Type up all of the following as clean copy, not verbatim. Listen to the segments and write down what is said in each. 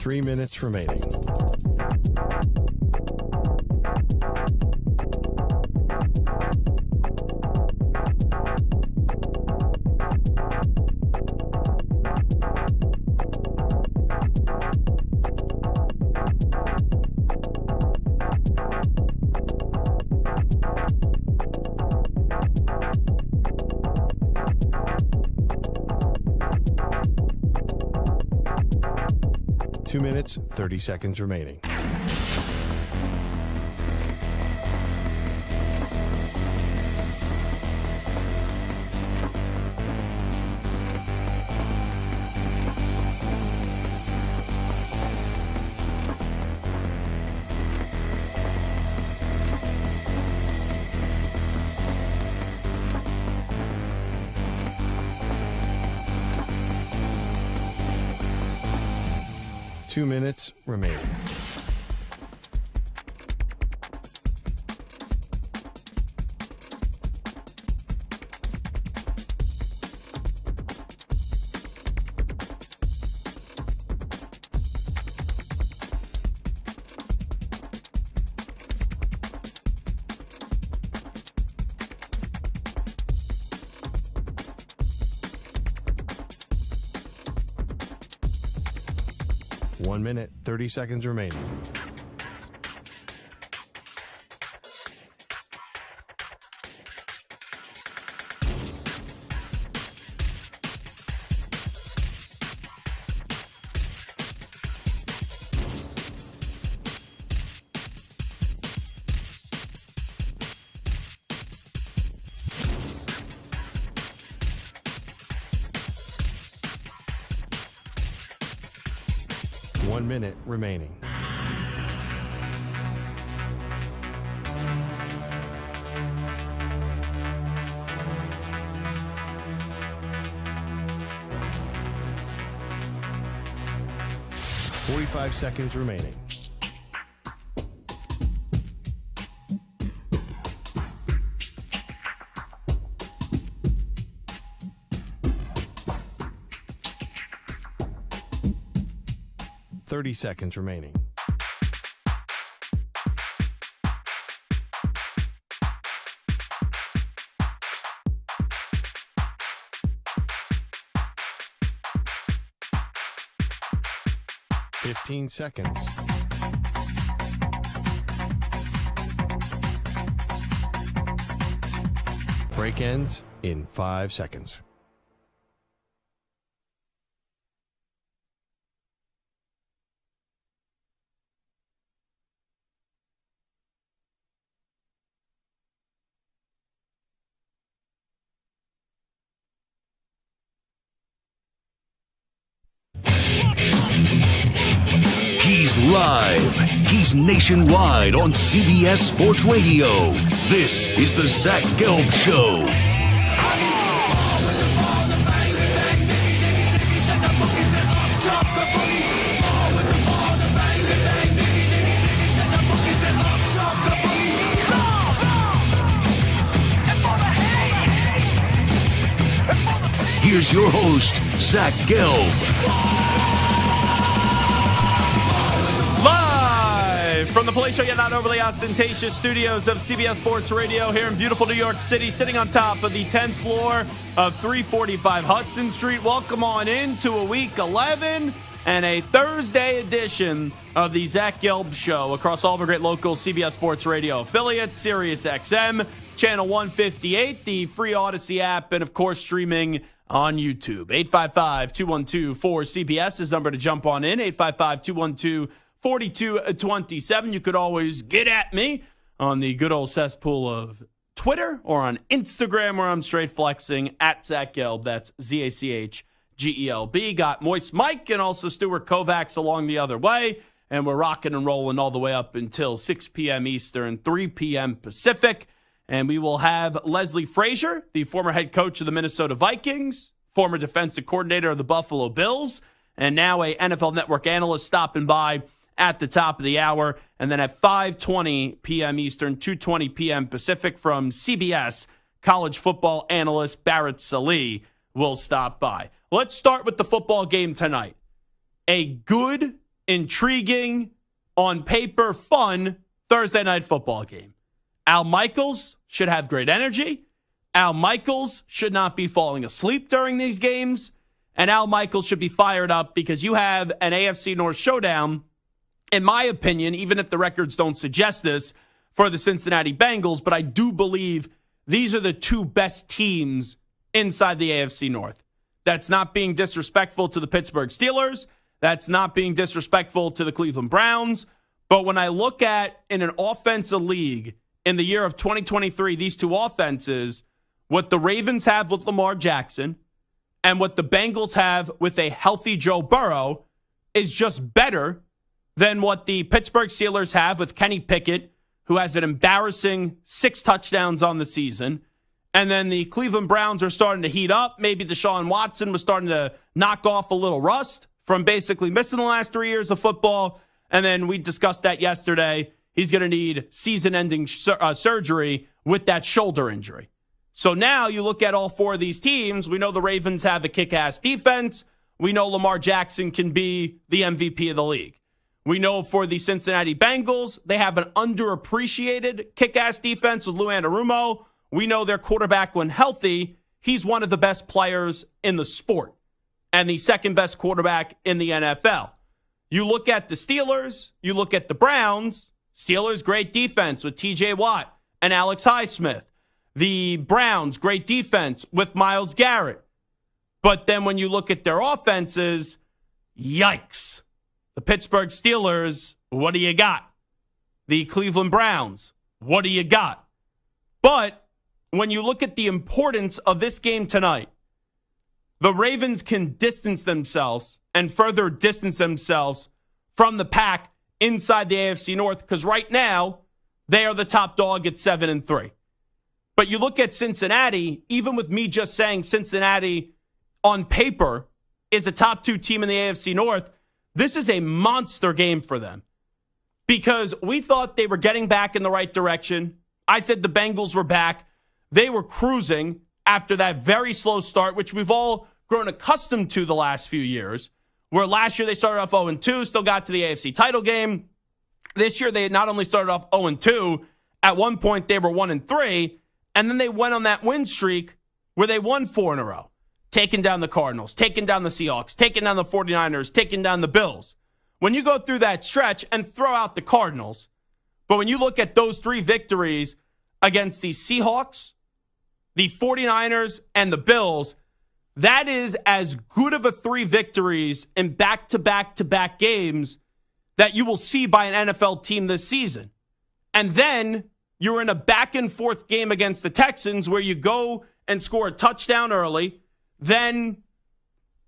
3 minutes remaining. Two minutes, 30 seconds remaining. Two minutes remaining. One minute, 30 seconds remaining. One minute remaining. Forty-five seconds remaining. Thirty seconds remaining. Fifteen seconds. Break ends in 5 seconds. He's live. He's nationwide on CBS Sports Radio. This is the Zach Gelb Show. Here's your host, Zach Gelb. From the Police Show, yet not overly ostentatious studios of CBS Sports Radio here in beautiful New York City, sitting on top of the 10th floor of 345 Hudson Street. Welcome on into a week 11 and a Thursday edition of the Zach Gelb Show across all of our great local CBS Sports Radio affiliates, Sirius XM, Channel 158, the free Odyssey app, and of course streaming on YouTube. 855-212-4CBS is number to jump on in. 855-212-4227. You could always get at me on the good old cesspool of Twitter or on Instagram, where I'm straight flexing at Zach Gelb. That's ZACHGELB. Got Moist Mike and also Stuart Kovacs along the other way. And we're rocking and rolling all the way up until 6 p.m. Eastern, 3 p.m. Pacific. And we will have Leslie Frazier, the former head coach of the Minnesota Vikings, former defensive coordinator of the Buffalo Bills, and now a NFL Network analyst, stopping by at the top of the hour. And then at 5:20 p.m. Eastern, 2:20 p.m. Pacific, from CBS, college football analyst Barrett Sallee will stop by. Let's start with the football game tonight. A good intriguing, on paper, fun Thursday night football game. Al Michaels should have great energy. Al Michaels should not be falling asleep during these games. And Al Michaels should be fired up because you have an AFC North showdown, in my opinion, even if the records don't suggest this, for the Cincinnati Bengals. But I do believe these are the two best teams inside the AFC North. That's not being disrespectful to the Pittsburgh Steelers. That's not being disrespectful to the Cleveland Browns. But when I look at, in an offensive league in the year of 2023, these two offenses, what the Ravens have with Lamar Jackson and what the Bengals have with a healthy Joe Burrow is just better than what the Pittsburgh Steelers have with Kenny Pickett, who has an embarrassing 6 touchdowns on the season. And then the Cleveland Browns are starting to heat up. Maybe Deshaun Watson was starting to knock off a little rust from basically missing the last 3 years of football. And then we discussed that yesterday. He's going to need season-ending surgery with that shoulder injury. So now you look at all 4 of these teams. We know the Ravens have a kick-ass defense. We know Lamar Jackson can be the MVP of the league. We know for the Cincinnati Bengals, they have an underappreciated kick-ass defense with Lou Anarumo. We know their quarterback, when healthy, he's one of the best players in the sport and the second best quarterback in the NFL. You look at the Steelers, you look at the Browns. Steelers, great defense with TJ Watt and Alex Highsmith. The Browns, great defense with Myles Garrett. But then when you look at their offenses, yikes. The Pittsburgh Steelers, what do you got? The Cleveland Browns, what do you got? But when you look at the importance of this game tonight, the Ravens can distance themselves and further distance themselves from the pack inside the AFC North, because right now they are the top dog at 7-3. But you look at Cincinnati, even with me just saying Cincinnati on paper is a top 2 team in the AFC North, this is a monster game for them because we thought they were getting back in the right direction. I said the Bengals were back. They were cruising after that very slow start, which we've all grown accustomed to the last few years, where last year they started off 0-2, still got to the AFC title game. This year they not only started off 0-2, at one point they were 1-3, and then they went on that win streak where they won 4 in a row, taking down the Cardinals, taking down the Seahawks, taking down the 49ers, taking down the Bills. When you go through that stretch and throw out the Cardinals, but when you look at those 3 victories against the Seahawks, the 49ers, and the Bills, that is as good of a 3 victories in back-to-back-to-back games that you will see by an NFL team this season. And then you're in a back-and-forth game against the Texans where you go and score a touchdown early, then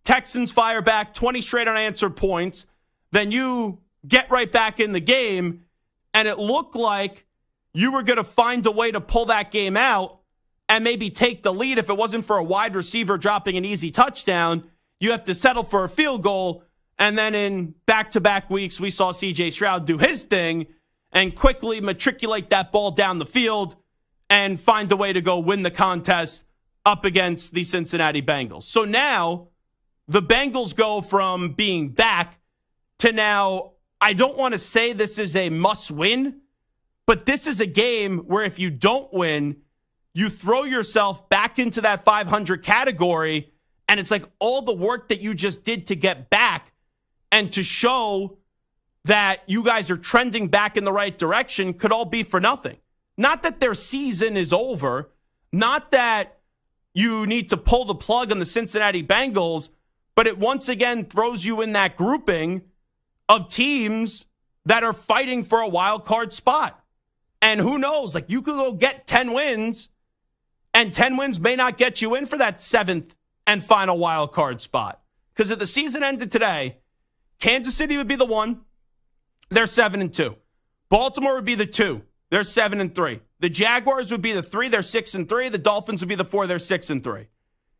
Texans fire back 20 straight unanswered points, then you get right back in the game, and it looked like you were going to find a way to pull that game out and maybe take the lead. If it wasn't for a wide receiver dropping an easy touchdown, you have to settle for a field goal. And then in back-to-back weeks, we saw C.J. Stroud do his thing and quickly matriculate that ball down the field and find a way to go win the contest up against the Cincinnati Bengals. So now the Bengals go from being back to now, I don't want to say this is a must-win, but this is a game where if you don't win, you throw yourself back into that 500 category, and it's like all the work that you just did to get back and to show that you guys are trending back in the right direction could all be for nothing. Not that their season is over, not that you need to pull the plug on the Cincinnati Bengals, but it once again throws you in that grouping of teams that are fighting for a wild card spot. And who knows, like you could go get 10 wins, and 10 wins may not get you in for that 7th and final wild card spot. Because if the season ended today, Kansas City would be the 1. They're 7-2. Baltimore would be the 2. They're 7-3. The Jaguars would be the 3. They're 6-3. The Dolphins would be the 4. They're 6-3.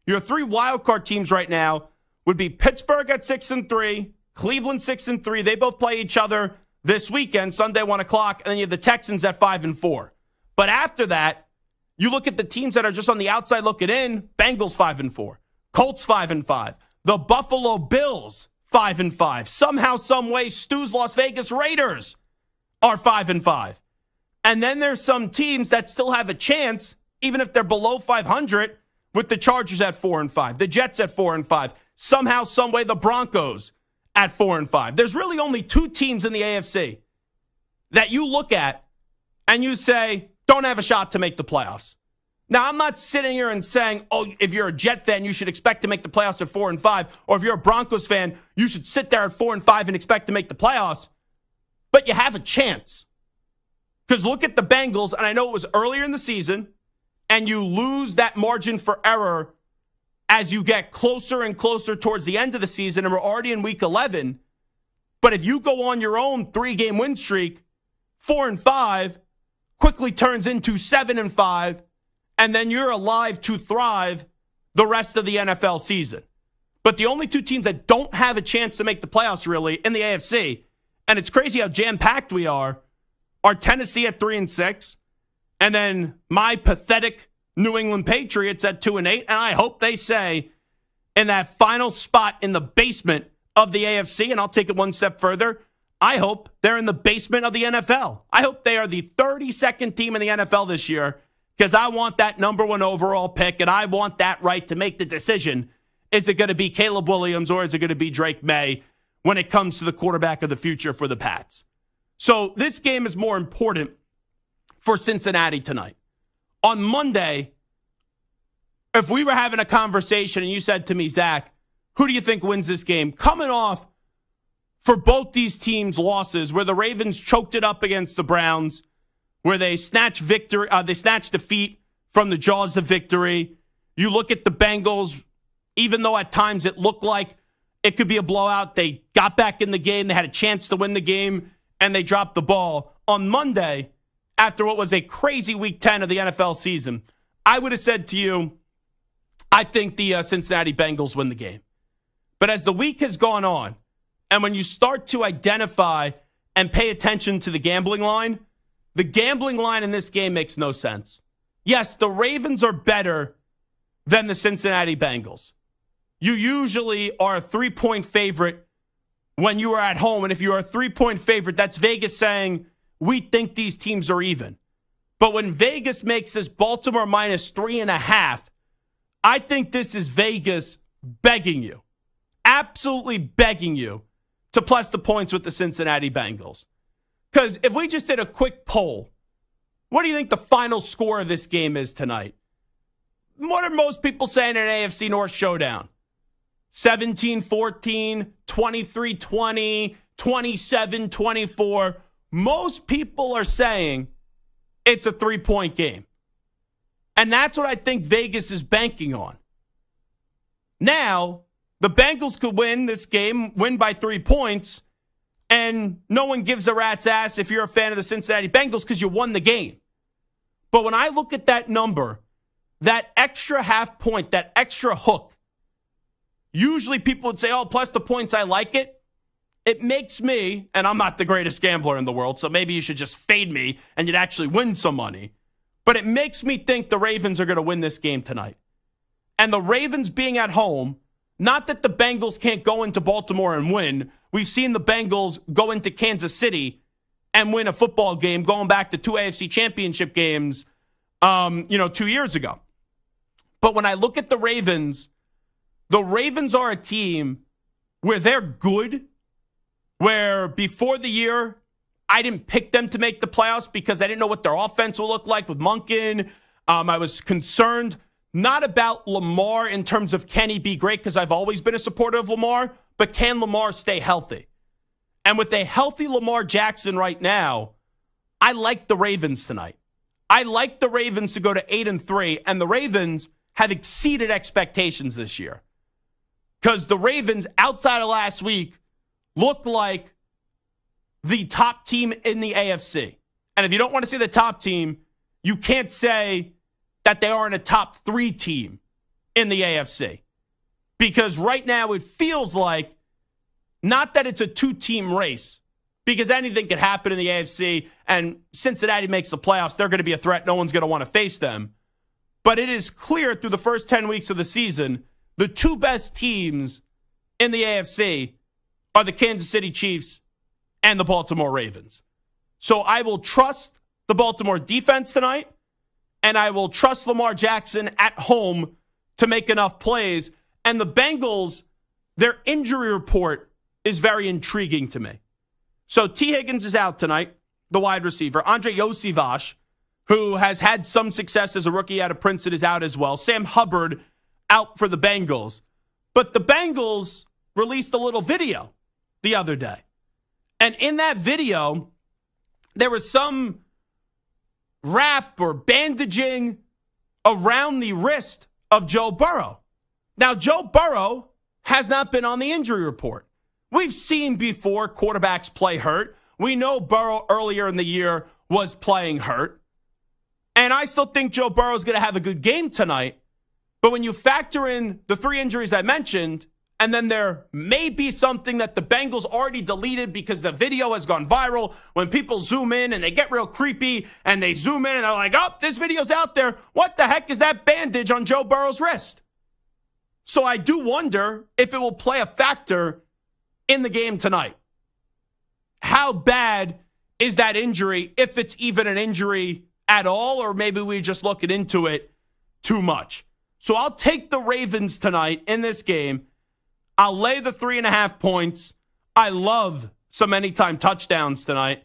Your 3 wild card teams right now would be Pittsburgh at 6-3, Cleveland 6-3. They both play each other this weekend, Sunday 1 o'clock, and then you have the Texans at 5-4. But after that, you look at the teams that are just on the outside looking in. Bengals 5-4, Colts 5-5, the Buffalo Bills 5-5. Somehow, some way, Stu's Las Vegas Raiders are 5-5. And then there's some teams that still have a chance, even if they're below 500, with the Chargers at 4-5, the Jets at 4-5. Somehow, some way, the Broncos at 4-5. There's really only two teams in the AFC that you look at and you say, don't have a shot to make the playoffs. Now, I'm not sitting here and saying, oh, if you're a Jet fan, you should expect to make the playoffs at 4-5. Or if you're a Broncos fan, you should sit there at 4-5 and expect to make the playoffs. But you have a chance. Because look at the Bengals, and I know it was earlier in the season, and you lose that margin for error as you get closer and closer towards the end of the season, and we're already in week 11. But if you go on your own 3-game win streak, 4-5 quickly turns into 7-5, and then you're alive to thrive the rest of the NFL season. But the only two teams that don't have a chance to make the playoffs really in the AFC, and it's crazy how jam-packed we are Tennessee at 3-6, and then my pathetic New England Patriots at 2-8, and I hope they say in that final spot in the basement of the AFC, and I'll take it one step further, I hope they're in the basement of the NFL. I hope they are the 32nd team in the NFL this year, because I want that number 1 overall pick, and I want that right to make the decision. Is it going to be Caleb Williams or is it going to be Drake May when it comes to the quarterback of the future for the Pats? So this game is more important for Cincinnati tonight. On Monday, if we were having a conversation and you said to me, Zach, who do you think wins this game? Coming off for both these teams' losses, where the Ravens choked it up against the Browns, where they snatched defeat from the jaws of victory. You look at the Bengals, even though at times it looked like it could be a blowout, they got back in the game, they had a chance to win the game, and they dropped the ball. On Monday, after what was a crazy Week 10 of the NFL season, I would have said to you, I think the Cincinnati Bengals win the game. But as the week has gone on, and when you start to identify and pay attention to the gambling line in this game makes no sense. Yes, the Ravens are better than the Cincinnati Bengals. You usually are a 3-point favorite when you are at home. And if you are a 3-point favorite, that's Vegas saying, we think these teams are even. But when Vegas makes this Baltimore minus 3.5, I think this is Vegas begging you, absolutely begging you to plus the points with the Cincinnati Bengals. Because if we just did a quick poll, what do you think the final score of this game is tonight? What are most people saying in an AFC North showdown? 17-14, 23-20, 27-24. Most people are saying it's a 3-point game. And that's what I think Vegas is banking on. Now, the Bengals could win this game, win by 3 points, and no one gives a rat's ass if you're a fan of the Cincinnati Bengals because you won the game. But when I look at that number, that extra half point, that extra hook, usually people would say, oh, plus the points, I like it. It makes me, and I'm not the greatest gambler in the world, so maybe you should just fade me and you'd actually win some money. But it makes me think the Ravens are going to win this game tonight. And the Ravens being at home, not that the Bengals can't go into Baltimore and win. We've seen the Bengals go into Kansas City and win a football game going back to 2 AFC championship games, 2 years ago. But when I look at the Ravens are a team where they're good, where before the year, I didn't pick them to make the playoffs because I didn't know what their offense will look like with Monken. I was concerned not about Lamar in terms of can he be great, because I've always been a supporter of Lamar, but can Lamar stay healthy? And with a healthy Lamar Jackson right now, I like the Ravens tonight. I like the Ravens to go to 8-3, and the Ravens have exceeded expectations this year. Because the Ravens, outside of last week, look like the top team in the AFC. And if you don't want to say the top team, you can't say that they aren't a top 3 team in the AFC. Because right now it feels like, not that it's a 2-team race, because anything could happen in the AFC, and Cincinnati makes the playoffs, they're going to be a threat. No one's going to want to face them. But it is clear through the first 10 weeks of the season, the 2 best teams in the AFC are the Kansas City Chiefs and the Baltimore Ravens. So I will trust the Baltimore defense tonight, and I will trust Lamar Jackson at home to make enough plays. And the Bengals, their injury report is very intriguing to me. So T. Higgins is out tonight, the wide receiver. Andre Yosivas, who has had some success as a rookie out of Princeton, is out as well. Sam Hubbard out for the Bengals. But the Bengals released a little video the other day. And in that video, there was some wrap or bandaging around the wrist of Joe Burrow. Now, Joe Burrow has not been on the injury report. We've seen before quarterbacks play hurt. We know Burrow earlier in the year was playing hurt. And I still think Joe Burrow is going to have a good game tonight. But when you factor in the 3 injuries I mentioned, and then there may be something that the Bengals already deleted because the video has gone viral, when people zoom in and they get real creepy and they zoom in and they're like, oh, this video's out there. What the heck is that bandage on Joe Burrow's wrist? So I do wonder if it will play a factor in the game tonight. How bad is that injury, if it's even an injury at all, or maybe we just looking into it too much? So I'll take the Ravens tonight in this game. I'll lay the 3.5 points. I love some anytime touchdowns tonight,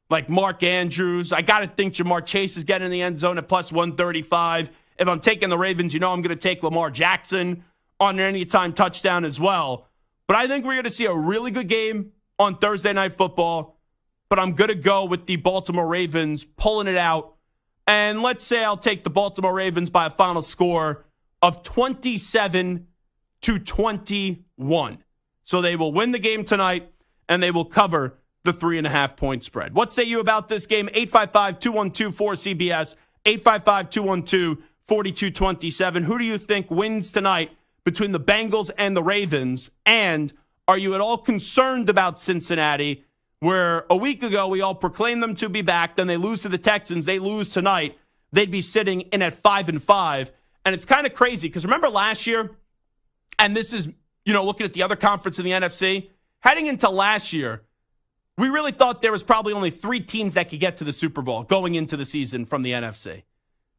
like Mark Andrews. I got to think Jamar Chase is getting in the end zone at plus 135. If I'm taking the Ravens, I'm going to take Lamar Jackson on an anytime touchdown as well. But I think we're going to see a really good game on Thursday Night Football. But I'm going to go with the Baltimore Ravens pulling it out. And let's say I'll take the Baltimore Ravens by a final score of 27-21. So they will win the game tonight, and they will cover the 3.5 point spread. What say you about this game? 855-212-4CBS, 855-212-4227. Who do you think wins tonight between the Bengals and the Ravens? And are you at all concerned about Cincinnati, where a week ago we all proclaimed them to be back, then they lose to the Texans, they lose tonight, they'd be sitting in at 5-5. And it's kind of crazy because remember last year, and this is, looking at the other conference in the NFC, heading into last year, we really thought there was probably only 3 teams that could get to the Super Bowl going into the season from the NFC.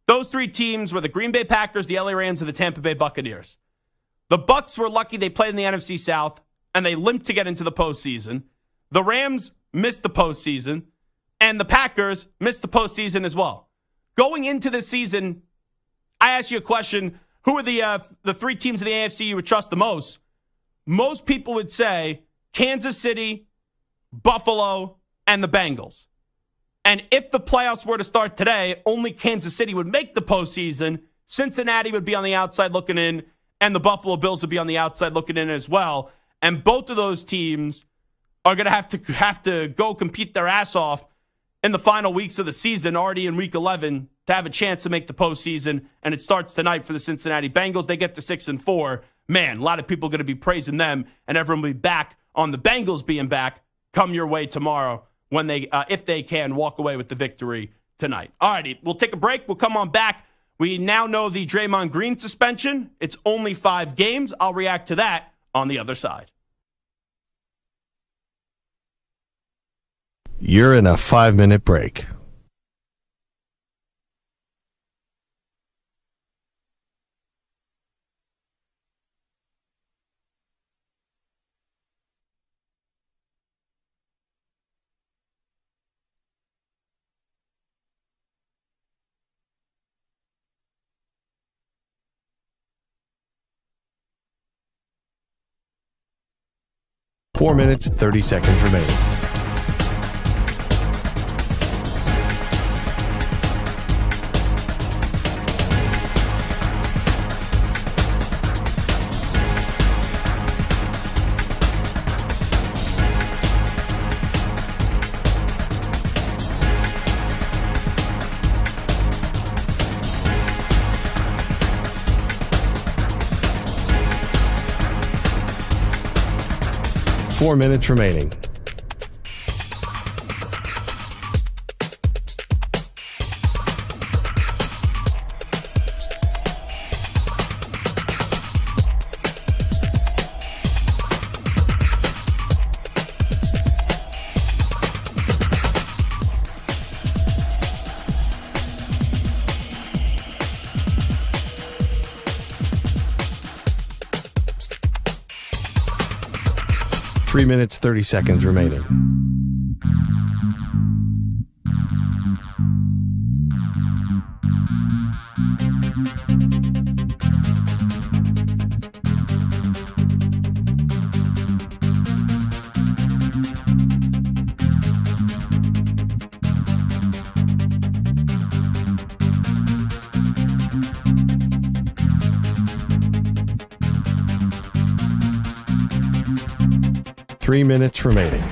Those 3 teams were the Green Bay Packers, the LA Rams, and the Tampa Bay Buccaneers. The Bucs were lucky they played in the NFC South, and they limped to get into the postseason. The Rams missed the postseason, and the Packers missed the postseason as well. Going into the season, I asked you a question, who are the 3 teams in the AFC you would trust the most? Most people would say Kansas City, Buffalo, and the Bengals. And if the playoffs were to start today, only Kansas City would make the postseason. Cincinnati would be on the outside looking in, and the Buffalo Bills would be on the outside looking in as well. And both of those teams are going to have to go compete their ass off in the final weeks of the season, already in Week 11, to have a chance to make the postseason. And it starts tonight for the Cincinnati Bengals. They get to 6-4. Man, a lot of people are going to be praising them, and everyone will be back on the Bengals being back come your way tomorrow when they, if they can, walk away with the victory tonight. All righty, we'll take a break. We'll come on back. We now know the Draymond Green suspension. It's only 5 games. I'll react to that on the other side. You're in a 5-minute break. Four minutes, 30 seconds remaining. Four minutes remaining. 3 minutes, 30 seconds remaining. Three minutes remaining.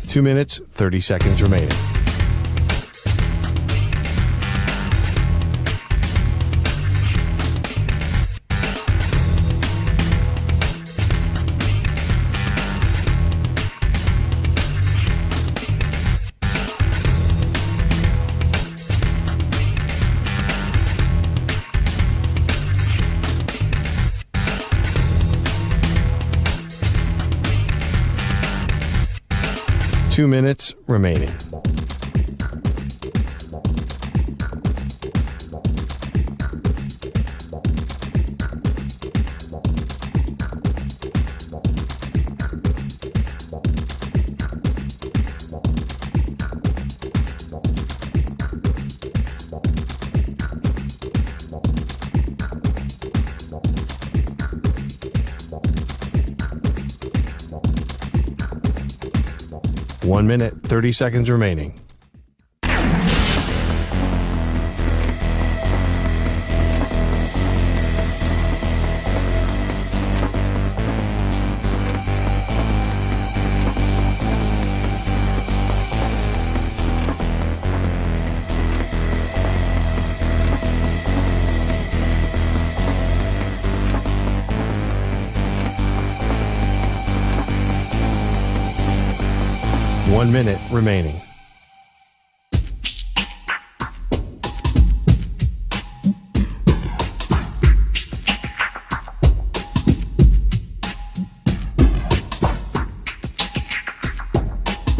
Two minutes, 30 seconds remaining. Two minutes remaining. One minute, 30 seconds remaining. One minute remaining.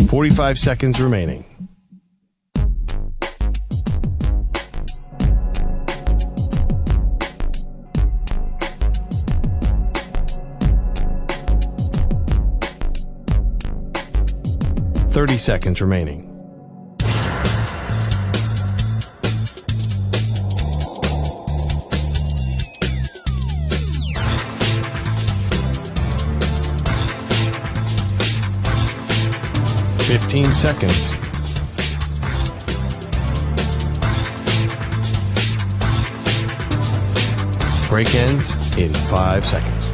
Forty-five seconds remaining. 30 seconds remaining. Fifteen seconds. Break ends in 5 seconds.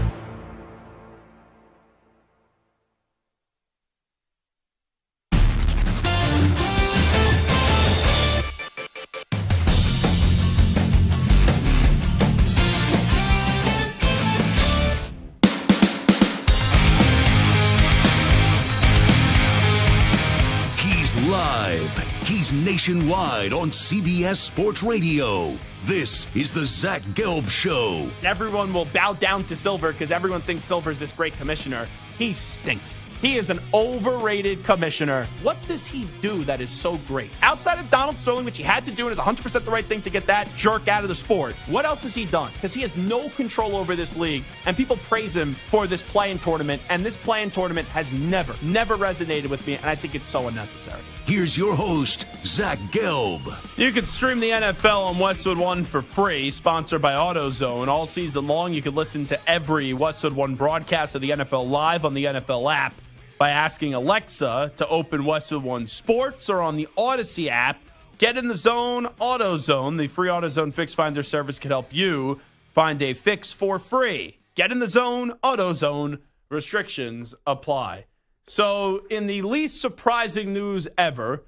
He's nationwide on CBS Sports Radio. This is the Zach Gelb Show. Everyone will bow down to Silver because everyone thinks Silver's this great commissioner. He stinks. He is an overrated commissioner. What does he do that is so great? Outside of Donald Sterling, which he had to do and is 100% the right thing to get that jerk out of the sport, what else has he done? Because he has no control over this league, and people praise him for this play-in tournament, and this play-in tournament has never resonated with me, and I think it's so unnecessary. Here's your host, Zach Gelb. You can stream the NFL on Westwood One for free, sponsored by AutoZone. All season long, you can listen to every Westwood One broadcast of the NFL live on the NFL app by asking Alexa to open Westwood One Sports, or on the Odyssey app, get in the zone, AutoZone. The free AutoZone Fix Finder service can help you find a fix for free. Get in the zone, AutoZone. Restrictions apply. So, in the least surprising news ever,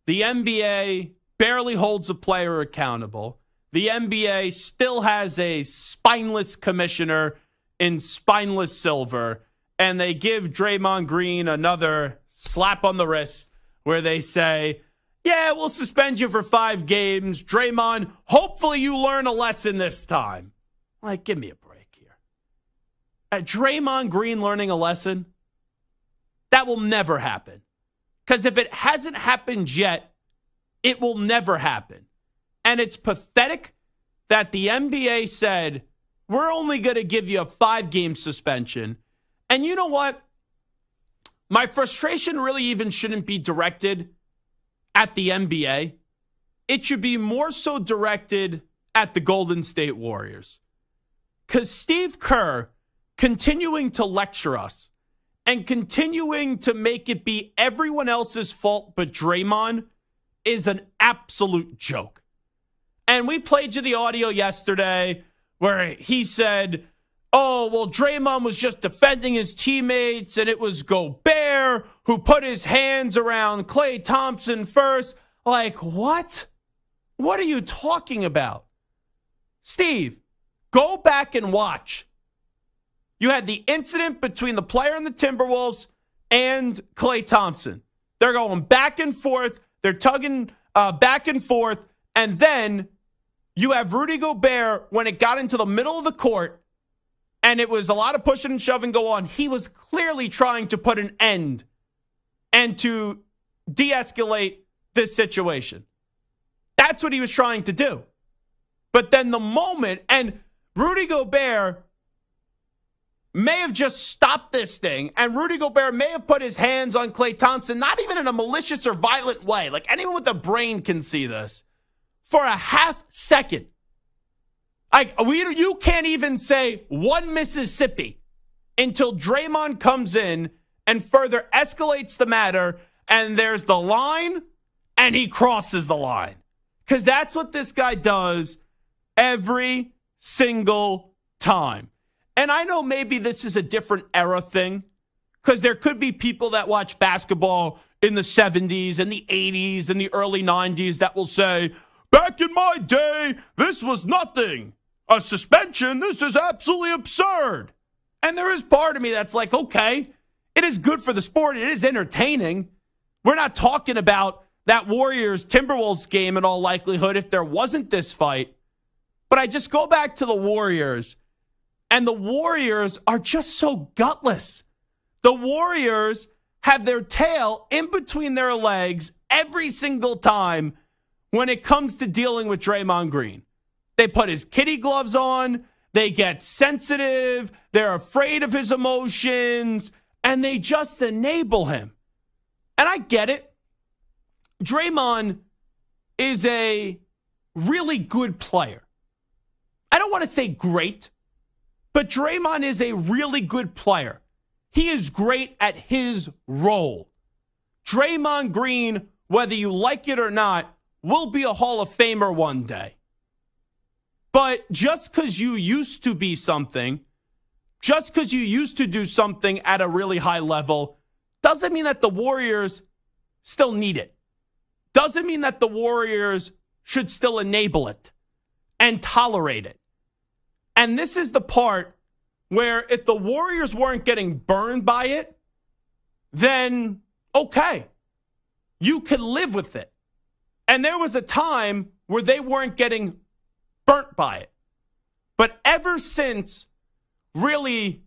the NBA barely holds a player accountable. The NBA still has a spineless commissioner in spineless Silver, and they give Draymond Green another slap on the wrist where they say, yeah, we'll suspend you for 5 games. Draymond, hopefully you learn a lesson this time. Like, give me a break here. Draymond Green learning a lesson? That will never happen. Because if it hasn't happened yet, it will never happen. And it's pathetic that the NBA said, we're only going to give you a 5-game suspension. And you know what? My frustration really even shouldn't be directed at the NBA. It should be more so directed at the Golden State Warriors. Because Steve Kerr continuing to lecture us and continuing to make it be everyone else's fault but Draymond is an absolute joke. And we played you the audio yesterday where he said, oh, well, Draymond was just defending his teammates, and it was Gobert who put his hands around Klay Thompson first. Like, what? What are you talking about? Steve, go back and watch. You had the incident between the player in the Timberwolves and Klay Thompson. They're going back and forth. They're tugging back and forth. And then you have Rudy Gobert when it got into the middle of the court, and it was a lot of pushing and shoving go on. He was clearly trying to put an end and to de-escalate this situation. That's what he was trying to do. But then the moment, and Rudy Gobert may have just stopped this thing, and Rudy Gobert may have put his hands on Klay Thompson, not even in a malicious or violent way. Like, anyone with a brain can see this. For a half second. You can't even say one Mississippi until Draymond comes in and further escalates the matter, and there's the line, and he crosses the line. Because that's what this guy does every single time. And I know maybe this is a different era thing, because there could be people that watch basketball in the 70s and the 80s and the early 90s that will say, back in my day, this was nothing. A suspension, this is absolutely absurd. And there is part of me that's like, okay, it is good for the sport. It is entertaining. We're not talking about that Warriors-Timberwolves game in all likelihood if there wasn't this fight. But I just go back to the Warriors, and the Warriors are just so gutless. The Warriors have their tail in between their legs every single time when it comes to dealing with Draymond Green. They put his kitty gloves on. They get sensitive. They're afraid of his emotions. And they just enable him. And I get it. Draymond is a really good player. I don't want to say great, but Draymond is a really good player. He is great at his role. Draymond Green, whether you like it or not, will be a Hall of Famer one day. But just because you used to be something, just because you used to do something at a really high level, doesn't mean that the Warriors still need it. Doesn't mean that the Warriors should still enable it and tolerate it. And this is the part where if the Warriors weren't getting burned by it, then okay, you could live with it. And there was a time where they weren't getting burnt by it. But ever since really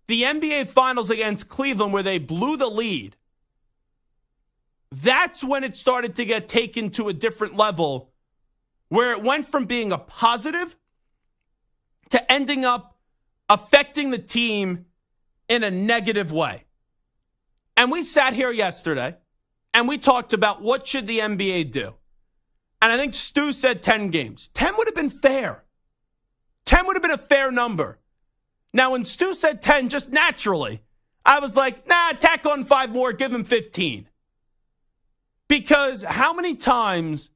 the NBA Finals against Cleveland where they blew the lead, that's when it started to get taken to a different level where it went from being a positive to ending up affecting the team in a negative way. And we sat here yesterday and we talked about what should the NBA do. And I think Stu said 10 games. 10 would have been fair. 10 would have been a fair number. Now, when Stu said 10, just naturally, I was like, nah, tack on 5 more, give him 15. Because how many times,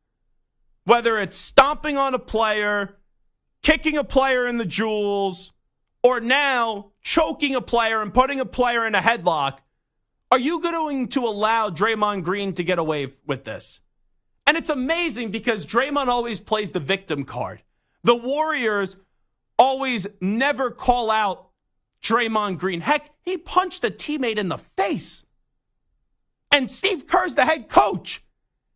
whether it's stomping on a player, kicking a player in the jewels, or now choking a player and putting a player in a headlock, are you going to allow Draymond Green to get away with this? And it's amazing because Draymond always plays the victim card. The Warriors always never call out Draymond Green. Heck, he punched a teammate in the face. And Steve Kerr's the head coach.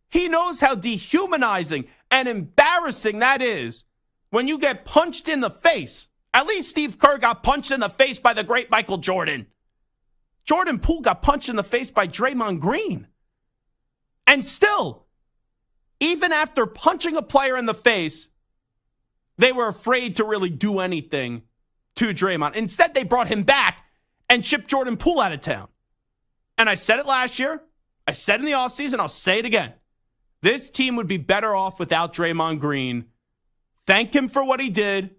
He knows how dehumanizing and embarrassing that is when you get punched in the face. At least Steve Kerr got punched in the face by the great Michael Jordan. Jordan Poole got punched in the face by Draymond Green. And still, even after punching a player in the face, they were afraid to really do anything to Draymond. Instead, they brought him back and shipped Jordan Poole out of town. And I said it last year. I said it in the offseason. I'll say it again. This team would be better off without Draymond Green. Thank him for what he did.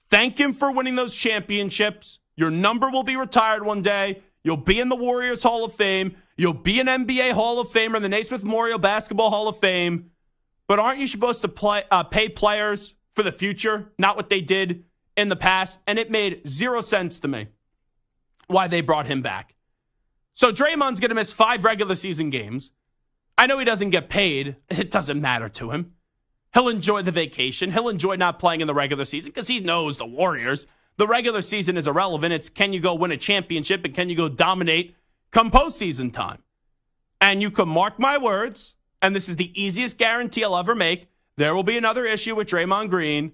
Thank him for winning those championships. Your number will be retired one day. You'll be in the Warriors Hall of Fame. You'll be an NBA Hall of Famer in the Naismith Memorial Basketball Hall of Fame. But aren't you supposed to pay players for the future, not what they did in the past? And it made zero sense to me why they brought him back. So Draymond's going to miss 5 regular season games. I know he doesn't get paid. It doesn't matter to him. He'll enjoy the vacation. He'll enjoy not playing in the regular season because he knows the Warriors. The regular season is irrelevant. It's can you go win a championship and can you go dominate come postseason time. And you can mark my words, and this is the easiest guarantee I'll ever make, there will be another issue with Draymond Green.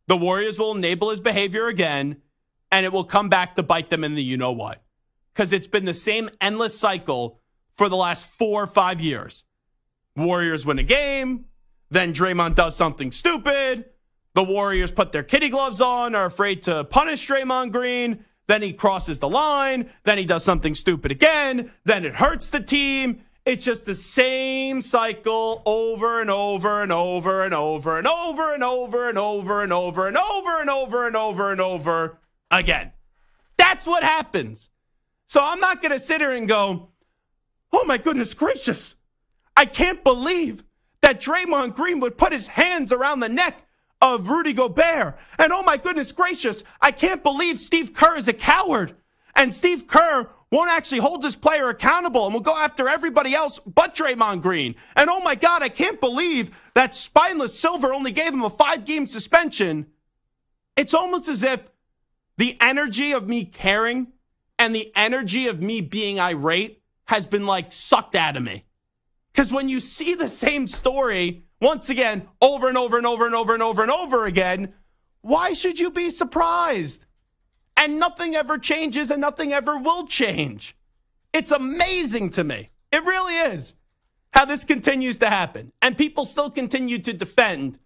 The Warriors will enable his behavior again, and it will come back to bite them in the you-know-what. Because it's been the same endless cycle for the last 4 or 5 years. Warriors win a game, then Draymond does something stupid. The Warriors put their kitty gloves on, are afraid to punish Draymond Green. Then he crosses the line. Then he does something stupid again. Then it hurts the team. It's just the same cycle over and over and over and over and over and over and over and over and over and over and over and over again. That's what happens. So I'm not going to sit here and go, oh my goodness gracious, I can't believe that Draymond Green would put his hands around the neck of Rudy Gobert. And oh my goodness gracious, I can't believe Steve Kerr is a coward. And Steve Kerr won't actually hold his player accountable and will go after everybody else but Draymond Green. And oh my God, I can't believe that spineless Silver only gave him a 5-game suspension. It's almost as if the energy of me caring and the energy of me being irate has been sucked out of me. Because when you see the same story, once again, over and over and over and over and over and over again, why should you be surprised? And nothing ever changes and nothing ever will change. It's amazing to me. It really is how this continues to happen. And people still continue to defend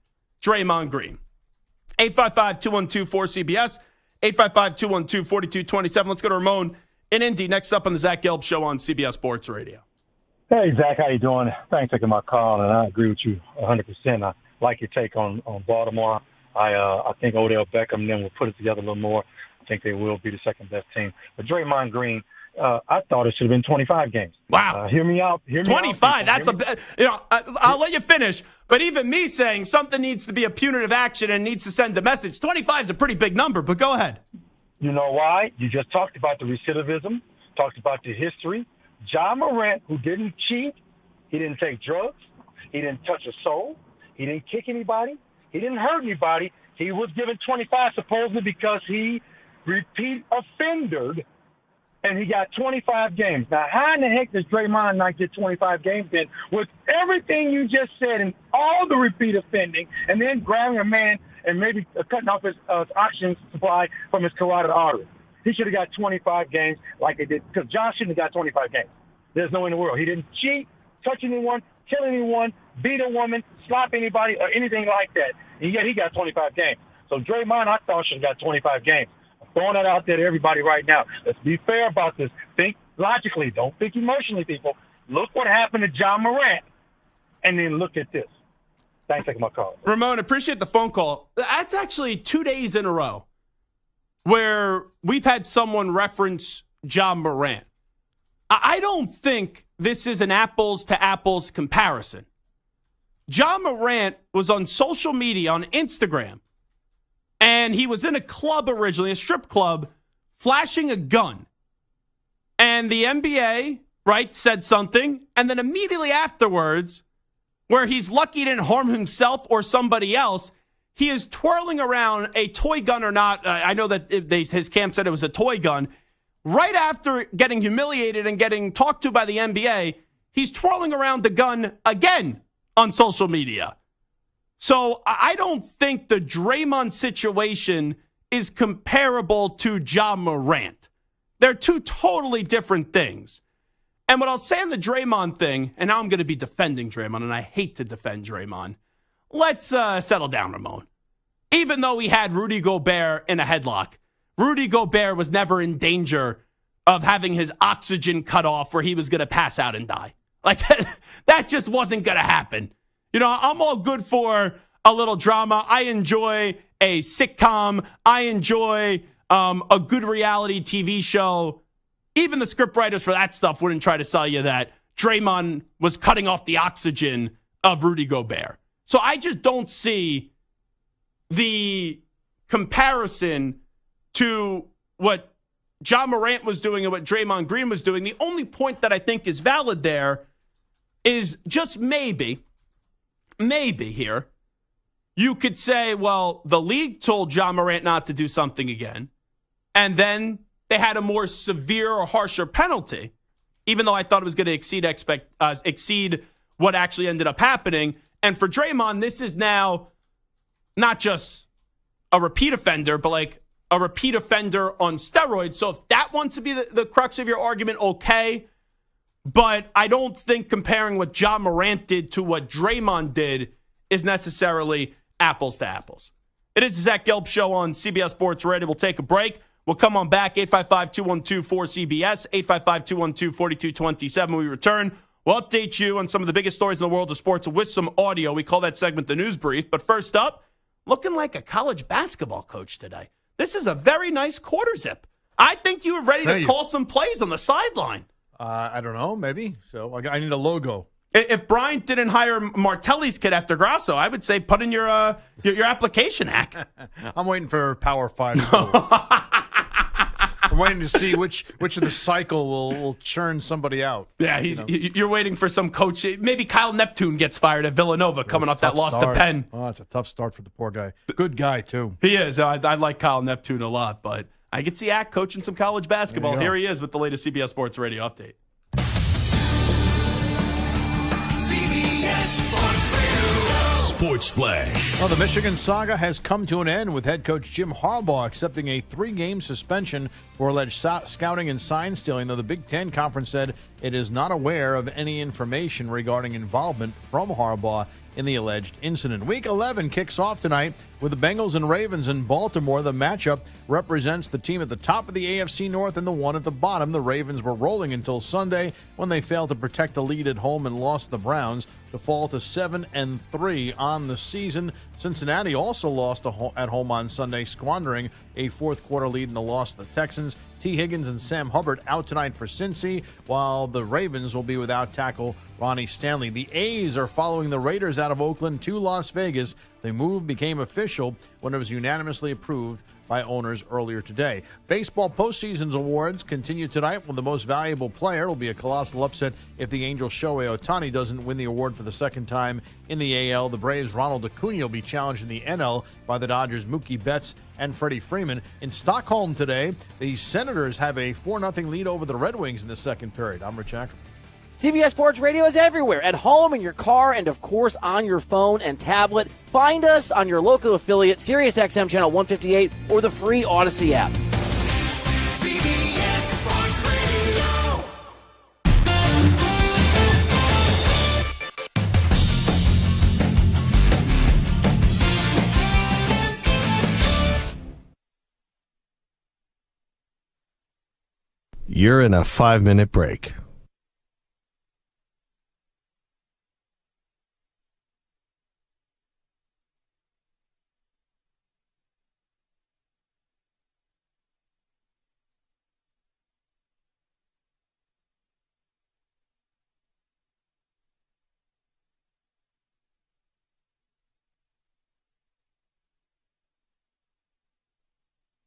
Draymond Green. 855-212-4CBS, 855-212-4227. Let's go to Ramon in Indy. Next up on the Zach Gelb Show on CBS Sports Radio. Hey, Zach, how you doing? Thanks for taking my call, and I agree with you 100%. I like your take on Baltimore. I think Odell Beckham then will put it together a little more. I think they will be the second-best team. But Draymond Green, I thought it should have been 25 games. Wow. Hear me out. 25, that's I'll let you finish. But even me saying something needs to be a punitive action and needs to send a message, 25 is a pretty big number, but go ahead. You know why? You just talked about the recidivism, talked about the history. Ja Morant, who didn't cheat, he didn't take drugs, he didn't touch a soul, he didn't kick anybody, he didn't hurt anybody. He was given 25 supposedly because he repeat offendered, and he got 25 games. Now, how in the heck does Draymond not get 25 games then with everything you just said and all the repeat offending, and then grabbing a man and maybe cutting off his oxygen supply from his carotid artery? He should have got 25 games like they did, because John shouldn't have got 25 games. There's no way in the world. He didn't cheat, touch anyone, kill anyone, beat a woman, slap anybody, or anything like that. And yet he got 25 games. So Draymond, I thought, should have got 25 games. I'm throwing that out there to everybody right now. Let's be fair about this. Think logically. Don't think emotionally, people. Look what happened to Ja Morant, and then look at this. Thanks for taking my call. Ramon, appreciate the phone call. That's actually 2 days in a row where we've had someone reference Ja Morant. I don't think this is an apples-to-apples comparison. Ja Morant was on social media, on Instagram, and he was in a club originally, a strip club, flashing a gun. And the NBA, said something, and then immediately afterwards, where he's lucky he didn't harm himself or somebody else, he is twirling around a toy gun or not. I know that his camp said it was a toy gun, right after getting humiliated and getting talked to by the NBA, he's twirling around the gun again on social media. So I don't think the Draymond situation is comparable to Ja Morant. They're two totally different things. And what I'll say on the Draymond thing, and now I'm going to be defending Draymond, and I hate to defend Draymond. Let's settle down, Ramon. Even though he had Rudy Gobert in a headlock, Rudy Gobert was never in danger of having his oxygen cut off where he was going to pass out and die. Like, that just wasn't going to happen. You know, I'm all good for a little drama. I enjoy a sitcom. I enjoy a good reality TV show. Even the scriptwriters for that stuff wouldn't try to sell you that Draymond was cutting off the oxygen of Rudy Gobert. So I just don't see the comparison to what Ja Morant was doing and what Draymond Green was doing. The only point that I think is valid there is just maybe here, you could say, well, the league told Ja Morant not to do something again, and then they had a more severe or harsher penalty, even though I thought it was going to exceed what actually ended up happening. And for Draymond, this is now not just a repeat offender, but like a repeat offender on steroids. So if that wants to be the crux of your argument, okay. But I don't think comparing what Ja Morant did to what Draymond did is necessarily apples to apples. It is the Zach Gelb Show on CBS Sports Radio. We'll take a break. We'll come on back, 855-212-4CBS, 855-212-4227. When we return, we'll update you on some of the biggest stories in the world of sports with some audio. We call that segment the News Brief. But first up, looking like a college basketball coach today. This is a very nice quarter zip. I think you were ready to call some plays on the sideline. I don't know, maybe. So I need a logo. If Bryant didn't hire Martelli's kid after Grasso, I would say put in your application, Hack. I'm waiting for Power 5. I'm waiting to see which of the cycle will churn somebody out. Yeah, you're waiting for some coach. Maybe Kyle Neptune gets fired at Villanova coming off that loss to Penn. Oh, it's a tough start for the poor guy. Good guy, too. He is. I like Kyle Neptune a lot, but I could see Ack coaching some college basketball. Here he is with the latest CBS Sports Radio update. CBS Sports Radio. Sports Flash. Well, the Michigan saga has come to an end with head coach Jim Harbaugh accepting a 3-game suspension for alleged scouting and sign stealing, though the Big Ten Conference said it is not aware of any information regarding involvement from Harbaugh in the alleged incident. Week 11 kicks off tonight with the Bengals and Ravens in Baltimore. The matchup represents the team at the top of the AFC North and the one at the bottom. The Ravens were rolling until Sunday when they failed to protect a lead at home and lost the Browns to fall to 7-3 on the season. Cincinnati also lost at home on Sunday, squandering a fourth-quarter lead in a loss to the Texans. T. Higgins and Sam Hubbard out tonight for Cincy, while the Ravens will be without tackle Ronnie Stanley. The A's are following the Raiders out of Oakland to Las Vegas. The move became official when it was unanimously approved by owners earlier today. Baseball postseason's awards continue tonight with the most valuable player. It'll be a colossal upset if the Angels' Shohei Ohtani doesn't win the award for the second time in the AL. The Braves' Ronald Acuna will be challenged in the NL by the Dodgers' Mookie Betts and Freddie Freeman. In Stockholm today, the Senators have a 4-0 lead over the Red Wings in the second period. I'm Rich Ackerman. CBS Sports Radio is everywhere, at home, in your car, and of course on your phone and tablet. Find us on your local affiliate, SiriusXM Channel 158, or the free Odyssey app. CBS Sports Radio. You're in a 5-minute break.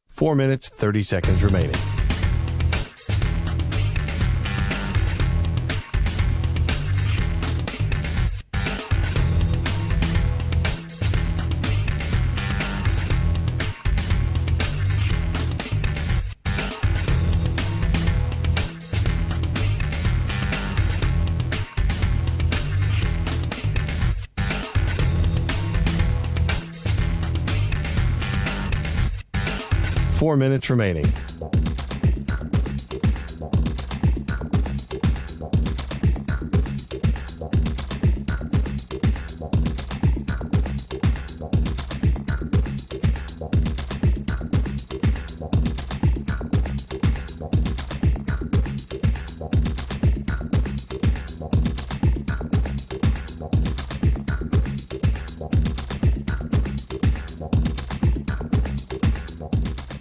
Four minutes, 30 seconds remaining. 4 minutes remaining.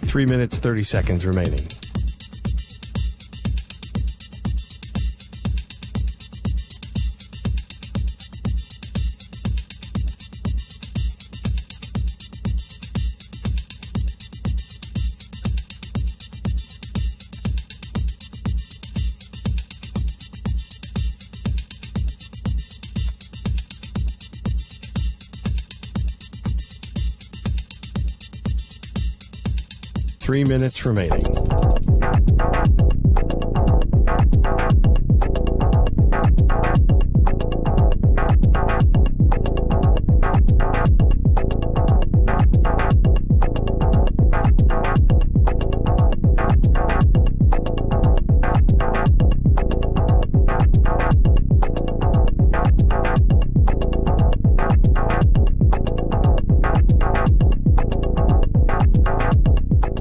Three minutes, 30 seconds remaining. Three minutes remaining.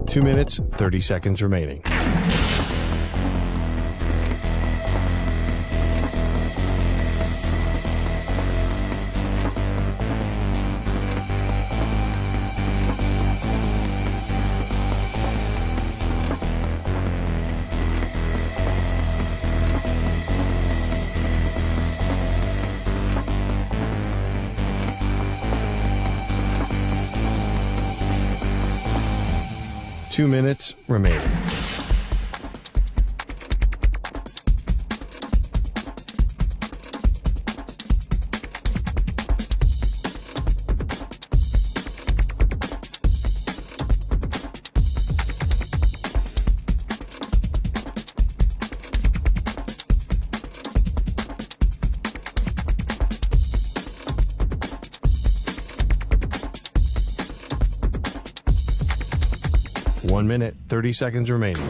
Two minutes, 30 seconds remaining. Two minutes remaining. One minute, 30 seconds remaining.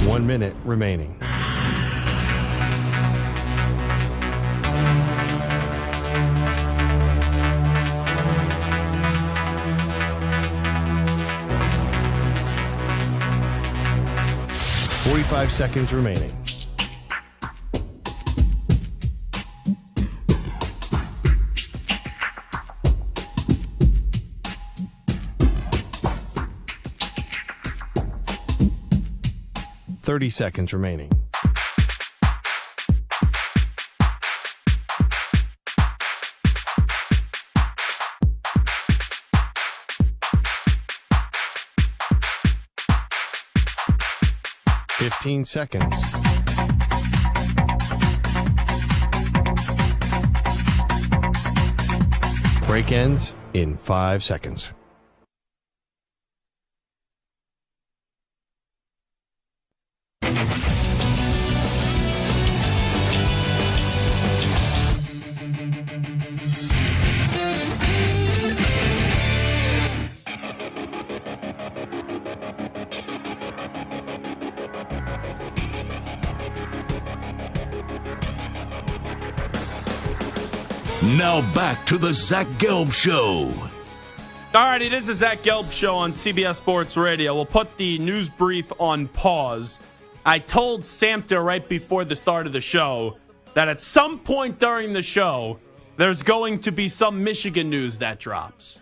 One minute remaining. Forty-five seconds remaining. Thirty seconds remaining. Fifteen seconds. Break ends in 5 seconds. Now back to the Zach Gelb Show. All right, it is the Zach Gelb Show on CBS Sports Radio. We'll put the news brief on pause. I told Samter right before the start of the show that at some point during the show, there's going to be some Michigan news that drops.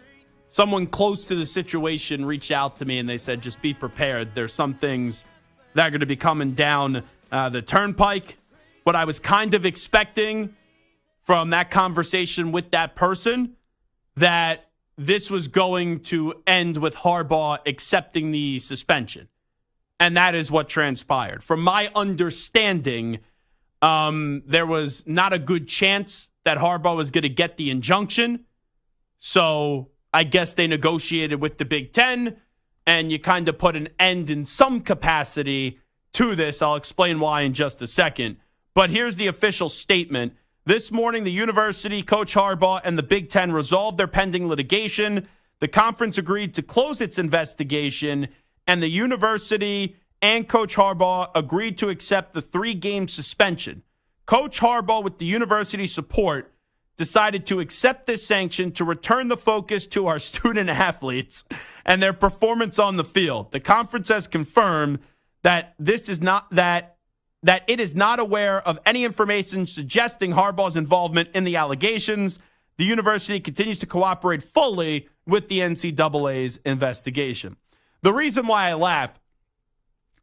Someone close to the situation reached out to me and they said, just be prepared. There's some things that are going to be coming down the turnpike. What I was kind of expecting from that conversation with that person, that this was going to end with Harbaugh accepting the suspension. And that is what transpired. From my understanding, there was not a good chance that Harbaugh was going to get the injunction. So I guess they negotiated with the Big Ten, and you kind of put an end in some capacity to this. I'll explain why in just a second. But here's the official statement. This morning, the university, Coach Harbaugh, and the Big Ten resolved their pending litigation. The conference agreed to close its investigation, and the university and Coach Harbaugh agreed to accept the 3-game suspension. Coach Harbaugh, with the university's support, decided to accept this sanction to return the focus to our student athletes and their performance on the field. The conference has confirmed that that it is not aware of any information suggesting Harbaugh's involvement in the allegations. The university continues to cooperate fully with the NCAA's investigation. The reason why I laugh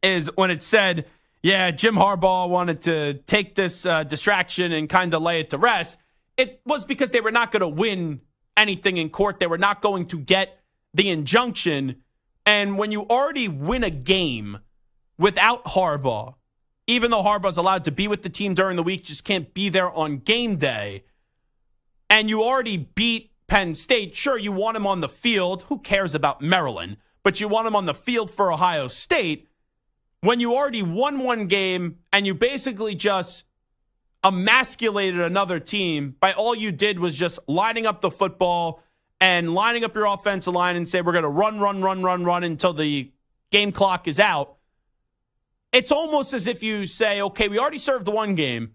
is when it said, yeah, Jim Harbaugh wanted to take this distraction and kind of lay it to rest. It was because they were not going to win anything in court. They were not going to get the injunction. And when you already win a game without Harbaugh, even though Harbaugh's allowed to be with the team during the week, just can't be there on game day, and you already beat Penn State, sure, you want him on the field. Who cares about Maryland? But you want him on the field for Ohio State. When you already won one game and you basically just emasculated another team by all you did was just lining up the football and lining up your offensive line and say, we're going to run until the game clock is out. It's almost as if you say, okay, we already served one game.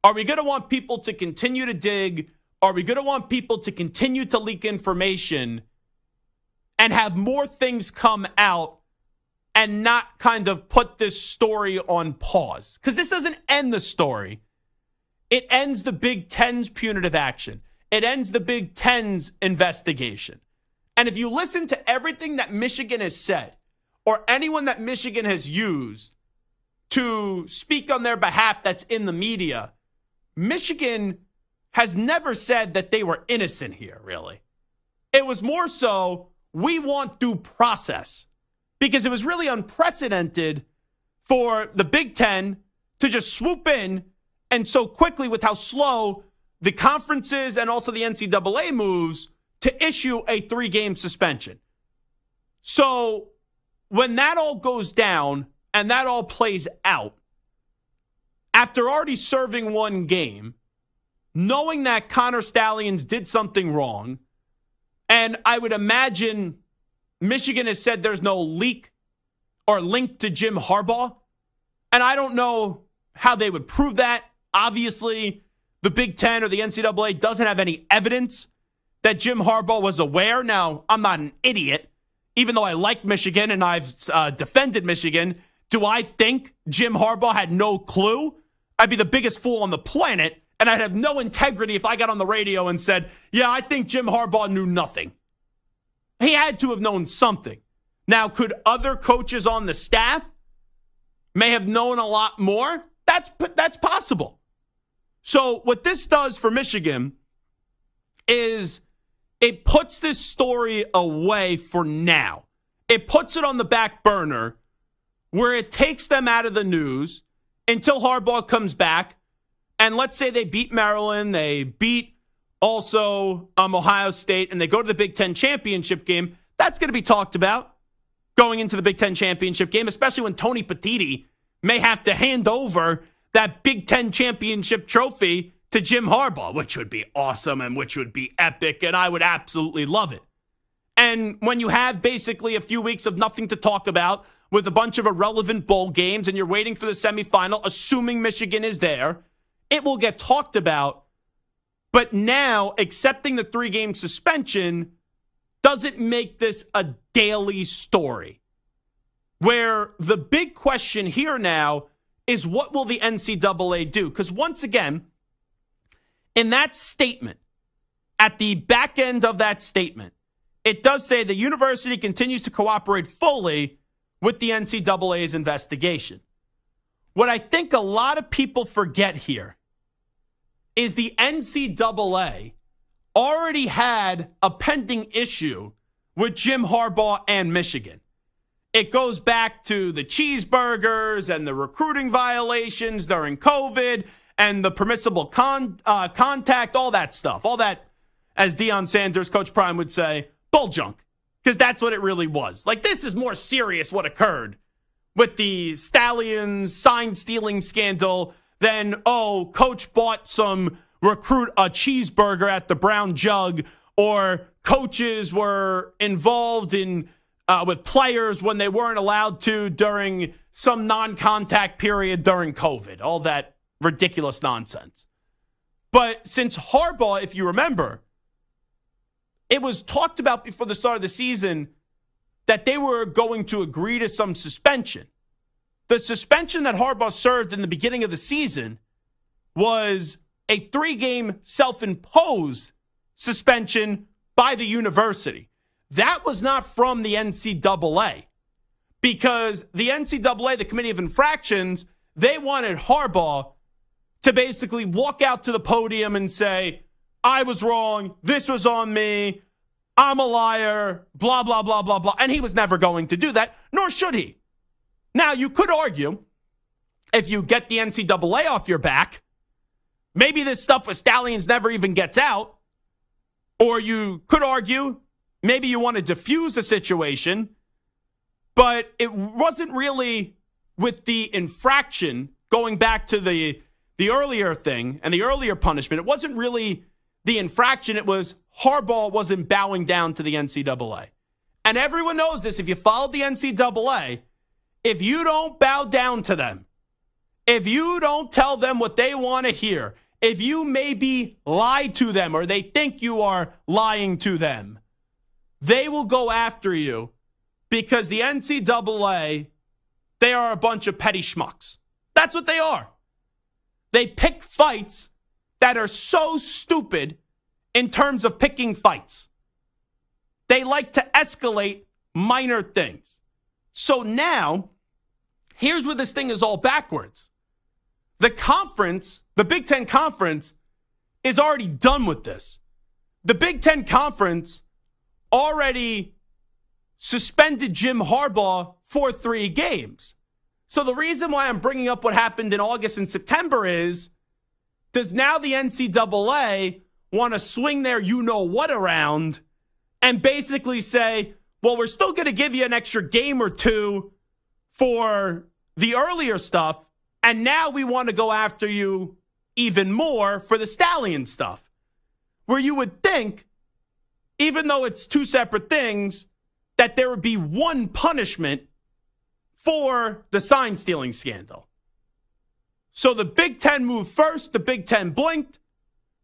Are we going to want people to continue to dig? Are we going to want people to continue to leak information and have more things come out and not kind of put this story on pause? Because this doesn't end the story. It ends the Big Ten's punitive action. It ends the Big Ten's investigation. And if you listen to everything that Michigan has said or anyone that Michigan has used to speak on their behalf that's in the media, Michigan has never said that they were innocent here, really. It was more so, we want due process, because it was really unprecedented for the Big Ten to just swoop in and so quickly with how slow the conferences and also the NCAA moves to issue a 3-game suspension. So when that all goes down and that all plays out, after already serving one game, knowing that Connor Stallions did something wrong, and I would imagine Michigan has said there's no leak or link to Jim Harbaugh, and I don't know how they would prove that. Obviously, the Big Ten or the NCAA doesn't have any evidence that Jim Harbaugh was aware. Now, I'm not an idiot. Even though I like Michigan and I've defended Michigan, do I think Jim Harbaugh had no clue? I'd be the biggest fool on the planet, and I'd have no integrity if I got on the radio and said, yeah, I think Jim Harbaugh knew nothing. He had to have known something. Now, could other coaches on the staff may have known a lot more? That's possible. So what this does for Michigan is it puts this story away for now. It puts it on the back burner where it takes them out of the news until Harbaugh comes back. And let's say they beat Maryland, they beat also Ohio State, and they go to the Big Ten championship game. That's going to be talked about going into the Big Ten championship game, especially when Tony Petitti may have to hand over that Big Ten championship trophy to Jim Harbaugh, which would be awesome and which would be epic, and I would absolutely love it. And when you have basically a few weeks of nothing to talk about with a bunch of irrelevant bowl games and you're waiting for the semifinal, assuming Michigan is there, it will get talked about. But now, accepting the 3-game suspension doesn't make this a daily story. Where the big question here now is, what will the NCAA do? Because once again, in that statement, at the back end of that statement, it does say the university continues to cooperate fully with the NCAA's investigation. What I think a lot of people forget here is the NCAA already had a pending issue with Jim Harbaugh and Michigan. it goes back to the cheeseburgers and the recruiting violations during COVID and the permissible contact, all that stuff. All that, as Deion Sanders, Coach Prime would say, bull junk. Because that's what it really was. Like, this is more serious what occurred with the Stallions sign stealing scandal than, oh, coach bought some recruit a cheeseburger at the Brown Jug, or coaches were involved in with players when they weren't allowed to during some non-contact period during COVID. All that ridiculous nonsense. But since Harbaugh, if you remember, it was talked about before the start of the season that they were going to agree to some suspension. The suspension that Harbaugh served in the beginning of the season was a 3-game self-imposed suspension by the university. That was not from the NCAA, because the NCAA, the Committee of Infractions, they wanted Harbaugh to basically walk out to the podium and say, I was wrong, this was on me, I'm a liar, blah, blah, blah, blah, blah. And he was never going to do that, nor should he. Now, you could argue, if you get the NCAA off your back, maybe this stuff with Stallions never even gets out. Or you could argue, maybe you want to diffuse the situation, but it wasn't really with the infraction, going back to the earlier thing and the earlier punishment. It wasn't really the infraction. It was Harbaugh wasn't bowing down to the NCAA. And everyone knows this. If you followed the NCAA, if you don't bow down to them, if you don't tell them what they want to hear, if you maybe lie to them or they think you are lying to them, they will go after you, because the NCAA, they are a bunch of petty schmucks. That's what they are. They pick fights that are so stupid in terms of picking fights. They like to escalate minor things. So now, here's where this thing is all backwards. The conference, the Big Ten Conference, is already done with this. The Big Ten Conference already suspended Jim Harbaugh for 3 games. So the reason why I'm bringing up what happened in August and September is, does now the NCAA want to swing their you-know-what around and basically say, well, we're still going to give you an extra game or 2 for the earlier stuff, and now we want to go after you even more for the Stallion stuff? Where you would think, even though it's 2 separate things, that there would be one punishment for the sign stealing scandal. So the Big Ten moved first. The Big Ten blinked.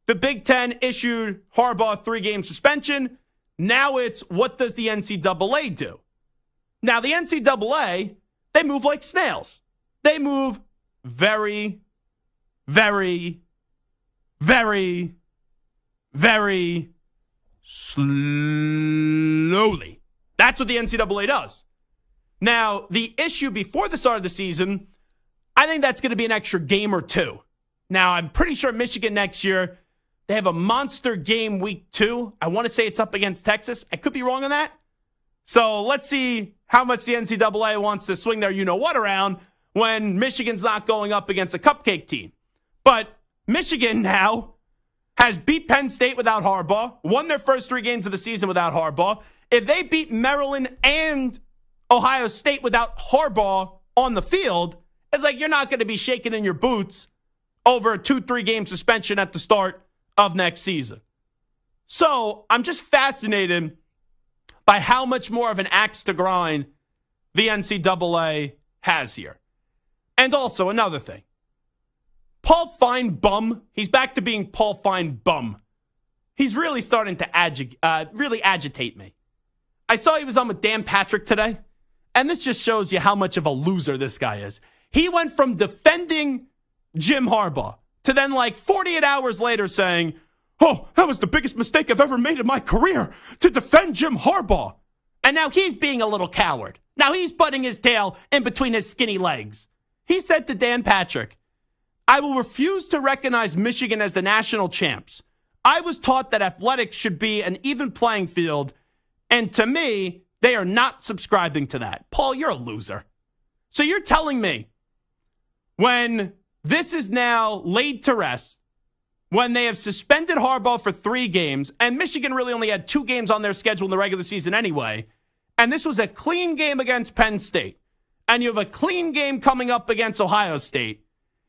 The Big Ten issued Harbaugh a 3-game suspension. Now it's, what does the NCAA do? Now, the NCAA, they move like snails. They move very, very, very, very slowly. That's what the NCAA does. Now, the issue before the start of the season, I think that's going to be an extra game or 2. Now, I'm pretty sure Michigan next year, they have a monster game week 2. I want to say it's up against Texas. I could be wrong on that. So let's see how much the NCAA wants to swing their you-know-what around when Michigan's not going up against a cupcake team. But Michigan now has beat Penn State without Harbaugh, won their first 3 games of the season without Harbaugh. If they beat Maryland and Ohio State without Harbaugh on the field, it's like you're not going to be shaking in your boots over a 2-3 game suspension at the start of next season. So I'm just fascinated by how much more of an axe to grind the NCAA has here. And also another thing. Paul Feinbaum, he's back to being Paul Feinbaum. He's really starting to really agitate me. I saw he was on with Dan Patrick today, and this just shows you how much of a loser this guy is. He went from defending Jim Harbaugh to then, like 48 hours later, saying, oh, that was the biggest mistake I've ever made in my career, to defend Jim Harbaugh. And now he's being a little coward. Now he's butting his tail in between his skinny legs. He said to Dan Patrick, I will refuse to recognize Michigan as the national champs. I was taught that athletics should be an even playing field, and to me, They are not subscribing to that. Paul, you're a loser. So you're telling me when this is now laid to rest, when they have suspended Harbaugh for 3 games, and Michigan really only had 2 games on their schedule in the regular season anyway, and this was a clean game against Penn State, and you have a clean game coming up against Ohio State,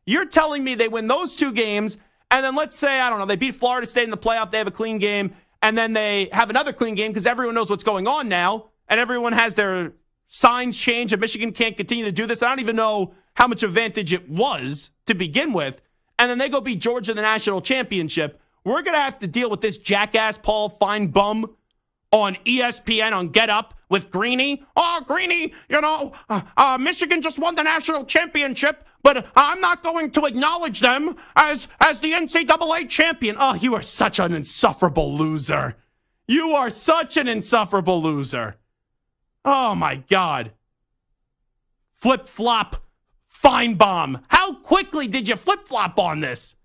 you're telling me they win those 2 games, and then let's say, I don't know, they beat Florida State in the playoff, they have a clean game, and then they have another clean game because everyone knows what's going on now, and everyone has their signs changed, and Michigan can't continue to do this. I don't even know how much advantage it was to begin with. And then they go beat Georgia in the national championship. We're going to have to deal with this jackass Paul Feinbaum on ESPN on Get Up with Greeny. Oh, Greeny, Michigan just won the national championship, but I'm not going to acknowledge them as the NCAA champion. Oh, you are such an insufferable loser. You are such an insufferable loser. Oh, my God. Flip-flop Feinbaum. How quickly did you flip-flop on this?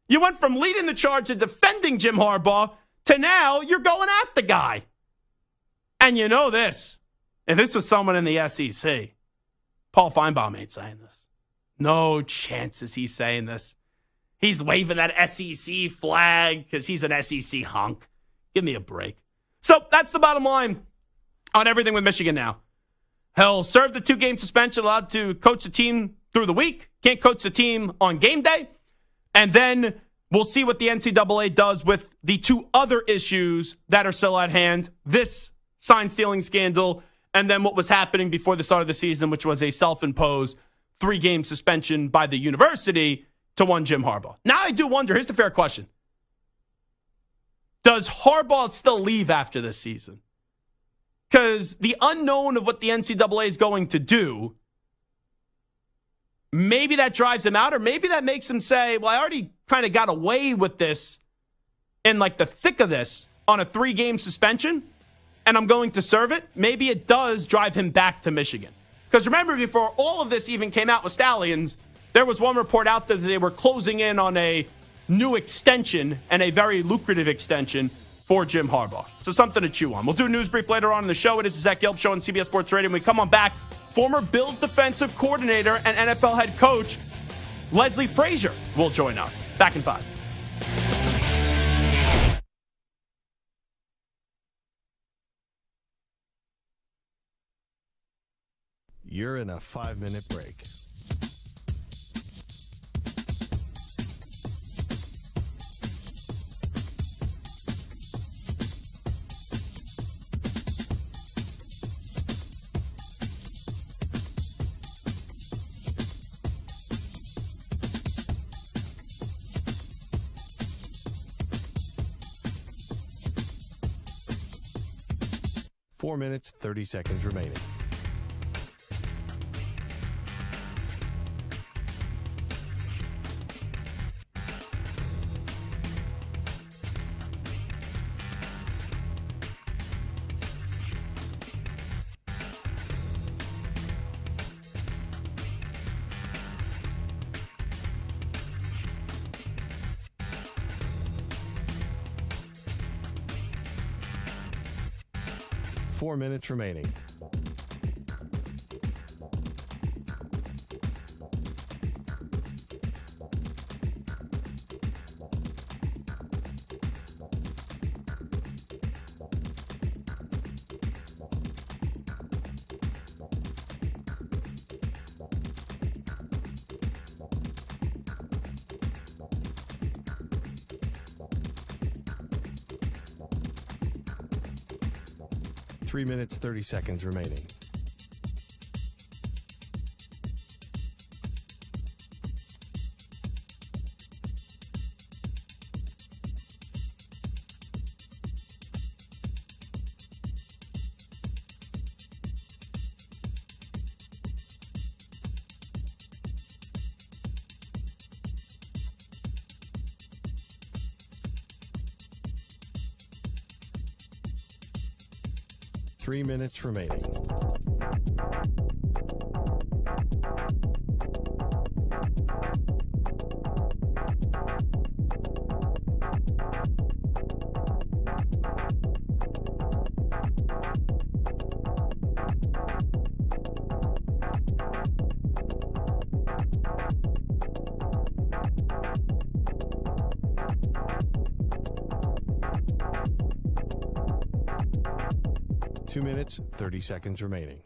You went from leading the charge of defending Jim Harbaugh to now you're going at the guy. And you know this. If this was someone in the SEC, Paul Feinbaum ain't saying this. No chances he's saying this. He's waving that SEC flag because he's an SEC hunk. Give me a break. So that's the bottom line on everything with Michigan now. He'll serve the 2-game suspension, allowed to coach the team through the week. Can't coach the team on game day. And then we'll see what the NCAA does with the 2 other issues that are still at hand. This sign-stealing scandal, and then what was happening before the start of the season, which was a self-imposed 3-game suspension by the university to one Jim Harbaugh. Now I do wonder, here's the fair question. Does Harbaugh still leave after this season? Because the unknown of what the NCAA is going to do, maybe that drives him out, or maybe that makes him say, well, I already kind of got away with this in like the thick of this on a 3-game suspension, and I'm going to serve it. Maybe it does drive him back to Michigan. Because remember, before all of this even came out with Stallions, there was one report out that they were closing in on a new extension, and a very lucrative extension for Jim Harbaugh. So something to chew on. We'll do a news brief later on in the show. It is the Zach Gelb Show on CBS Sports Radio. When we come on back, former Bills defensive coordinator and NFL head coach Leslie Frazier will join us. Back in 5. You're in a 5-minute break. Four minutes, 30 seconds remaining. Four minutes remaining. Three minutes, 30 seconds remaining. Three minutes remaining. 2 minutes, 30 seconds remaining.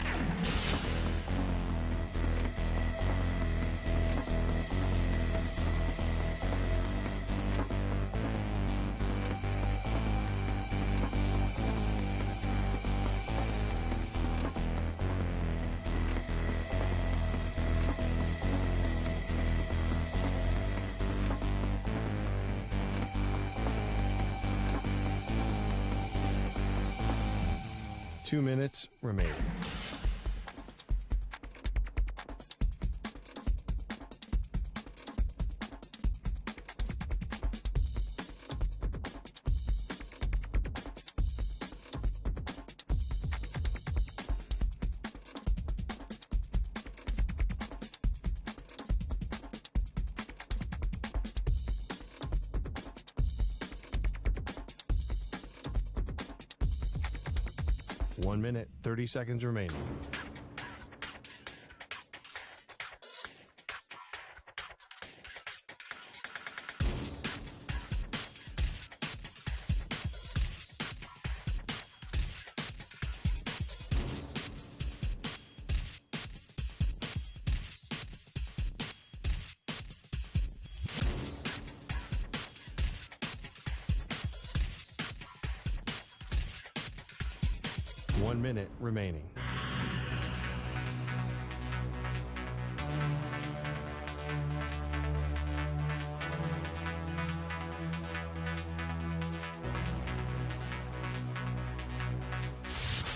Two minutes remaining. One minute, 30 seconds remaining. One minute remaining.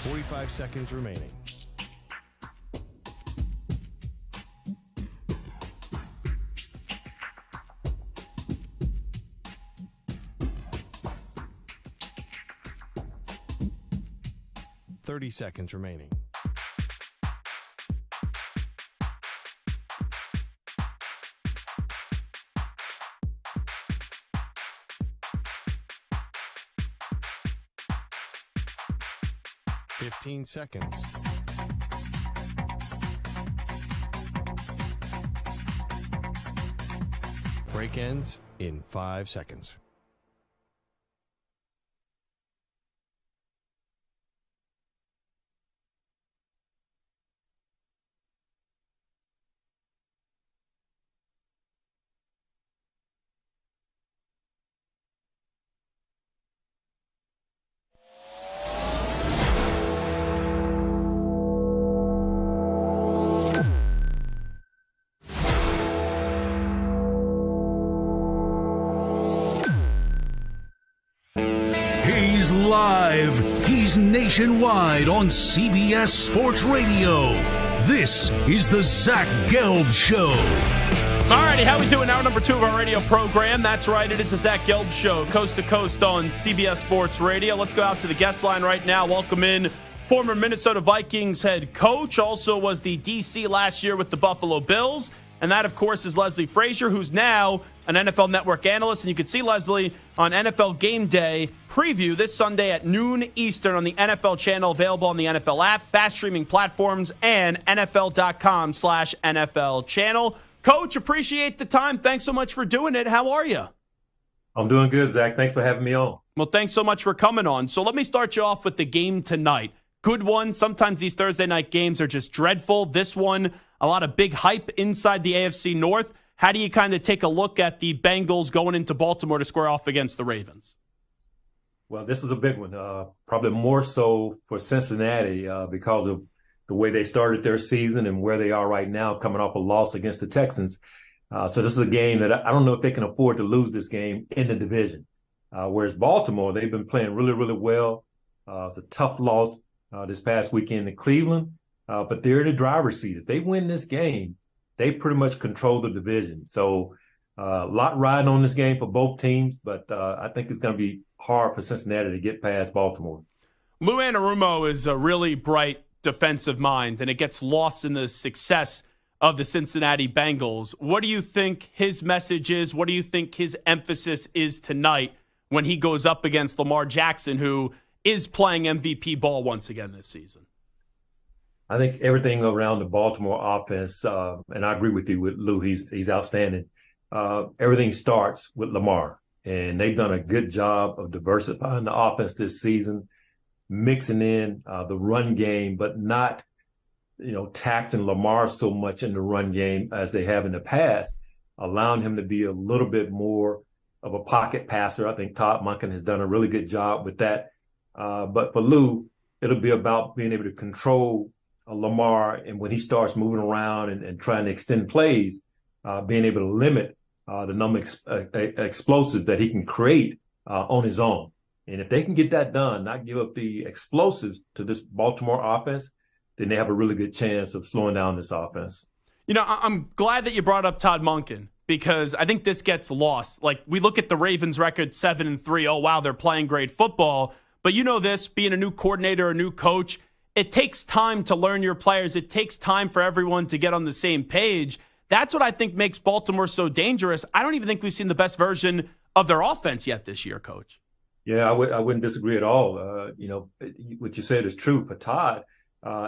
Forty-five seconds remaining. Seconds remaining. Fifteen seconds. Break ends in 5 seconds. He's live. He's nationwide on CBS Sports Radio. This is the Zach Gelb Show. Alrighty, how we doing? Hour number 2 of our radio program. That's right, it is the Zach Gelb Show, coast to coast on CBS Sports Radio. Let's go out to the guest line right now. Welcome in former Minnesota Vikings head coach, also was the DC last year with the Buffalo Bills. And that, of course, is Leslie Frazier, who's now an NFL Network analyst. And you can see Leslie on NFL Game Day preview this Sunday at noon Eastern on the NFL channel, available on the NFL app, fast streaming platforms, and NFL.com/NFL channel. Coach, appreciate the time. Thanks so much for doing it. How are you? I'm doing good, Zach. Thanks for having me on. Well, thanks so much for coming on. So let me start you off with the game tonight. Good one. Sometimes these Thursday night games are just dreadful. This one, a lot of big hype inside the AFC North. How do you kind of take a look at the Bengals going into Baltimore to square off against the Ravens? Well, this is a big one, probably more so for Cincinnati because of the way they started their season and where they are right now, coming off a loss against the Texans. So this is a game that I don't know if they can afford to lose this game in the division. Whereas Baltimore, they've been playing really, really well. It's a tough loss this past weekend in Cleveland, but they're in the driver's seat. If they win this game, they pretty much control the division. So a lot riding on this game for both teams, but I think it's going to be hard for Cincinnati to get past Baltimore. Lou Anarumo is a really bright defensive mind, and it gets lost in the success of the Cincinnati Bengals. What do you think his message is? What do you think his emphasis is tonight when he goes up against Lamar Jackson, who is playing MVP ball once again this season? I think everything around the Baltimore offense, and I agree with you with Lou, he's outstanding. Everything starts with Lamar, and they've done a good job of diversifying the offense this season, mixing in the run game, but not, taxing Lamar so much in the run game as they have in the past, allowing him to be a little bit more of a pocket passer. I think Todd Monken has done a really good job with that. But for Lou, it'll be about being able to control Lamar, and when he starts moving around and trying to extend plays, being able to limit the number of explosives that he can create on his own. And if they can get that done, not give up the explosives to this Baltimore offense, then they have a really good chance of slowing down this offense. I'm glad that you brought up Todd Monken, because I think this gets lost. Like, we look at the Ravens record 7-3. Oh, wow, they're playing great football. But this, being a new coordinator, a new coach, it takes time to learn your players. It takes time for everyone to get on the same page. That's what I think makes Baltimore so dangerous. I don't even think we've seen the best version of their offense yet this year, Coach. Yeah, I wouldn't disagree at all. What you said is true for Todd.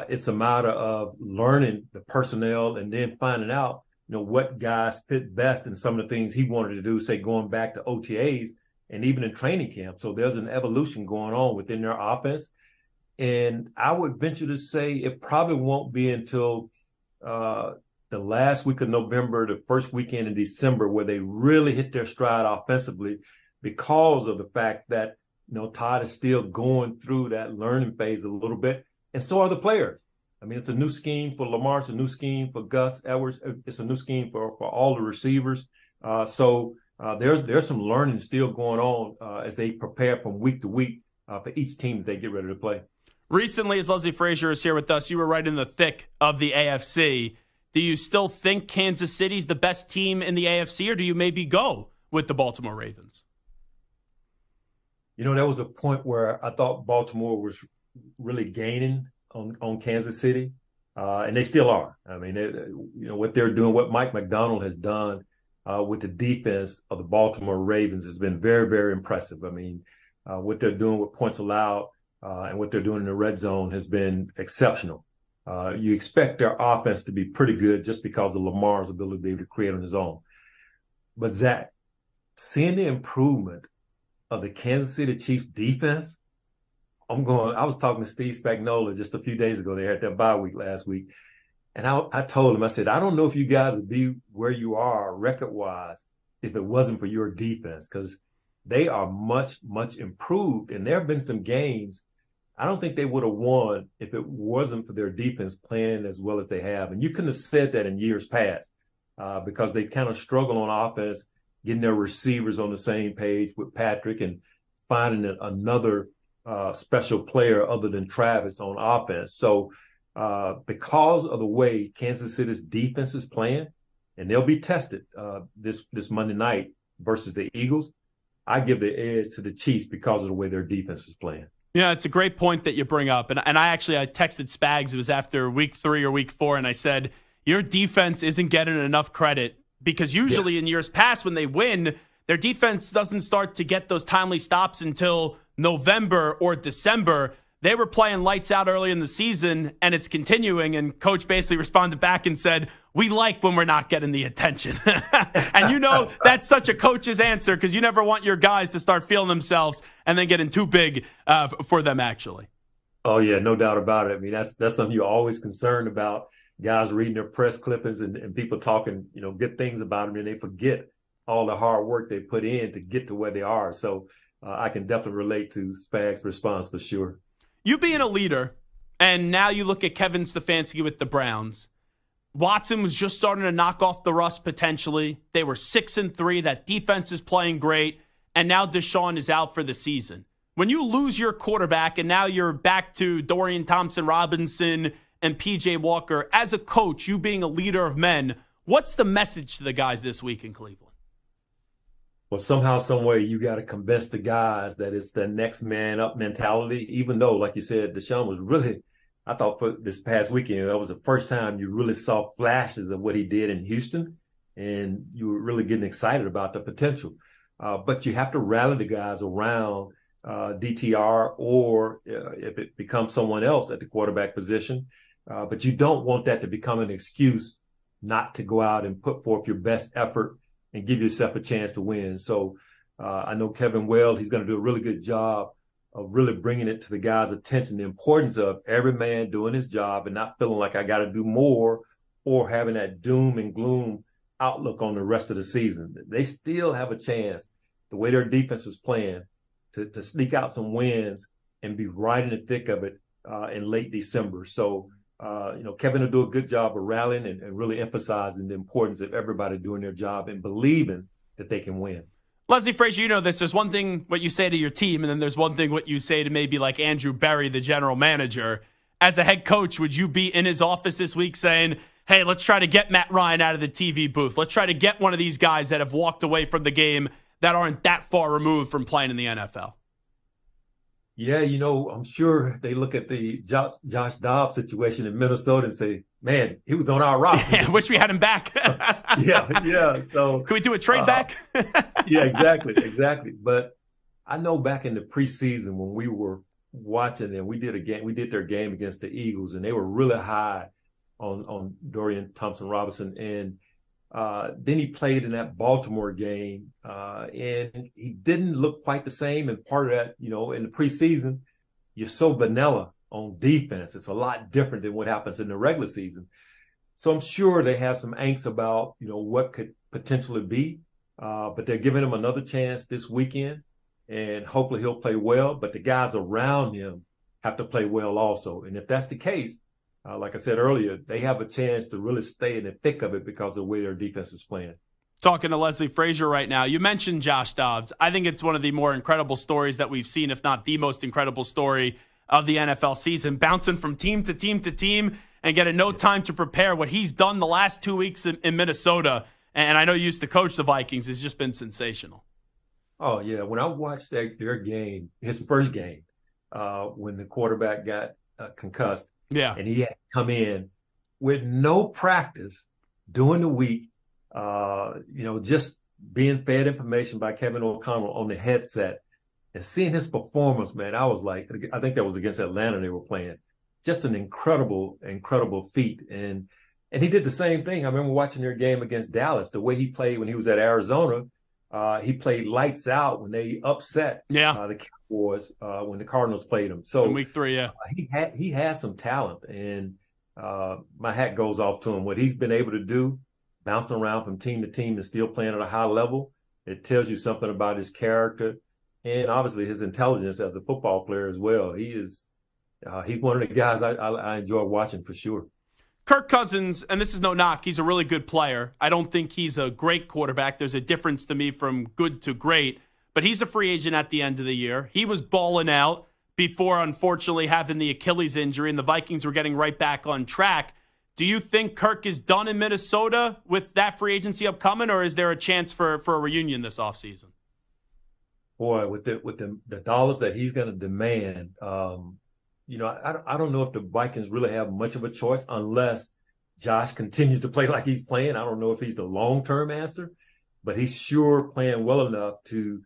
It's a matter of learning the personnel and then finding out, what guys fit best in some of the things he wanted to do, say, going back to OTAs and even in training camp. So there's an evolution going on within their offense. And I would venture to say it probably won't be until the last week of November, the first weekend in December, where they really hit their stride offensively, because of the fact that, Todd is still going through that learning phase a little bit. And so are the players. I mean, it's a new scheme for Lamar. It's a new scheme for Gus Edwards. It's a new scheme for all the receivers. So there's some learning still going on as they prepare from week to week for each team that they get ready to play. Recently, as Leslie Frazier is here with us, you were right in the thick of the AFC. Do you still think Kansas City's the best team in the AFC, or do you maybe go with the Baltimore Ravens? There was a point where I thought Baltimore was really gaining on Kansas City, and they still are. I mean, what they're doing, what Mike McDonald has done with the defense of the Baltimore Ravens has been very, very impressive. I mean, what they're doing with points allowed and what they're doing in the red zone has been exceptional. You expect their offense to be pretty good just because of Lamar's ability to be able to create on his own. But Zach, seeing the improvement of the Kansas City Chiefs defense, I was talking to Steve Spagnuolo just a few days ago. They had their bye week last week. And I told him, I said, I don't know if you guys would be where you are record-wise if it wasn't for your defense, because they are much, much improved. And there have been some games I don't think they would have won if it wasn't for their defense playing as well as they have. And you couldn't have said that in years past because they kind of struggle on offense, getting their receivers on the same page with Patrick and finding another special player other than Travis on offense. So because of the way Kansas City's defense is playing, and they'll be tested this Monday night versus the Eagles, I give the edge to the Chiefs because of the way their defense is playing. Yeah, it's a great point that you bring up. And I texted Spags. It was after week 3 or week 4, and I said, your defense isn't getting enough credit because usually in years past when they win, their defense doesn't start to get those timely stops until November or December. They were playing lights out early in the season, and it's continuing. And Coach basically responded back and said, we like when we're not getting the attention. And that's such a coach's answer because you never want your guys to start feeling themselves and then getting too big for them, actually. Oh, yeah, no doubt about it. I mean, that's something you're always concerned about, guys reading their press clippings and people talking, good things about them, and they forget all the hard work they put in to get to where they are. So I can definitely relate to Spags' response for sure. You being a leader, and now you look at Kevin Stefanski with the Browns. Watson was just starting to knock off the rust potentially. They were 6-3. That defense is playing great. And now Deshaun is out for the season. When you lose your quarterback and now you're back to Dorian Thompson-Robinson and P.J. Walker, as a coach, you being a leader of men, what's the message to the guys this week in Cleveland? Well, somehow, some way, you got to convince the guys that it's the next man up mentality, even though, like you said, Deshaun was really, I thought for this past weekend, that was the first time you really saw flashes of what he did in Houston, and you were really getting excited about the potential. But you have to rally the guys around DTR or if it becomes someone else at the quarterback position. But you don't want that to become an excuse not to go out and put forth your best effort and give yourself a chance to win. So I know Kevin Wells, he's going to do a really good job really bringing it to the guys' attention, the importance of every man doing his job and not feeling like I got to do more or having that doom and gloom outlook on the rest of the season. They still have a chance, the way their defense is playing, to sneak out some wins and be right in the thick of it in late December. So, Kevin will do a good job of rallying and really emphasizing the importance of everybody doing their job and believing that they can win. Leslie Frazier, you know this. There's one thing what you say to your team, and then there's one thing what you say to maybe like Andrew Berry, the general manager. As a head coach, would you be in his office this week saying, hey, let's try to get Matt Ryan out of the TV booth. Let's try to get one of these guys that have walked away from the game that aren't that far removed from playing in the NFL? Yeah, I'm sure they look at the Josh Dobbs situation in Minnesota and say, man, he was on our roster. I wish we had him back. Yeah. So can we do a trade back? Yeah, exactly. But I know back in the preseason when we were watching them, we did their game against the Eagles, and they were really high on Dorian Thompson-Robinson. And then he played in that Baltimore game, and he didn't look quite the same. And part of that, in the preseason, you're so vanilla on defense. It's a lot different than what happens in the regular season. So I'm sure they have some angst about, what could potentially be. But they're giving him another chance this weekend, and hopefully he'll play well. But the guys around him have to play well also. And if that's the case, like I said earlier, they have a chance to really stay in the thick of it because of the way their defense is playing. Talking to Leslie Frazier right now, you mentioned Josh Dobbs. I think it's one of the more incredible stories that we've seen, if not the most incredible story of the NFL season. Bouncing from team to team to team and getting no time to prepare. What he's done the last 2 weeks in Minnesota, and I know you used to coach the Vikings, has just been sensational. Oh, yeah. When I watched their game, his first game, when the quarterback got concussed, and he had to come in with no practice during the week, just being fed information by Kevin O'Connell on the headset and seeing his performance, man, I was like, I think that was against Atlanta they were playing. Just an incredible feat. And he did the same thing. I remember watching their game against Dallas, the way he played when he was at Arizona. He played lights out when they upset the Cowboys when the Cardinals played him. So in week 3, he has some talent, and my hat goes off to him. What he's been able to do, bouncing around from team to team and still playing at a high level, it tells you something about his character and obviously his intelligence as a football player as well. He's one of the guys I enjoy watching for sure. Kirk Cousins, and this is no knock, he's a really good player. I don't think he's a great quarterback. There's a difference to me from good to great, but he's a free agent at the end of the year. He was balling out before, unfortunately, having the Achilles injury, and the Vikings were getting right back on track. Do you think Kirk is done in Minnesota with that free agency upcoming, or is there a chance for a reunion this offseason? Boy, with the dollars that he's going to demand, I don't know if the Vikings really have much of a choice unless Josh continues to play like he's playing. I don't know if he's the long-term answer, but he's sure playing well enough to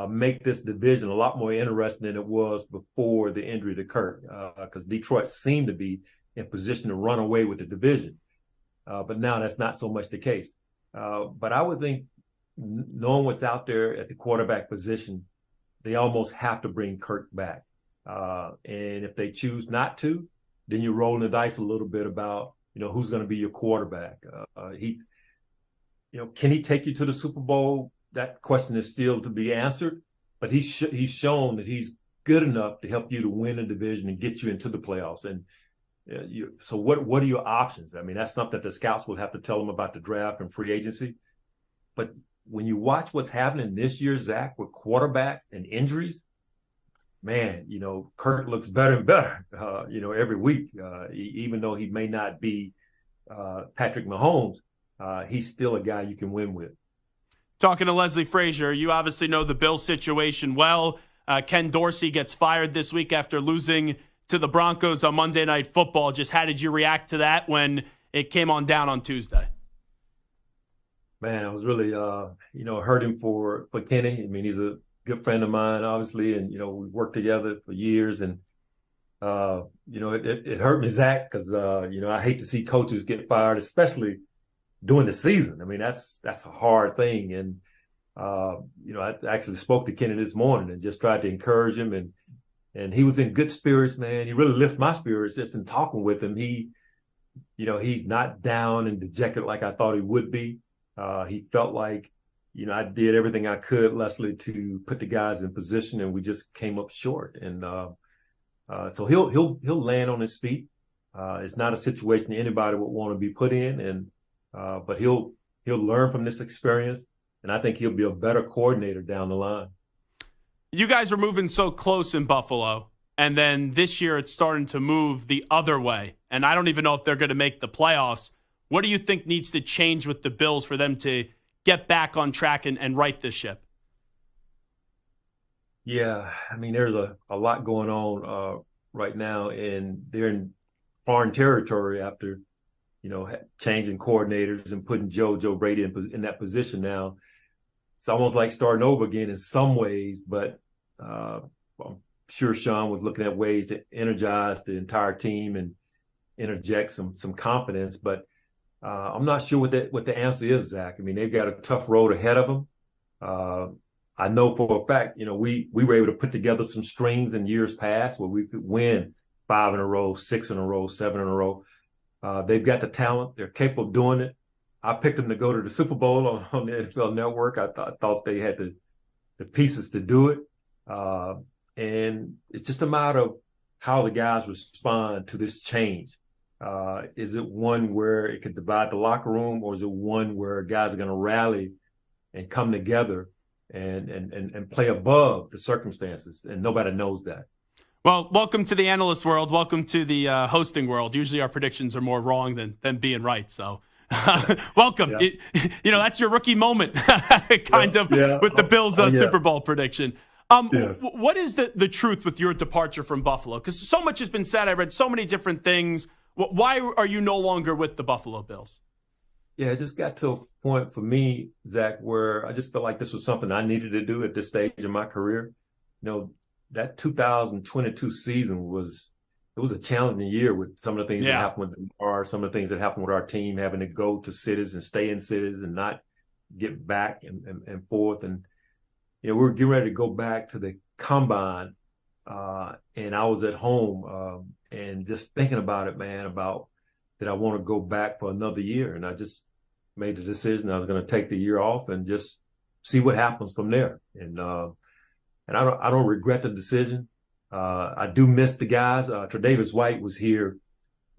make this division a lot more interesting than it was before the injury to Kirk, because Detroit seemed to be in position to run away with the division. But now that's not so much the case. But I would think, knowing what's out there at the quarterback position, they almost have to bring Kirk back. And if they choose not to, then you're rolling the dice a little bit about, who's going to be your quarterback. Can he take you to the Super Bowl? That question is still to be answered, but he's shown that he's good enough to help you to win a division and get you into the playoffs. And so what are your options? I mean, that's something that the scouts will have to tell them about the draft and free agency. But when you watch what's happening this year, Zach, with quarterbacks and injuries, man, Kirk looks better and better, every week. Even though he may not be Patrick Mahomes, he's still a guy you can win with. Talking to Leslie Frazier, you obviously know the Bills situation well. Ken Dorsey gets fired this week after losing to the Broncos on Monday Night Football. Just how did you react to that when it came on down on Tuesday? Man, I was really, hurting for Kenny. I mean, he's a good friend of mine, obviously, and, we worked together for years. And, it hurt me, Zach, because, I hate to see coaches get fired, especially during the season. I mean, that's a hard thing. And, I actually spoke to Kenny this morning and just tried to encourage him. And, And he was in good spirits, man. He really lifted my spirits just in talking with him. He's not down and dejected like I thought he would be. He felt like, I did everything I could, Leslie, to put the guys in position, and we just came up short. And so he'll land on his feet. It's not a situation anybody would want to be put in, but he'll learn from this experience, and I think he'll be a better coordinator down the line. You guys were moving so close in Buffalo, and then this year it's starting to move the other way, and I don't even know if they're going to make the playoffs. What do you think needs to change with the Bills for them to get back on track and right this ship? Yeah, I mean, there's a lot going on right now, and they're in foreign territory after, changing coordinators and putting Joe Brady in that position now. It's almost like starting over again in some ways, but I'm sure Sean was looking at ways to energize the entire team and interject some confidence. But I'm not sure what the answer is, Zach. I mean, they've got a tough road ahead of them. I know for a fact, we were able to put together some strings in years past where we could win 5 in a row, 6 in a row, 7 in a row. They've got the talent. They're capable of doing it. I picked them to go to the Super Bowl on the NFL Network. I thought they had the pieces to do it. And it's just a matter of how the guys respond to this change. Is it one where it could divide the locker room, or is it one where guys are going to rally and come together and play above the circumstances? And nobody knows that. Well, welcome to the analyst world. Welcome to the hosting world. Usually our predictions are more wrong than being right. So welcome. Yeah. That's your rookie moment kind of with the Bills Super Bowl prediction. Yes. What is the truth with your departure from Buffalo? Because so much has been said. I read so many different things. Why are you no longer with the Buffalo Bills? Yeah, it just got to a point for me, Zach, where I just felt like this was something I needed to do at this stage in my career. That 2022 season was a challenging year with some of the things that happened with Lamar, some of the things that happened with our team, having to go to cities and stay in cities and not get back and forth. And, we were getting ready to go back to the combine, and I was at home and just thinking about it, man, about that I want to go back for another year. And I just made the decision I was going to take the year off and just see what happens from there. And I don't regret the decision. I do miss the guys. Tre'Davious White was here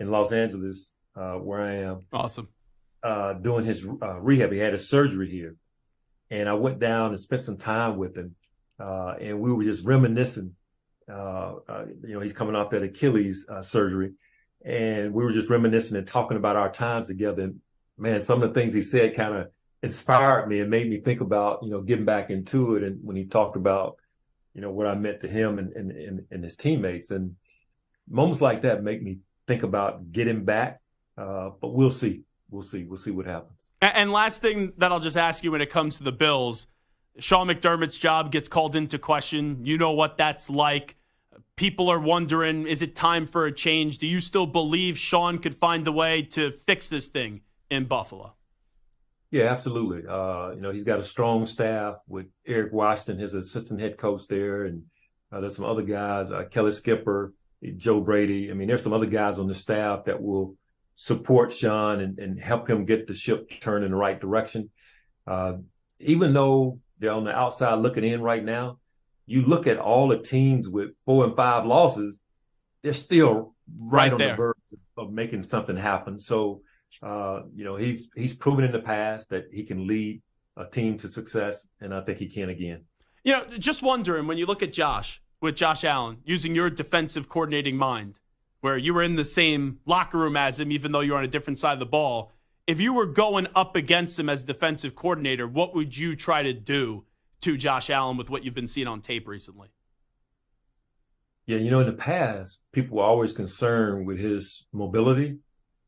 in Los Angeles, where I am. Awesome. Doing his rehab. He had his surgery here. And I went down and spent some time with him. And we were just reminiscing. He's coming off that Achilles surgery. And we were just reminiscing and talking about our time together. And, man, some of the things he said kind of inspired me and made me think about, getting back into it. And when he talked about, what I meant to him and his teammates. And moments like that make me think about getting back. But we'll see. We'll see what happens. And last thing that I'll just ask you when it comes to the Bills, Sean McDermott's job gets called into question. You know what that's like. People are wondering, is it time for a change? Do you still believe Sean could find a way to fix this thing in Buffalo? Yeah, absolutely. He's got a strong staff with Eric Washington, his assistant head coach there. And there's some other guys, Kelly Skipper, Joe Brady. I mean, there's some other guys on the staff that will support Sean and help him get the ship turned in the right direction. Even though they're on the outside looking in right now, you look at all the teams with 4 and 5 losses, they're still right on the verge of making something happen. So, he's proven in the past that he can lead a team to success, and I think he can again. Just wondering, when you look at Josh Allen, using your defensive coordinating mind, where you were in the same locker room as him, even though you're on a different side of the ball, if you were going up against him as defensive coordinator, what would you try to do to Josh Allen with what you've been seeing on tape recently? Yeah, in the past, people were always concerned with his mobility,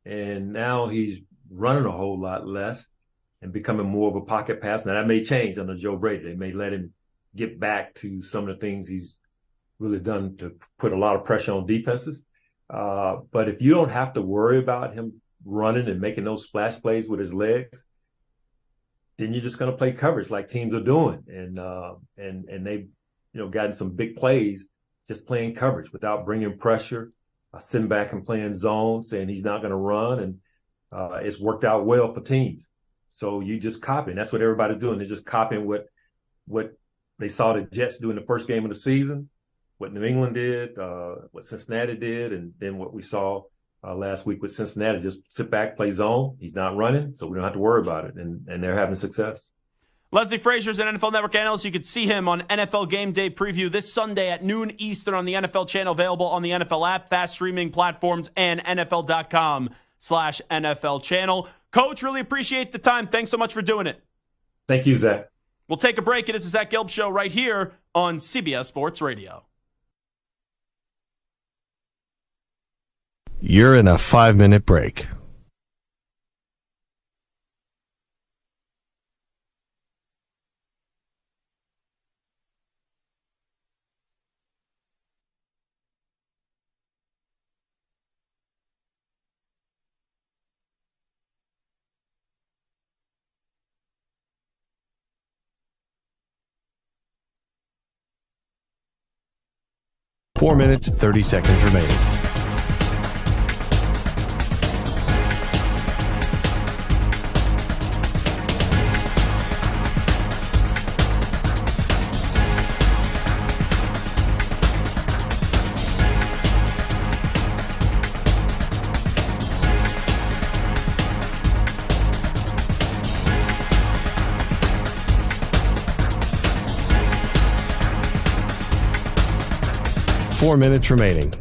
and now he's running a whole lot less and becoming more of a pocket passer. Now, that may change under Joe Brady. They may let him get back to some of the things he's really done to put a lot of pressure on defenses. But if you don't have to worry about him running and making those splash plays with his legs, then you're just going to play coverage like teams are doing. And they've, gotten some big plays just playing coverage without bringing pressure, sitting back and playing zone, saying he's not going to run. And it's worked out well for teams. So you just copying. That's what everybody's doing. They're just copying what they saw the Jets do in the first game of the season, what New England did, what Cincinnati did, and then what we saw last week with Cincinnati. Just sit back, play zone. He's not running, so we don't have to worry about it. And they're having success. Leslie Frazier is an NFL Network analyst. You can see him on NFL Game Day Preview this Sunday at noon Eastern on the NFL channel, available on the NFL app, fast streaming platforms, and NFL.com/NFL channel. Coach, really appreciate the time. Thanks so much for doing it. Thank you, Zach. We'll take a break. It is the Zach Gelb Show right here on CBS Sports Radio. You're in a 5-minute break. Four minutes, 30 seconds remaining. Four minutes remaining.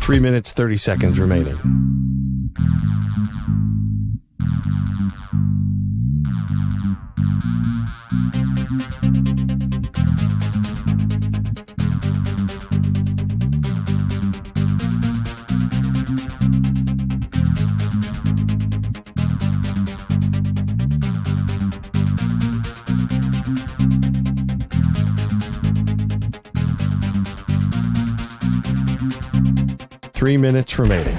Three minutes, 30 seconds remaining. Three minutes remaining.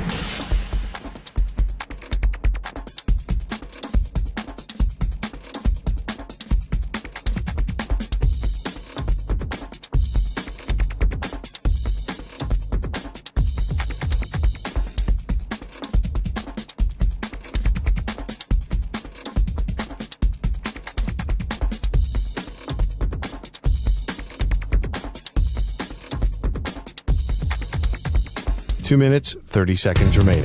Two minutes, 30 seconds remaining.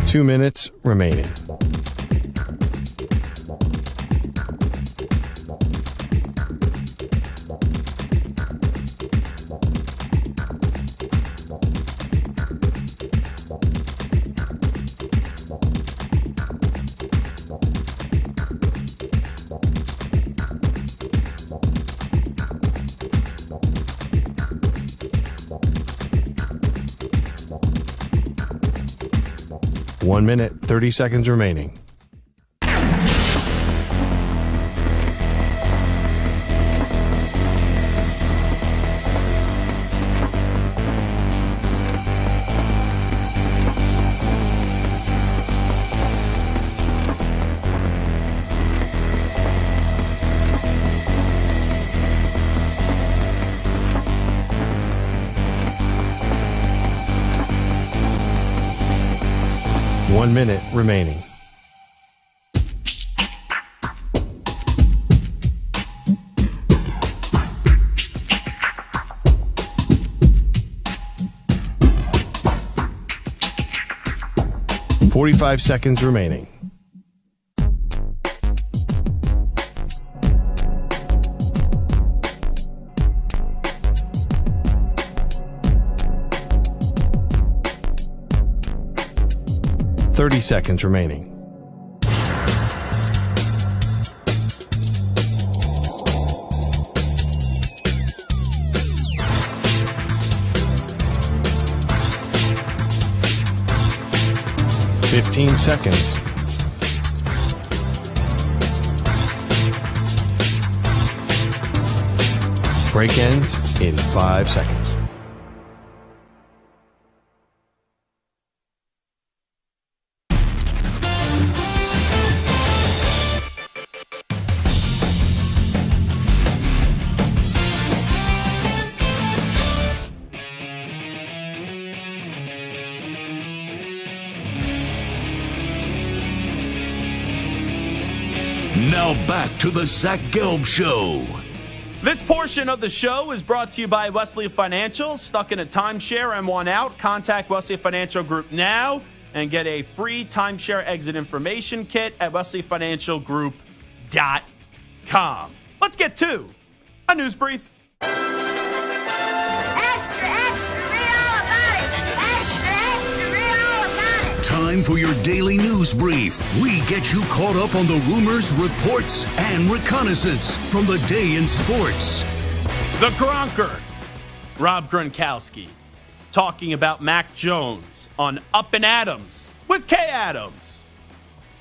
Two minutes remaining. One minute, 30 seconds remaining. One minute remaining. 45 seconds remaining. Thirty seconds remaining. 15 seconds. Break ends in 5 seconds. Now back to the Zach Gelb Show. This portion of the show is brought to you by Wesley Financial. Stuck in a timeshare and want out? Contact Wesley Financial Group now and get a free timeshare exit information kit at wesleyfinancialgroup.com. Let's get to a news brief. Time for your daily news brief. We get you caught up on the rumors, reports, and reconnaissance from the day in sports. The Gronker, Rob Gronkowski, talking about Mac Jones on Up and Adams with Kay Adams.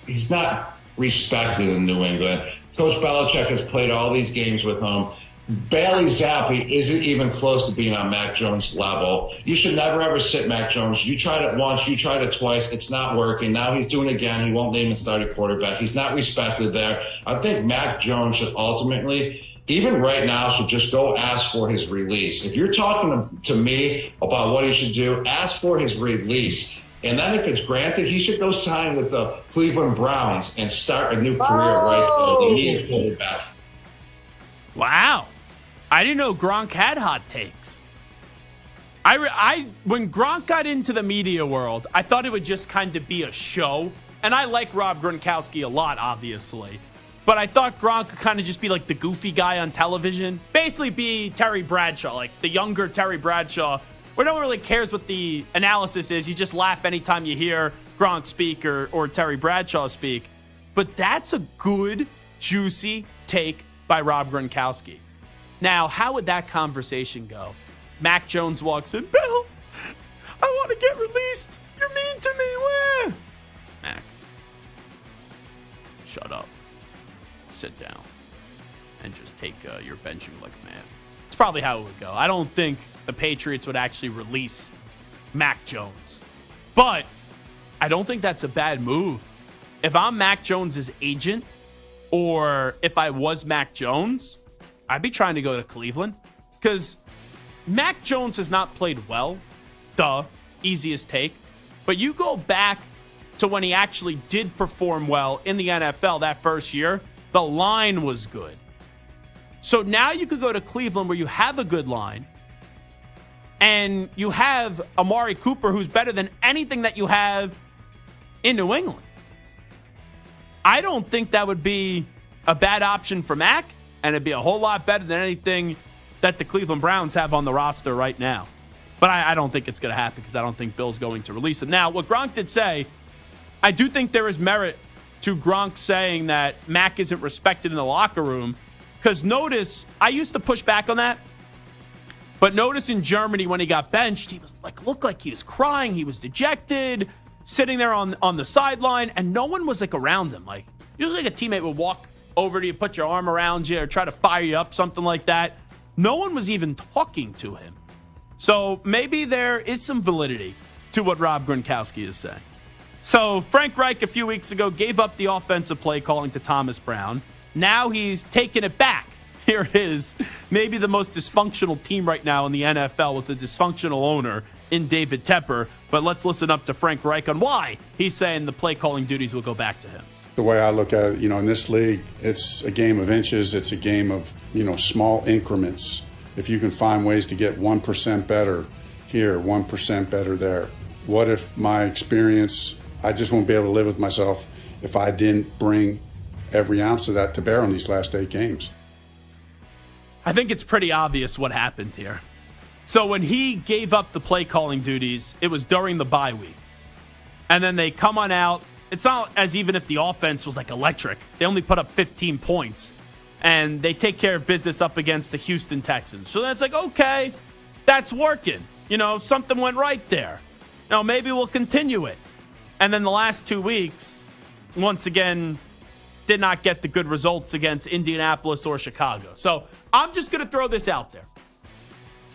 He's not respected in New England. Coach Belichick has played all these games with him. Bailey Zappi isn't even close to being on Mac Jones' level. You should never, ever sit Mac Jones. You tried it once, you tried it twice. It's not working. Now he's doing it again. He won't name a starting quarterback. He's not respected there. I think Mac Jones should ultimately, even right now, should just go ask for his release. If you're talking to me about what he should do, ask for his release. And then if it's granted, he should go sign with the Cleveland Browns and start a new career right now. They need a quarterback. Wow. I didn't know Gronk had hot takes. When Gronk got into the media world, I thought it would just kind of be a show. And I like Rob Gronkowski a lot, obviously. But I thought Gronk could kind of just be like the goofy guy on television. Basically be Terry Bradshaw, like the younger Terry Bradshaw, where no one really cares what the analysis is. You just laugh anytime you hear Gronk speak or Terry Bradshaw speak. But that's a good, juicy take by Rob Gronkowski. Now, how would that conversation go? Mac Jones walks in. Bill, I want to get released. You're mean to me. Where? Mac, shut up. Sit down. And just take your benching like a man. It's probably how it would go. I don't think the Patriots would actually release Mac Jones. But I don't think that's a bad move. If I'm Mac Jones' agent, or if I was Mac Jones, I'd be trying to go to Cleveland because Mac Jones has not played well. Duh, easiest take. But you go back to when he actually did perform well in the NFL that first year, the line was good. So now you could go to Cleveland where you have a good line and you have Amari Cooper who's better than anything that you have in New England. I don't think that would be a bad option for Mac. And it'd be a whole lot better than anything that the Cleveland Browns have on the roster right now. But I don't think it's going to happen because I don't think Bill's going to release him. Now, what Gronk did say, I do think there is merit to Gronk saying that Mac isn't respected in the locker room. Because notice, I used to push back on that. But notice in Germany when he got benched, he was looked like he was crying. He was dejected, sitting there on the sideline. And no one was around him. Usually a teammate would walk over to you, put your arm around you, or try to fire you up, something like that. No one was even talking to him. So maybe there is some validity to what Rob Gronkowski is saying. So Frank Reich a few weeks ago gave up the offensive play calling to Thomas Brown. Now he's taking it back. Here it is, maybe the most dysfunctional team right now in the NFL with a dysfunctional owner in David Tepper. But let's listen up to Frank Reich on why he's saying the play calling duties will go back to him. The way I look at it, in this league, it's a game of inches. It's a game of, small increments. If you can find ways to get 1% better here, 1% better there. What if my experience I just won't be able to live with myself if I didn't bring every ounce of that to bear on these last 8 games. I think it's pretty obvious what happened here. So when he gave up the play calling duties, it was during the bye week. And then they come on out. It's not as even if the offense was like electric. They only put up 15 points. And they take care of business up against the Houston Texans. So then it's like, okay, that's working. Something went right there. Maybe we'll continue it. And then the last 2 weeks, once again, did not get the good results against Indianapolis or Chicago. So I'm just going to throw this out there.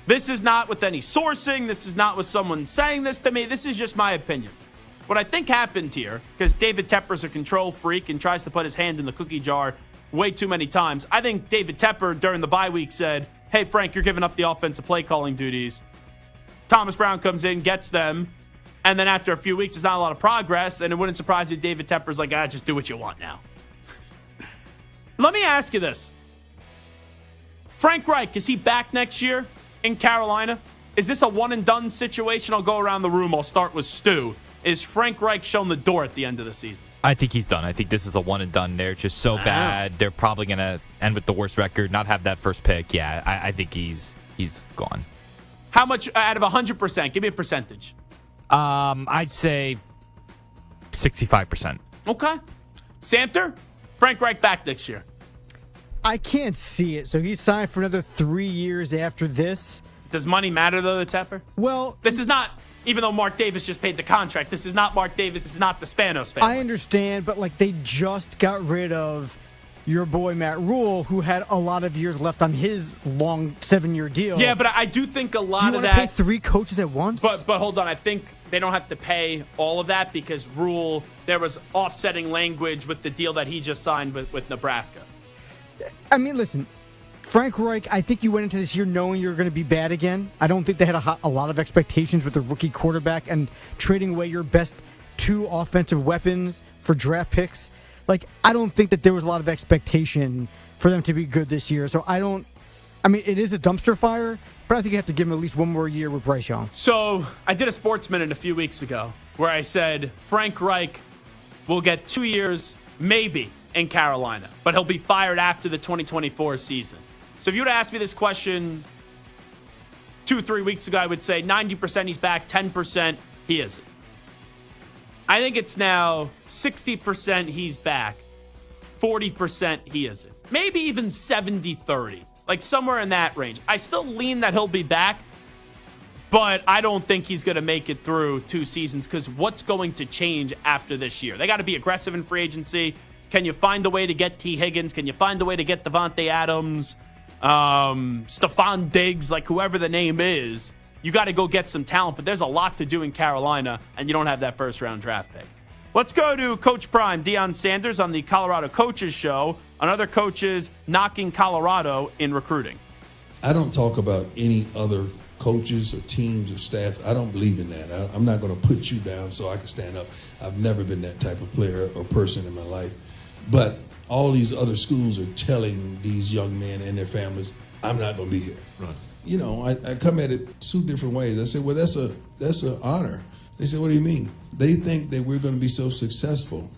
This is not with any sourcing. This is not with someone saying this to me. This is just my opinion. What I think happened here, because David Tepper's a control freak and tries to put his hand in the cookie jar way too many times. I think David Tepper during the bye week said, hey, Frank, you're giving up the offensive play calling duties. Thomas Brown comes in, gets them. And then after a few weeks, there's not a lot of progress. And it wouldn't surprise me if David Tepper's like, just do what you want now. Let me ask you this. Frank Reich, is he back next year in Carolina? Is this a one-and-done situation? I'll go around the room. I'll start with Stu. Is Frank Reich shown the door at the end of the season? I think he's done. I think this is a one-and-done. They're just so bad. They're probably going to end with the worst record, not have that first pick. Yeah, I think he's gone. How much out of 100%? Give me a percentage. I'd say 65%. Okay. Samter? Frank Reich back next year. I can't see it. So he's signed for another 3 years after this. Does money matter, though, to Tepper? Well, this is not, even though Mark Davis just paid the contract, this is not Mark Davis. This is not the Spanos family. I understand, but they just got rid of your boy Matt Rule, who had a lot of years left on his long 7-year deal. Yeah, but I do think a lot of that. Do you want to pay 3 coaches at once? But hold on, I think they don't have to pay all of that because Rule, there was offsetting language with the deal that he just signed with Nebraska. I mean, listen, Frank Reich, I think you went into this year knowing you're going to be bad again. I don't think they had a lot of expectations with the rookie quarterback and trading away your best 2 offensive weapons for draft picks. I don't think that there was a lot of expectation for them to be good this year. So it is a dumpster fire, but I think you have to give him at least 1 more year with Bryce Young. So I did a Sports Minute a few weeks ago where I said Frank Reich will get 2 years, maybe, in Carolina, but he'll be fired after the 2024 season. So if you would have asked me this question 2-3 weeks ago, I would say 90% he's back, 10% he isn't. I think it's now 60% he's back, 40% he isn't. Maybe even 70-30, somewhere in that range. I still lean that he'll be back, but I don't think he's going to make it through 2 seasons because what's going to change after this year? They got to be aggressive in free agency. Can you find a way to get T. Higgins? Can you find a way to get Devontae Adams, Stephon Diggs, whoever the name is? You got to go get some talent, but there's a lot to do in Carolina, and you don't have that first-round draft pick. Let's go to Coach Prime, Deion Sanders, on the Colorado Coaches Show on other coaches knocking Colorado in recruiting. I don't talk about any other coaches or teams or staffs. I don't believe in that. I'm not going to put you down so I can stand up. I've never been that type of player or person in my life. But all these other schools are telling these young men and their families, I'm not going to be here. Right. I come at it 2 different ways. I said, well, that's an honor. They said, what do you mean? They think that we're going to be so successful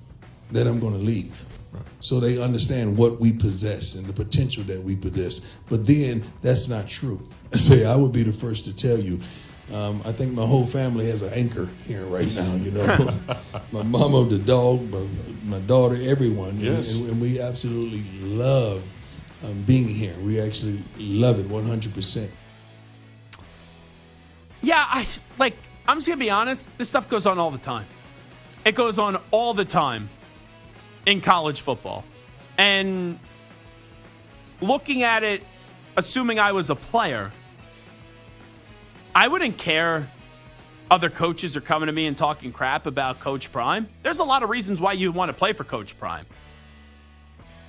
that I'm going to leave. Right. So they understand what we possess and the potential that we possess. But then that's not true. I say, I would be the first to tell you. I think my whole family has an anchor here right now, My mama, the dog, my daughter, everyone. Yes. And we absolutely love being here. We actually love it 100%. Yeah, I'm just going to be honest. This stuff goes on all the time. It goes on all the time in college football. And looking at it, assuming I was a player, I wouldn't care other coaches are coming to me and talking crap about Coach Prime. There's a lot of reasons why you want to play for Coach Prime.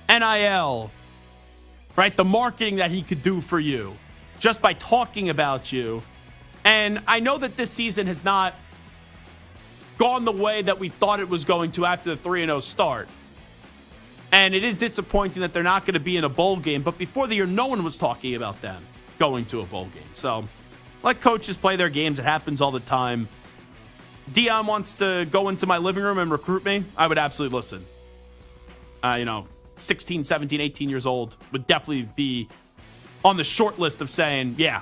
NIL, right? The marketing that he could do for you just by talking about you. And I know that this season has not gone the way that we thought it was going to after the 3-0 start. And it is disappointing that they're not going to be in a bowl game. But before the year, no one was talking about them going to a bowl game. So let coaches play their games. It happens all the time. Dion wants to go into my living room and recruit me, I would absolutely listen. 16, 17, 18 years old would definitely be on the short list of saying, yeah,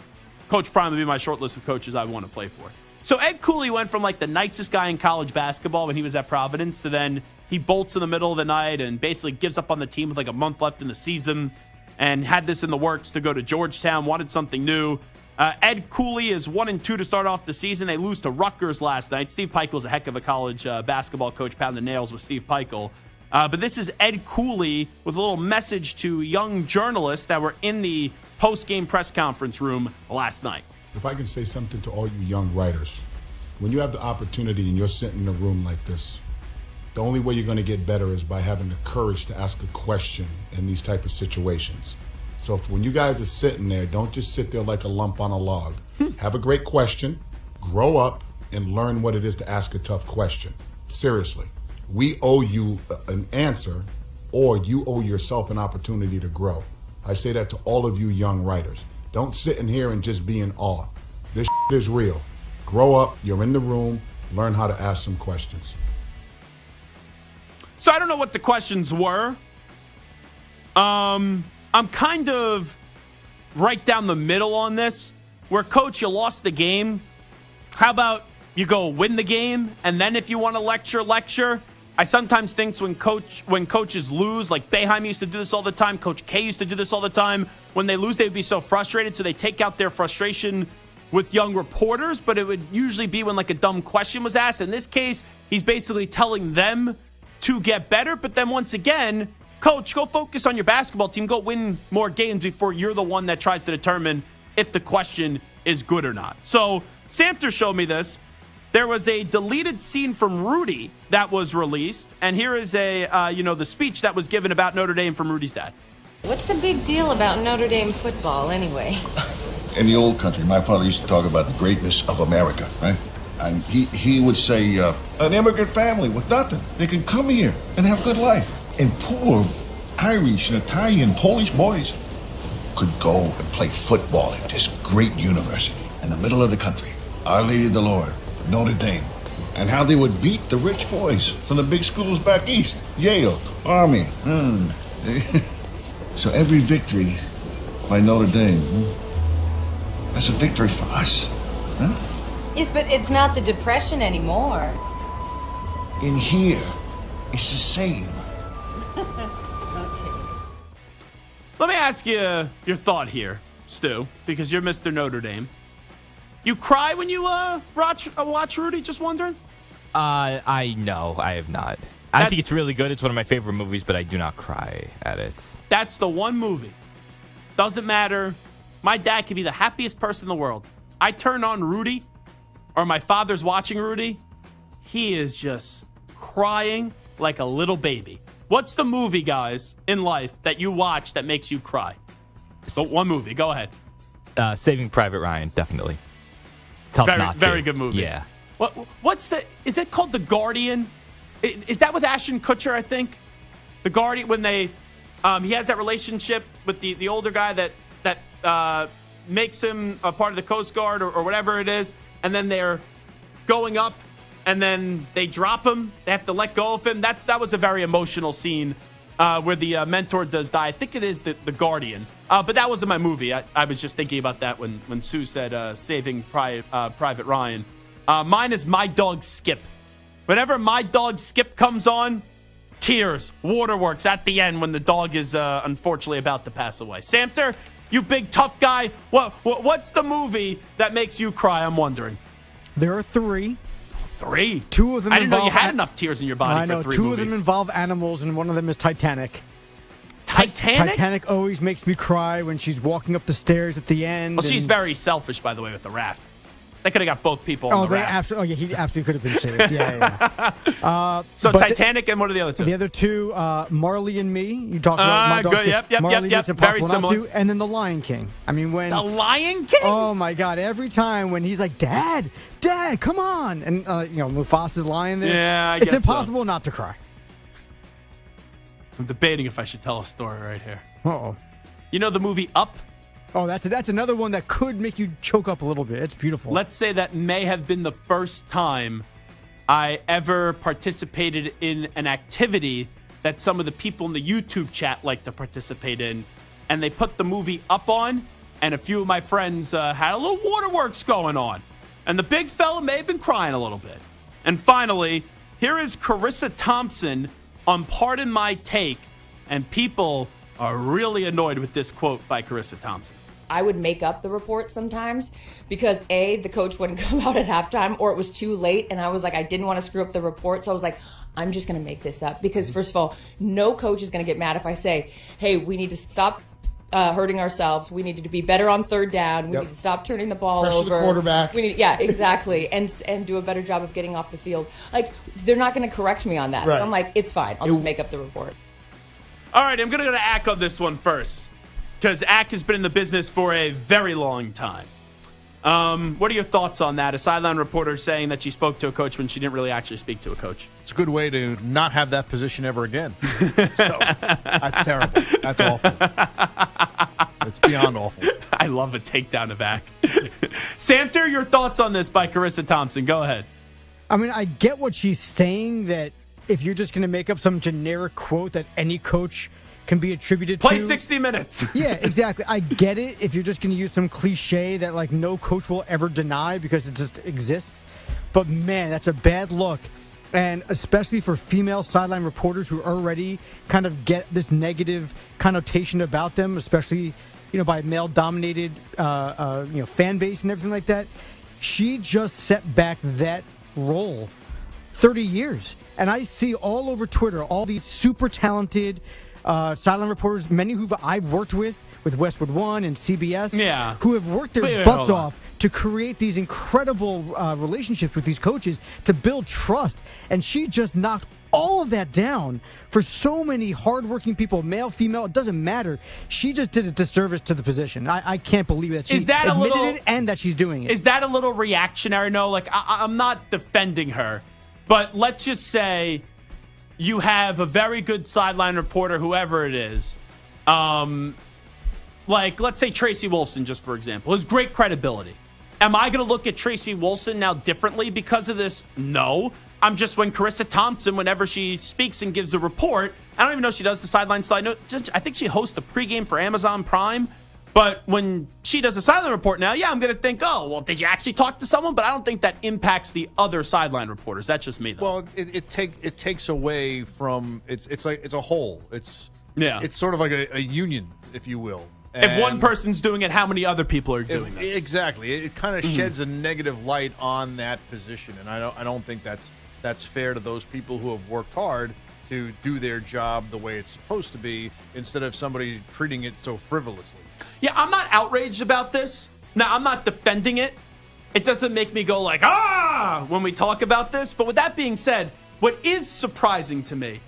Coach Prime would be my short list of coaches I want to play for. So Ed Cooley went from like the nicest guy in college basketball when he was at Providence to then he bolts in the middle of the night and basically gives up on the team with like a month left in the season and had this in the works to go to Georgetown, wanted something new. Ed Cooley is 1-2 to start off the season. They lose to Rutgers last night. Steve Peichel's a heck of a college basketball coach, pounding nails with Steve Peichel. But this is Ed Cooley with a little message to young journalists that were in the post-game press conference room last night. If I can say something to all you young writers, when you have the opportunity and you're sitting in a room like this, the only way you're going to get better is by having the courage to ask a question in these type of situations. So when you guys are sitting there, don't just sit there like a lump on a log. Have a great question, grow up, and learn what it is to ask a tough question. Seriously. We owe you an answer, or you owe yourself an opportunity to grow. I say that to all of you young writers. Don't sit in here and just be in awe. This is real. Grow up, you're in the room, learn how to ask some questions. So I don't know what the questions were. I'm kind of right down the middle on this, where, Coach, you lost the game. How about you go win the game, and then if you want to lecture. I sometimes think when coaches lose, like Boeheim used to do this all the time, Coach K used to do this all the time. When they lose, they would be so frustrated, so they take out their frustration with young reporters, but it would usually be when like a dumb question was asked. In this case, he's basically telling them to get better, but then once again, Coach, go focus on your basketball team. Go win more games before you're the one that tries to determine if the question is good or not. So Samter showed me this. There was a deleted scene from Rudy that was released, and here is the speech that was given about Notre Dame from Rudy's dad. What's the big deal about Notre Dame football anyway? In the old country, my father used to talk about the greatness of America, right? And he would say, an immigrant family with nothing, they can come here and have a good life. And poor Irish and Italian, Polish boys could go and play football at this great university in the middle of the country. Our Lady of the Lord, Notre Dame. And how they would beat the rich boys from the big schools back east. Yale, Army. So every victory by Notre Dame, that's a victory for us. Huh? Yes, but it's not the Depression anymore. In here, it's the same. Let me ask you your thought here, Stu, because you're Mr. Notre Dame. You cry when you watch Rudy? Just wondering. I have not. I think it's really good. It's one of my favorite movies, but I do not cry at it. That's the one movie. Doesn't matter. My dad could be the happiest person in the world. I turn on Rudy, or my father's watching Rudy. He is just crying like a little baby. What's the movie, guys, in life that you watch that makes you cry? So one movie. Go ahead. Saving Private Ryan, definitely. Tough not to. Very good movie. Yeah. Is it called The Guardian? Is that with Ashton Kutcher, I think? The Guardian, when he has that relationship with the older guy that makes him a part of the Coast Guard or whatever it is, and then they're going up, and then they drop him. They have to let go of him. That was a very emotional scene where the mentor does die. I think it is the Guardian. But that wasn't my movie. I was just thinking about that when Sue said Saving Private Ryan. Mine is My Dog Skip. Whenever My Dog Skip comes on, tears, waterworks at the end when the dog is unfortunately about to pass away. Samter, you big tough guy, what's the movie that makes you cry? I'm wondering. There are three. Three? Two of them. I didn't know you had enough tears in your body. I know. For three Two movies. of them involve animals, and one of them is Titanic. Titanic? Titanic always makes me cry when she's walking up the stairs at the end. Well, she's very selfish, by the way, with the raft. They could have got both people on the raft. He absolutely could have been saved. Yeah. So Titanic and what are the other two? The other two, Marley and Me. You talked about My Dog. Yep. It's impossible very not to. And then The Lion King. I mean, when The Lion King? Oh my God! Every time when he's like, Dad, come on, and Mufasa's lying there. Yeah, it's impossible not to cry. I'm debating if I should tell a story right here. Uh-oh. You know the movie Up? Oh, that's another one that could make you choke up a little bit. It's beautiful. Let's say that may have been the first time I ever participated in an activity that some of the people in the YouTube chat like to participate in, and they put the movie up on, and a few of my friends had a little waterworks going on, and the big fella may have been crying a little bit. And finally, here is Carissa Thompson on Pardon My Take, and people are really annoyed with this quote by Carissa Thompson. I would make up the report sometimes because A, the coach wouldn't come out at halftime, or it was too late, and I was like, I didn't want to screw up the report, so I was like, I'm just going to make this up. Because first of all, no coach is going to get mad if I say, hey, we need to stop hurting ourselves. We need to be better on third down. We need to stop turning the ball Pressure over. the quarterback. We need, yeah, exactly. And do a better job of getting off the field. Like, they're not going to correct me on that. Right. So I'm like, it's fine. I'll just make up the report. All right, I'm going to go to Ack on this one first, because Ack has been in the business for a very long time. What are your thoughts on that? A sideline reporter saying that she spoke to a coach when she didn't really actually speak to a coach. It's a good way to not have that position ever again. So, that's terrible. That's awful. It's beyond awful. I love a takedown of Ack. Santer, your thoughts on this by Carissa Thompson. Go ahead. I mean, I get what she's saying, that if you're just going to make up some generic quote that any coach can be attributed Play to. 60 minutes. Yeah, exactly. I get it if you're just going to use some cliche that like no coach will ever deny because it just exists. But man, that's a bad look. And especially for female sideline reporters who already kind of get this negative connotation about them, especially, by male-dominated, fan base and everything like that. She just set back that role 30 years. And I see all over Twitter all these super talented sideline reporters, many who I've worked with Westwood One and CBS, who have worked their butts off to create these incredible relationships with these coaches to build trust. And she just knocked all of that down for so many hardworking people, male, female, it doesn't matter. She just did a disservice to the position. I can't believe that she admitted it and that she's doing it. Is that a little reactionary? No, like I'm not defending her, but let's just say you have a very good sideline reporter, whoever it is, like let's say Tracy Wolfson, just for example, has great credibility. Am I going to look at Tracy Wolfson now differently because of this? No. I'm just, when Carissa Thompson, whenever she speaks and gives a report, I don't even know if she does the sideline slide. No, I think she hosts the pregame for Amazon Prime. But when she does a sideline report now, I'm going to think, oh, well, did you actually talk to someone? But I don't think that impacts the other sideline reporters. That's just me, though. Well, it takes away from it's like it's a whole. It's sort of like a union, if you will. And if one person's doing it, how many other people are doing this? Exactly. It kind of sheds a negative light on that position, and I don't think that's fair to those people who have worked hard to do their job the way it's supposed to be, instead of somebody treating it so frivolously. Yeah, I'm not outraged about this. Now, I'm not defending it. It doesn't make me go like, when we talk about this. But with that being said, what is surprising to me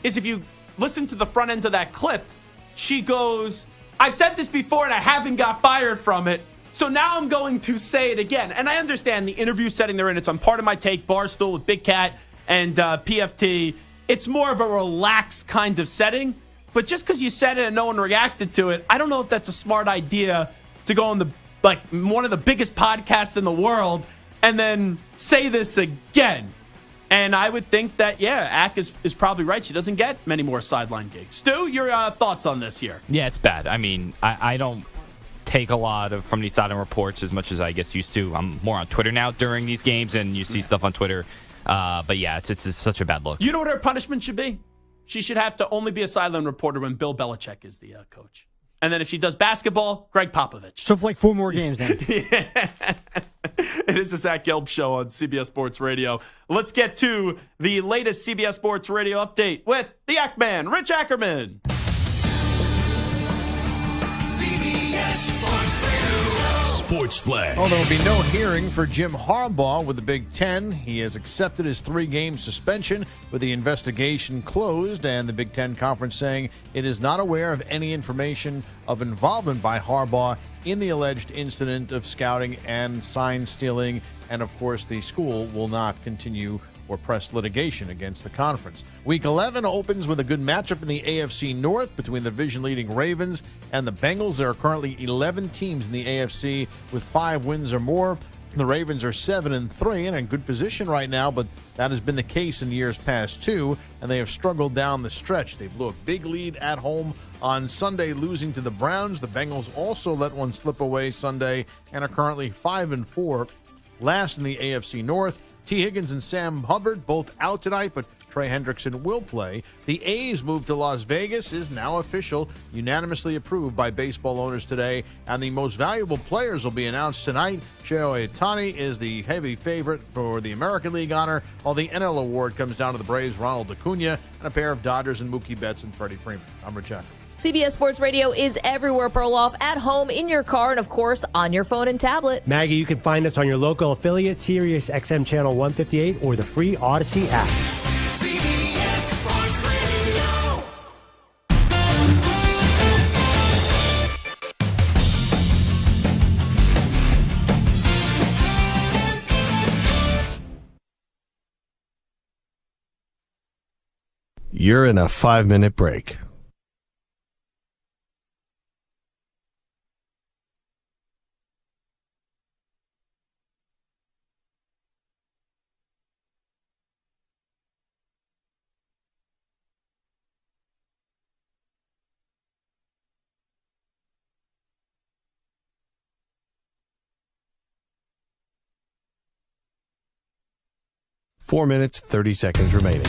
is if you listen to the front end of that clip, she goes, I've said this before and I haven't got fired from it, so now I'm going to say it again. And I understand the interview setting they're in. It's on Pardon My Take, Barstool with Big Cat and PFT. It's more of a relaxed kind of setting. But just because you said it and no one reacted to it, I don't know if that's a smart idea to go on one of the biggest podcasts in the world and then say this again. And I would think that, Ack is probably right. She doesn't get many more sideline gigs. Stu, your thoughts on this here? Yeah, it's bad. I mean, I don't take a lot from these sideline reports as much as I guess used to. I'm more on Twitter now during these games, and you see stuff on Twitter. But it's such a bad look. You know what her punishment should be? She should have to only be a sideline reporter when Bill Belichick is the coach. And then if she does basketball, Greg Popovich. So for like 4 more games then. It is the Zach Gelb Show on CBS Sports Radio. Let's get to the latest CBS Sports Radio update with the Ackman, Rich Ackerman. CBS Sports Radio. Sports Flash. Oh, there will be no hearing for Jim Harbaugh with the Big Ten. He has accepted his 3-game suspension with the investigation closed, and the Big Ten Conference saying it is not aware of any information of involvement by Harbaugh in the alleged incident of scouting and sign stealing. And, of course, the school will not continue or press litigation against the conference. Week 11 opens with a good matchup in the AFC North between the division-leading Ravens and the Bengals. There are currently 11 teams in the AFC with 5 wins or more. The Ravens are 7-3 and in good position right now, but that has been the case in years past too, and they have struggled down the stretch. They blew a big lead at home on Sunday, losing to the Browns. The Bengals also let one slip away Sunday and are currently 5-4, last in the AFC North. T. Higgins and Sam Hubbard both out tonight, but Trey Hendrickson will play. The A's move to Las Vegas is now official, unanimously approved by baseball owners today, and the most valuable players will be announced tonight. Shohei Ohtani is the heavy favorite for the American League honor, while the NL award comes down to the Braves' Ronald Acuna and a pair of Dodgers and Mookie Betts and Freddie Freeman. I'm Rich Hacker. CBS Sports Radio is everywhere, Perloff, at home, in your car, and, of course, on your phone and tablet. Maggie, you can find us on your local affiliate, Sirius XM Channel 158, or the free Odyssey app. CBS Sports Radio. You're in a 5-minute break. Four minutes, 30 seconds remaining.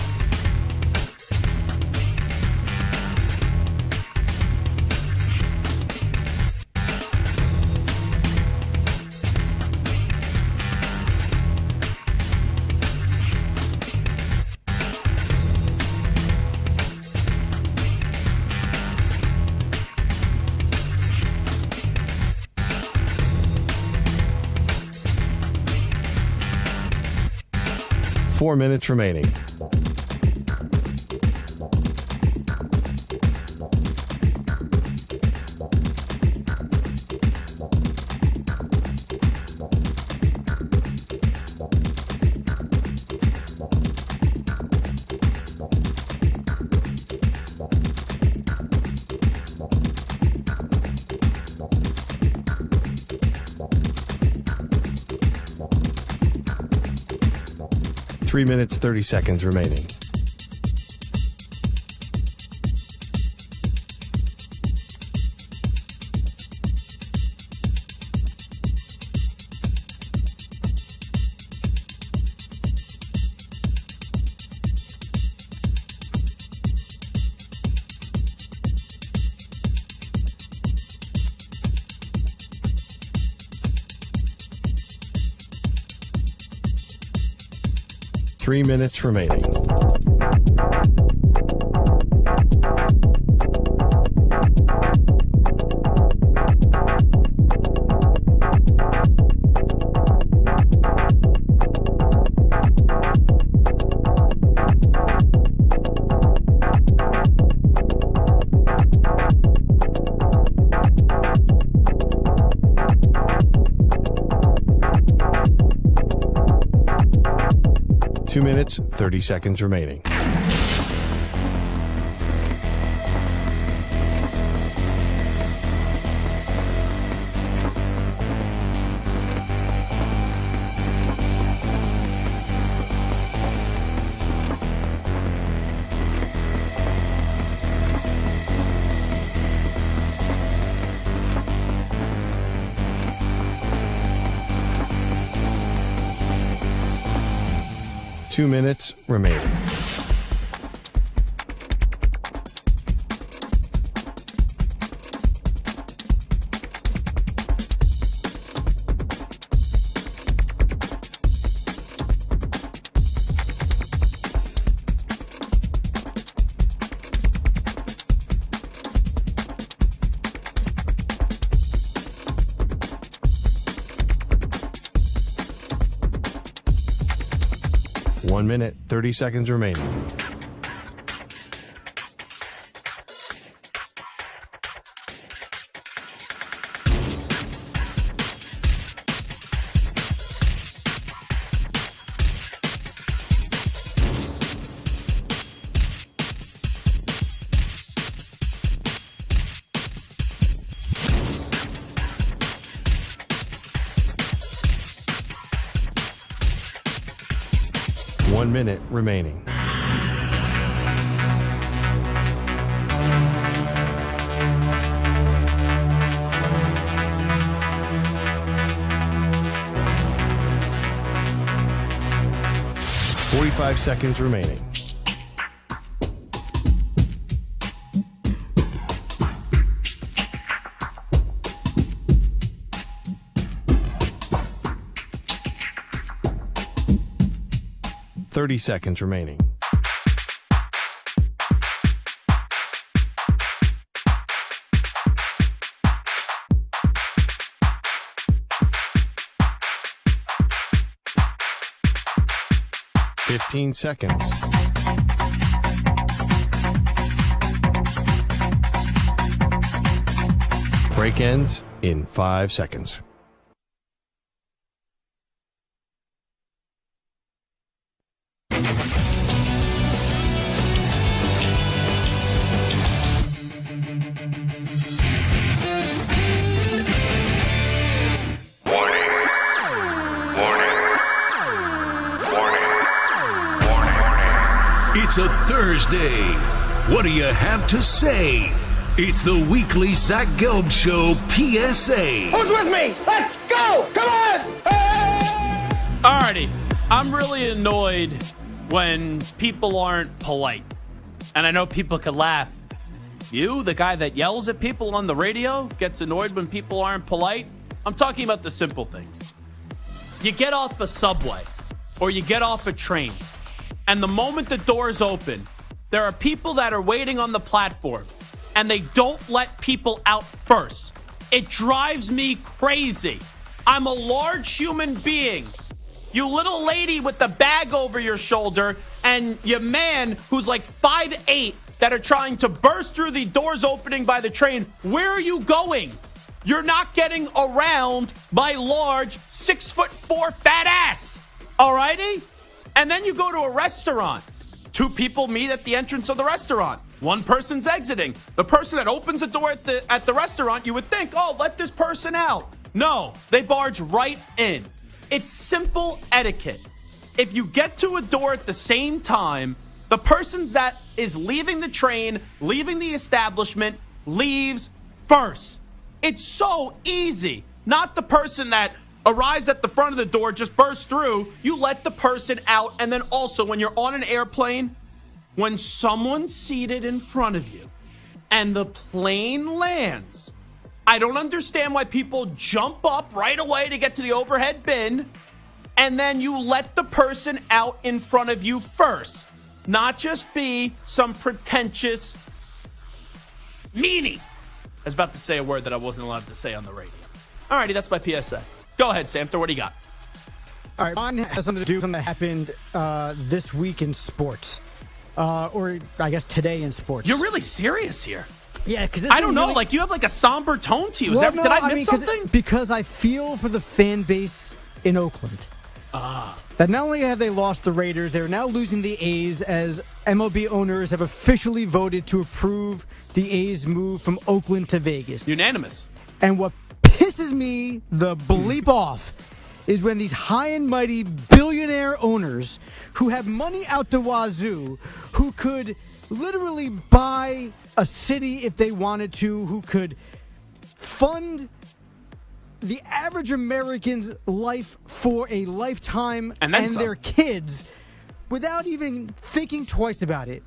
Four minutes remaining. Three minutes, 30 seconds remaining. Three minutes remaining. Two minutes, 30 seconds remaining. Two minutes remaining. One minute, 30 seconds remaining. 1 minute remaining. Forty-five seconds remaining. Seconds remaining. Fifteen seconds. Break ends in 5 seconds. It's a Thursday. What do you have to say? It's the weekly Zach Gelb Show PSA. Who's with me? Let's go! Come on! Alrighty. I'm really annoyed when people aren't polite. And I know people could laugh. You, the guy that yells at people on the radio, gets annoyed when people aren't polite? I'm talking about the simple things. You get off a subway or you get off a train. And the moment the doors open, there are people that are waiting on the platform, and they don't let people out first. It drives me crazy. I'm a large human being. You little lady with the bag over your shoulder, and your man who's like 5'8" that are trying to burst through the doors opening by the train. Where are you going? You're not getting around my large 6'4" fat ass. Alrighty? And then you go to a restaurant. 2 people meet at the entrance of the restaurant. 1 person's exiting. The person that opens the door at the restaurant, you would think, oh, let this person out. No, they barge right in. It's simple etiquette. If you get to a door at the same time, the person that is leaving the train, leaving the establishment, leaves first. It's so easy. Not the person that arrives at the front of the door, just bursts through. You let the person out. And then also, when you're on an airplane, when someone's seated in front of you and the plane lands, I don't understand why people jump up right away to get to the overhead bin, and then you let the person out in front of you first. Not just be some pretentious meanie. I was about to say a word that I wasn't allowed to say on the radio. Alrighty, that's my PSA. Go ahead, Samter. What do you got? All right, mine has something to do with something that happened this week in sports. Or I guess today in sports. You're really serious here. Yeah, because I don't know. Really... Like, you have like a somber tone to you. Did I miss something? Because I feel for the fan base in Oakland. That not only have they lost the Raiders, they're now losing the A's as MLB owners have officially voted to approve the A's move from Oakland to Vegas. Unanimous. And what pisses me the bleep off is when these high and mighty billionaire owners who have money out the wazoo, who could literally buy a city if they wanted to, who could fund the average American's life for a lifetime and their kids without even thinking twice about it.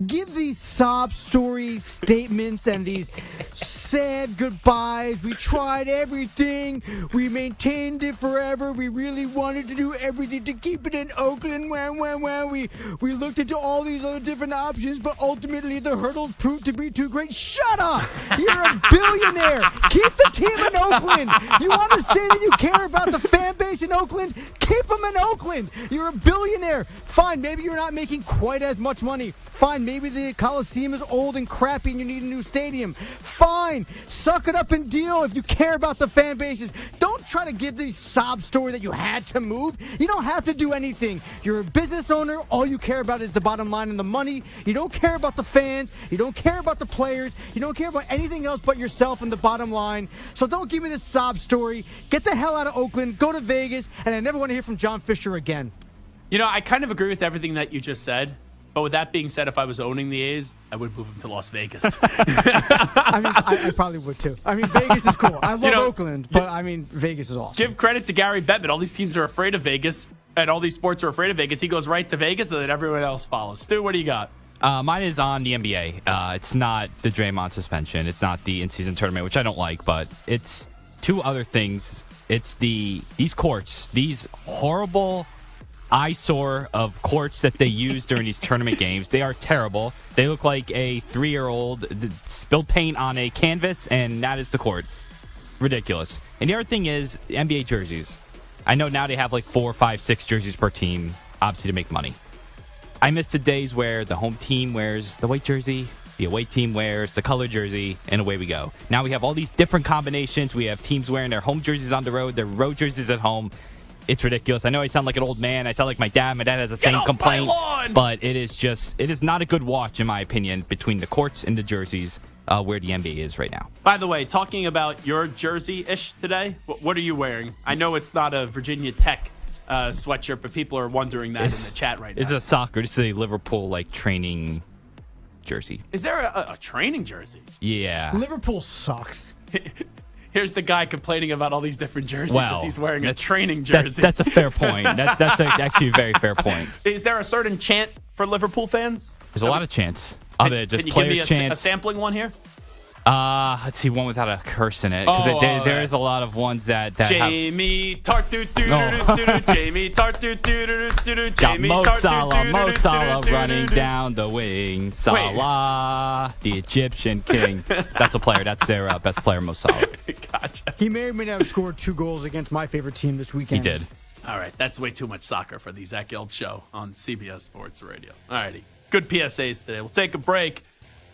Give these sob story statements and these sad goodbyes. We tried everything. We maintained it forever. We really wanted to do everything to keep it in Oakland. We looked into all these other different options, but ultimately the hurdles proved to be too great. Shut up! You're a billionaire. Keep the team in Oakland. You want to say that you care about the fan base in Oakland? Keep them in Oakland. You're a billionaire. Fine, maybe you're not making quite as much money. Fine, maybe the Coliseum is old and crappy and you need a new stadium. Fine, suck it up and deal if you care about the fan bases. Don't try to give the sob story that you had to move. You don't have to do anything. You're a business owner. All you care about is the bottom line and the money. You don't care about the fans. You don't care about the players. You don't care about anything else but yourself and the bottom line. So don't give me this sob story. Get the hell out of Oakland. Go to Vegas. And I never want to hear from John Fisher again. I kind of agree with everything that you just said. But with that being said, if I was owning the A's, I would move them to Las Vegas. I probably would too. Vegas is cool. I love Oakland, but Vegas is awesome. Give credit to Gary Bettman. All these teams are afraid of Vegas, and all these sports are afraid of Vegas. He goes right to Vegas, and then everyone else follows. Stu, what do you got? Mine is on the NBA. It's not the Draymond suspension. It's not the in-season tournament, which I don't like, but it's two other things. It's these courts, these horrible eyesore of courts that they use during these tournament games. They are terrible. They look like a 3-year-old spilled paint on a canvas, and that is the court. Ridiculous. And the other thing is NBA jerseys. I know now they have like 4, 5, 6 jerseys per team, obviously to make money. I miss the days where the home team wears the white jersey, the away team wears the colored jersey, and away we go. Now we have all these different combinations. We have teams wearing their home jerseys on the road, their road jerseys at home. It's ridiculous. I know I sound like an old man. I sound like my dad. My dad has the same complaint. But it is not a good watch, in my opinion, between the courts and the jerseys where the NBA is right now. By the way, talking about your jersey-ish today, what are you wearing? I know it's not a Virginia Tech sweatshirt, but people are wondering that in the chat right now. It's a soccer. It's a Liverpool training jersey. Is there a training jersey? Yeah. Liverpool sucks. Here's the guy complaining about all these different jerseys as he's wearing a training jersey. That's a fair point. That's actually a very fair point. Is there a certain chant for Liverpool fans? There's a lot of chants. Can you give me a sampling one here? Let's see, one without a curse in it. Because there is a lot of ones that Jamie Tart doo doo doo doo doo. Jamie Tart doo doo doo doo doo. Got Mo Salah running down the wing. Salah, the Egyptian king. That's a player. That's their best player, Mo Salah. Gotcha. He may or may not have scored 2 goals against my favorite team this weekend. He did. All right, that's way too much soccer for the Zach Gelb Show on CBS Sports Radio. All righty, good PSAs today. We'll take a break.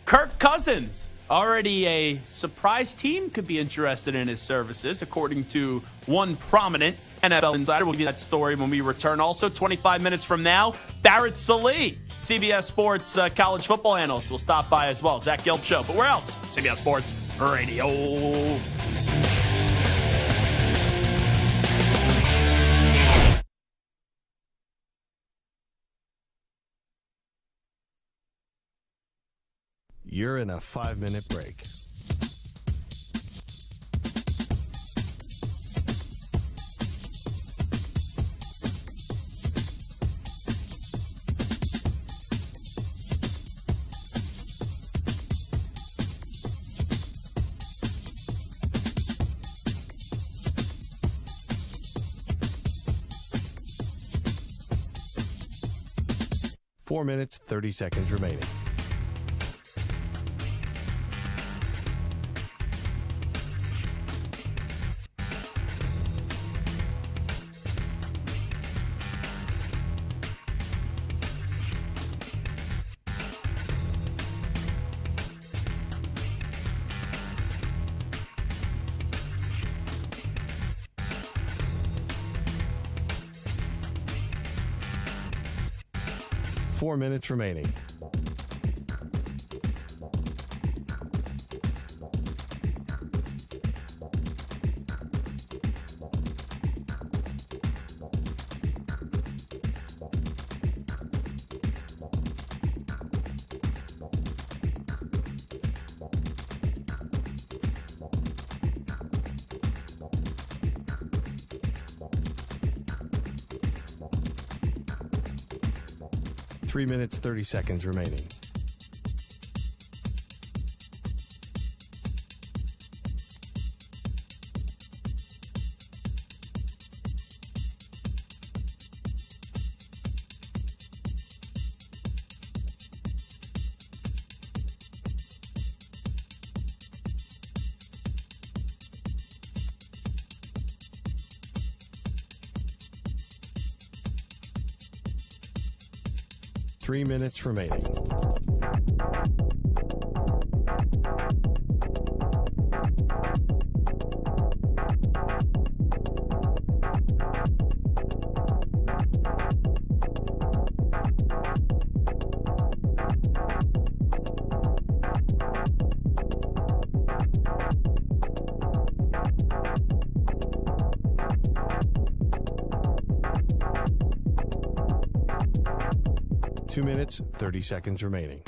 Kirk Cousins. Already a surprise team could be interested in his services, according to one prominent NFL insider. We'll give you that story when we return. Also, 25 minutes from now, Barrett Sallee, CBS Sports college football analyst, will stop by as well. Zach Gelb Show. But where else? CBS Sports Radio. You're in a 5-minute break. Four minutes, 30 seconds remaining. Four minutes remaining. Three minutes, 30 seconds remaining. Three minutes remaining. 2 minutes, 30 seconds remaining.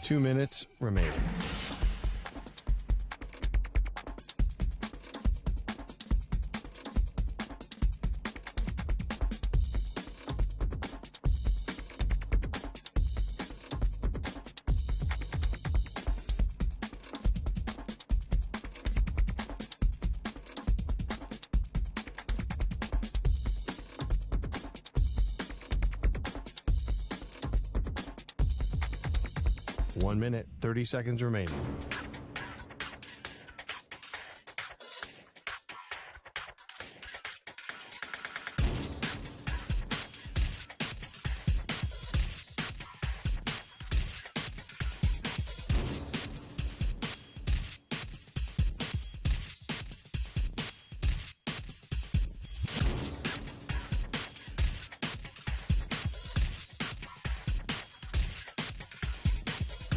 Two minutes remaining. One minute, 30 seconds remaining.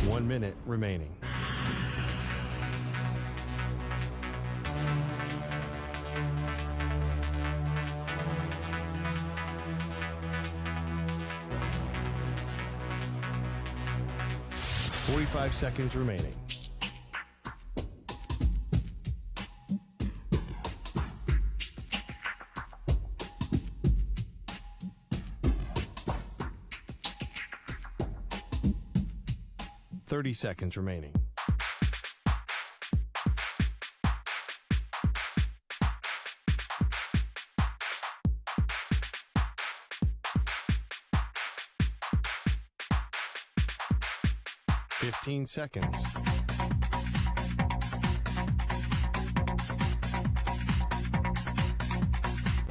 One minute remaining. Forty-five seconds remaining. Seconds remaining. Fifteen seconds.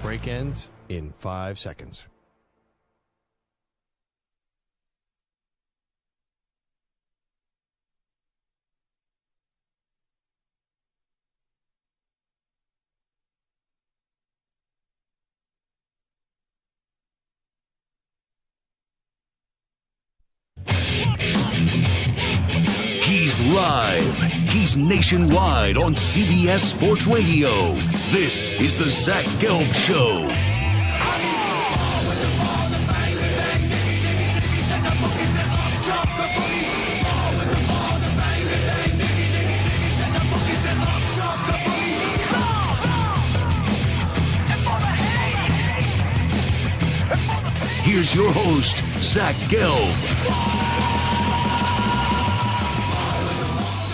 Break ends in 5 seconds. He's live. He's nationwide on CBS Sports Radio. This is the Zach Gelb Show. Here's your host, Zach Gelb.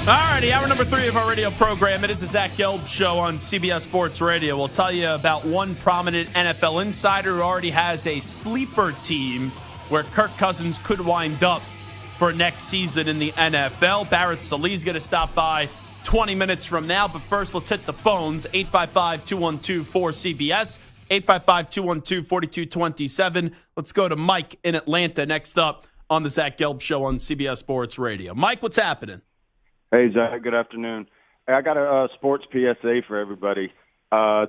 Alrighty, hour number 3 of our radio program. It is the Zach Gelb Show on CBS Sports Radio. We'll tell you about one prominent NFL insider who already has a sleeper team where Kirk Cousins could wind up for next season in the NFL. Barrett Sallee is going to stop by 20 minutes from now. But first, let's hit the phones. 855-212-4CBS, 855-212-4227. Let's go to Mike in Atlanta next up on the Zach Gelb Show on CBS Sports Radio. Mike, what's happening? Hey, Zach, good afternoon. Hey, I got a sports PSA for everybody.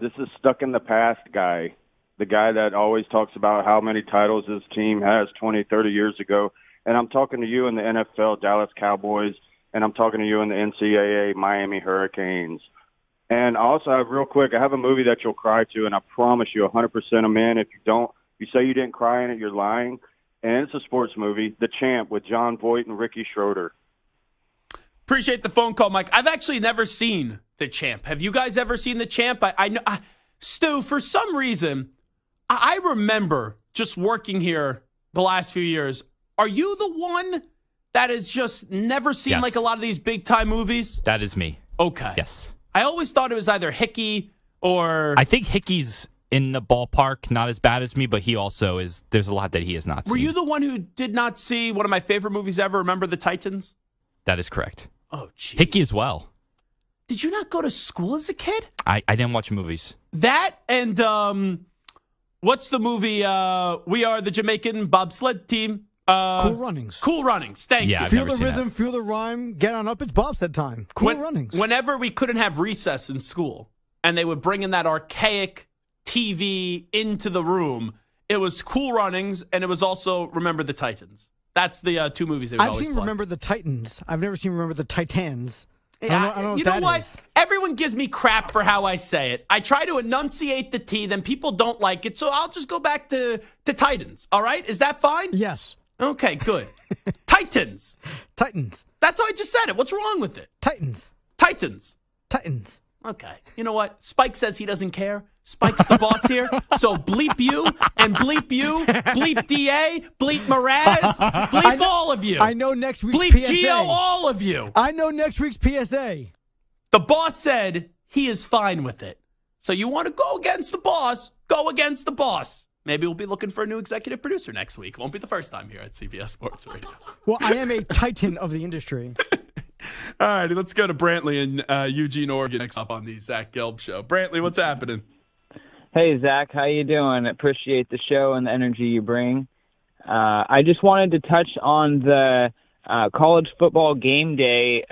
This is stuck in the past guy, the guy that always talks about how many titles his team has 20, 30 years ago. And I'm talking to you in the NFL, Dallas Cowboys, and I'm talking to you in the NCAA, Miami Hurricanes. And also, real quick, I have a movie that you'll cry to, and I promise you 100% a man. If you don't, if you say you didn't cry in it, you're lying. And it's a sports movie, The Champ, with John Voight and Ricky Schroeder. Appreciate the phone call, Mike. I've actually never seen The Champ. Have you guys ever seen The Champ? I know, Stu, for some reason, I remember just working here the last few years. Are you the one that has just never seen like a lot of these big-time movies? That is me. Okay. Yes. I always thought it was either Hickey or... I think Hickey's in the ballpark, not as bad as me, but he also is... There's a lot that he has not seen. Were you the one who did not see one of my favorite movies ever, Remember the Titans? That is correct. Oh, geez. Hickey as well. Did you not go to school as a kid? I didn't watch movies. That and what's the movie? We Are the Jamaican Bobsled Team. Cool Runnings. Cool Runnings. Thank you. Feel the rhythm, feel the rhyme, get on up. It's Bobsled time. Cool Runnings. Whenever we couldn't have recess in school and they would bring in that archaic TV into the room, it was Cool Runnings and it was also Remember the Titans. That's the two movies they would always I've seen play. Remember the Titans. I've never seen Remember the Titans. Yeah, I don't know you what know that what? is. Everyone gives me crap for how I say it. I try to enunciate the T, then people don't like it, so I'll just go back to Titans. All right? Is that fine? Yes. Okay, good. Titans. Titans. That's how I just said it. What's wrong with it? Titans. Titans. Titans. Okay. You know what? Spike says he doesn't care. Spike's the boss here. So bleep you and bleep you. Bleep DA. Bleep Mraz. Bleep all of you. I know next week's bleep PSA. Geo, all of you. I know next week's PSA. The boss said he is fine with it. So you want to go against the boss, go against the boss. Maybe we'll be looking for a new executive producer next week. Won't be the first time here at CBS Sports Radio. Well, I am a titan of the industry. All right, let's go to Brantley in Eugene, Oregon, next up on the Zach Gelb Show. Brantley, what's happening? Hey, Zach, how you doing? Appreciate the show and the energy you bring. I just wanted to touch on the college football game day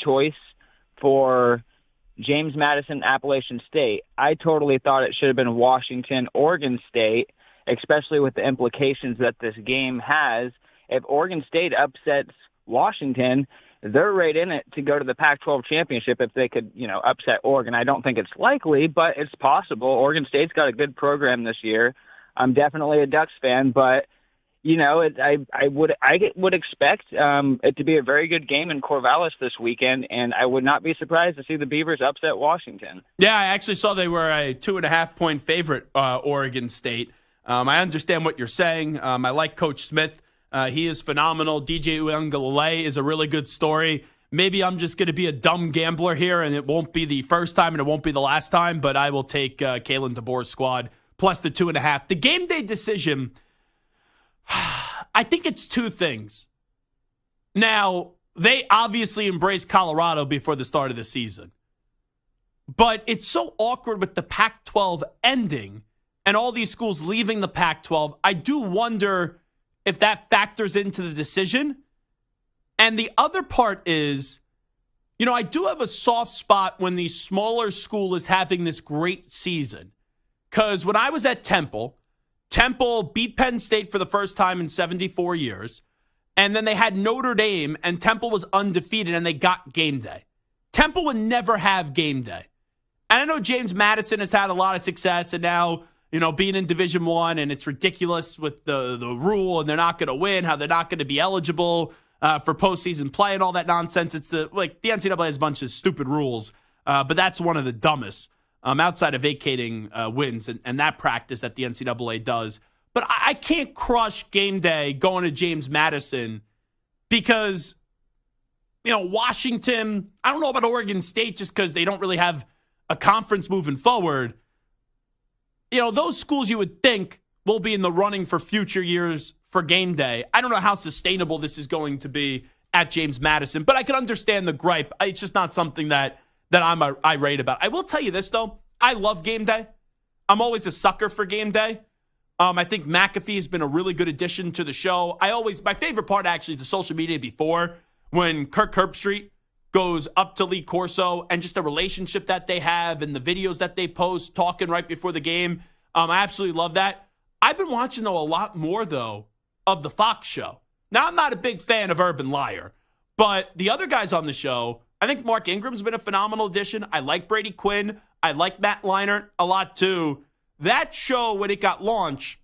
choice for James Madison, Appalachian State. I totally thought it should have been Washington, Oregon State, especially with the implications that this game has. If Oregon State upsets Washington, they're right in it to go to the Pac-12 championship if they could, upset Oregon. I don't think it's likely, but it's possible. Oregon State's got a good program this year. I'm definitely a Ducks fan, but I would expect it to be a very good game in Corvallis this weekend, and I would not be surprised to see the Beavers upset Washington. Yeah, I actually saw they were a 2.5-point favorite, Oregon State. I understand what you're saying. I like Coach Smith. He is phenomenal. DJ Uiagalelei is a really good story. Maybe I'm just going to be a dumb gambler here, and it won't be the first time and it won't be the last time, but I will take Kalen DeBoer's squad plus the 2.5. The game day decision, I think it's two things. Now, they obviously embraced Colorado before the start of the season, but it's so awkward with the Pac-12 ending and all these schools leaving the Pac-12. I do wonder if that factors into the decision. And the other part is, I do have a soft spot when the smaller school is having this great season. Because when I was at Temple beat Penn State for the first time in 74 years. And then they had Notre Dame, and Temple was undefeated, and they got game day. Temple would never have game day. And I know James Madison has had a lot of success, and now, being in Division I, and it's ridiculous with the rule, and they're not going to win, how they're not going to be eligible for postseason play and all that nonsense. It's the NCAA has a bunch of stupid rules, but that's one of the dumbest outside of vacating wins and that practice that the NCAA does. But I can't crush game day going to James Madison because, Washington, I don't know about Oregon State just because they don't really have a conference moving forward. Those schools you would think will be in the running for future years for game day. I don't know how sustainable this is going to be at James Madison, but I can understand the gripe. It's just not something that I'm irate about. I will tell you this, though. I love game day. I'm always a sucker for game day. I think McAfee has been a really good addition to the show. My favorite part actually is the social media before when Kirk Herbstreit goes up to Lee Corso and just the relationship that they have and the videos that they post talking right before the game. I absolutely love that. I've been watching, though, a lot more, though, of the Fox show. Now, I'm not a big fan of Urban Liar, but the other guys on the show, I think Mark Ingram's been a phenomenal addition. I like Brady Quinn. I like Matt Leinart a lot, too. That show, when it got launched,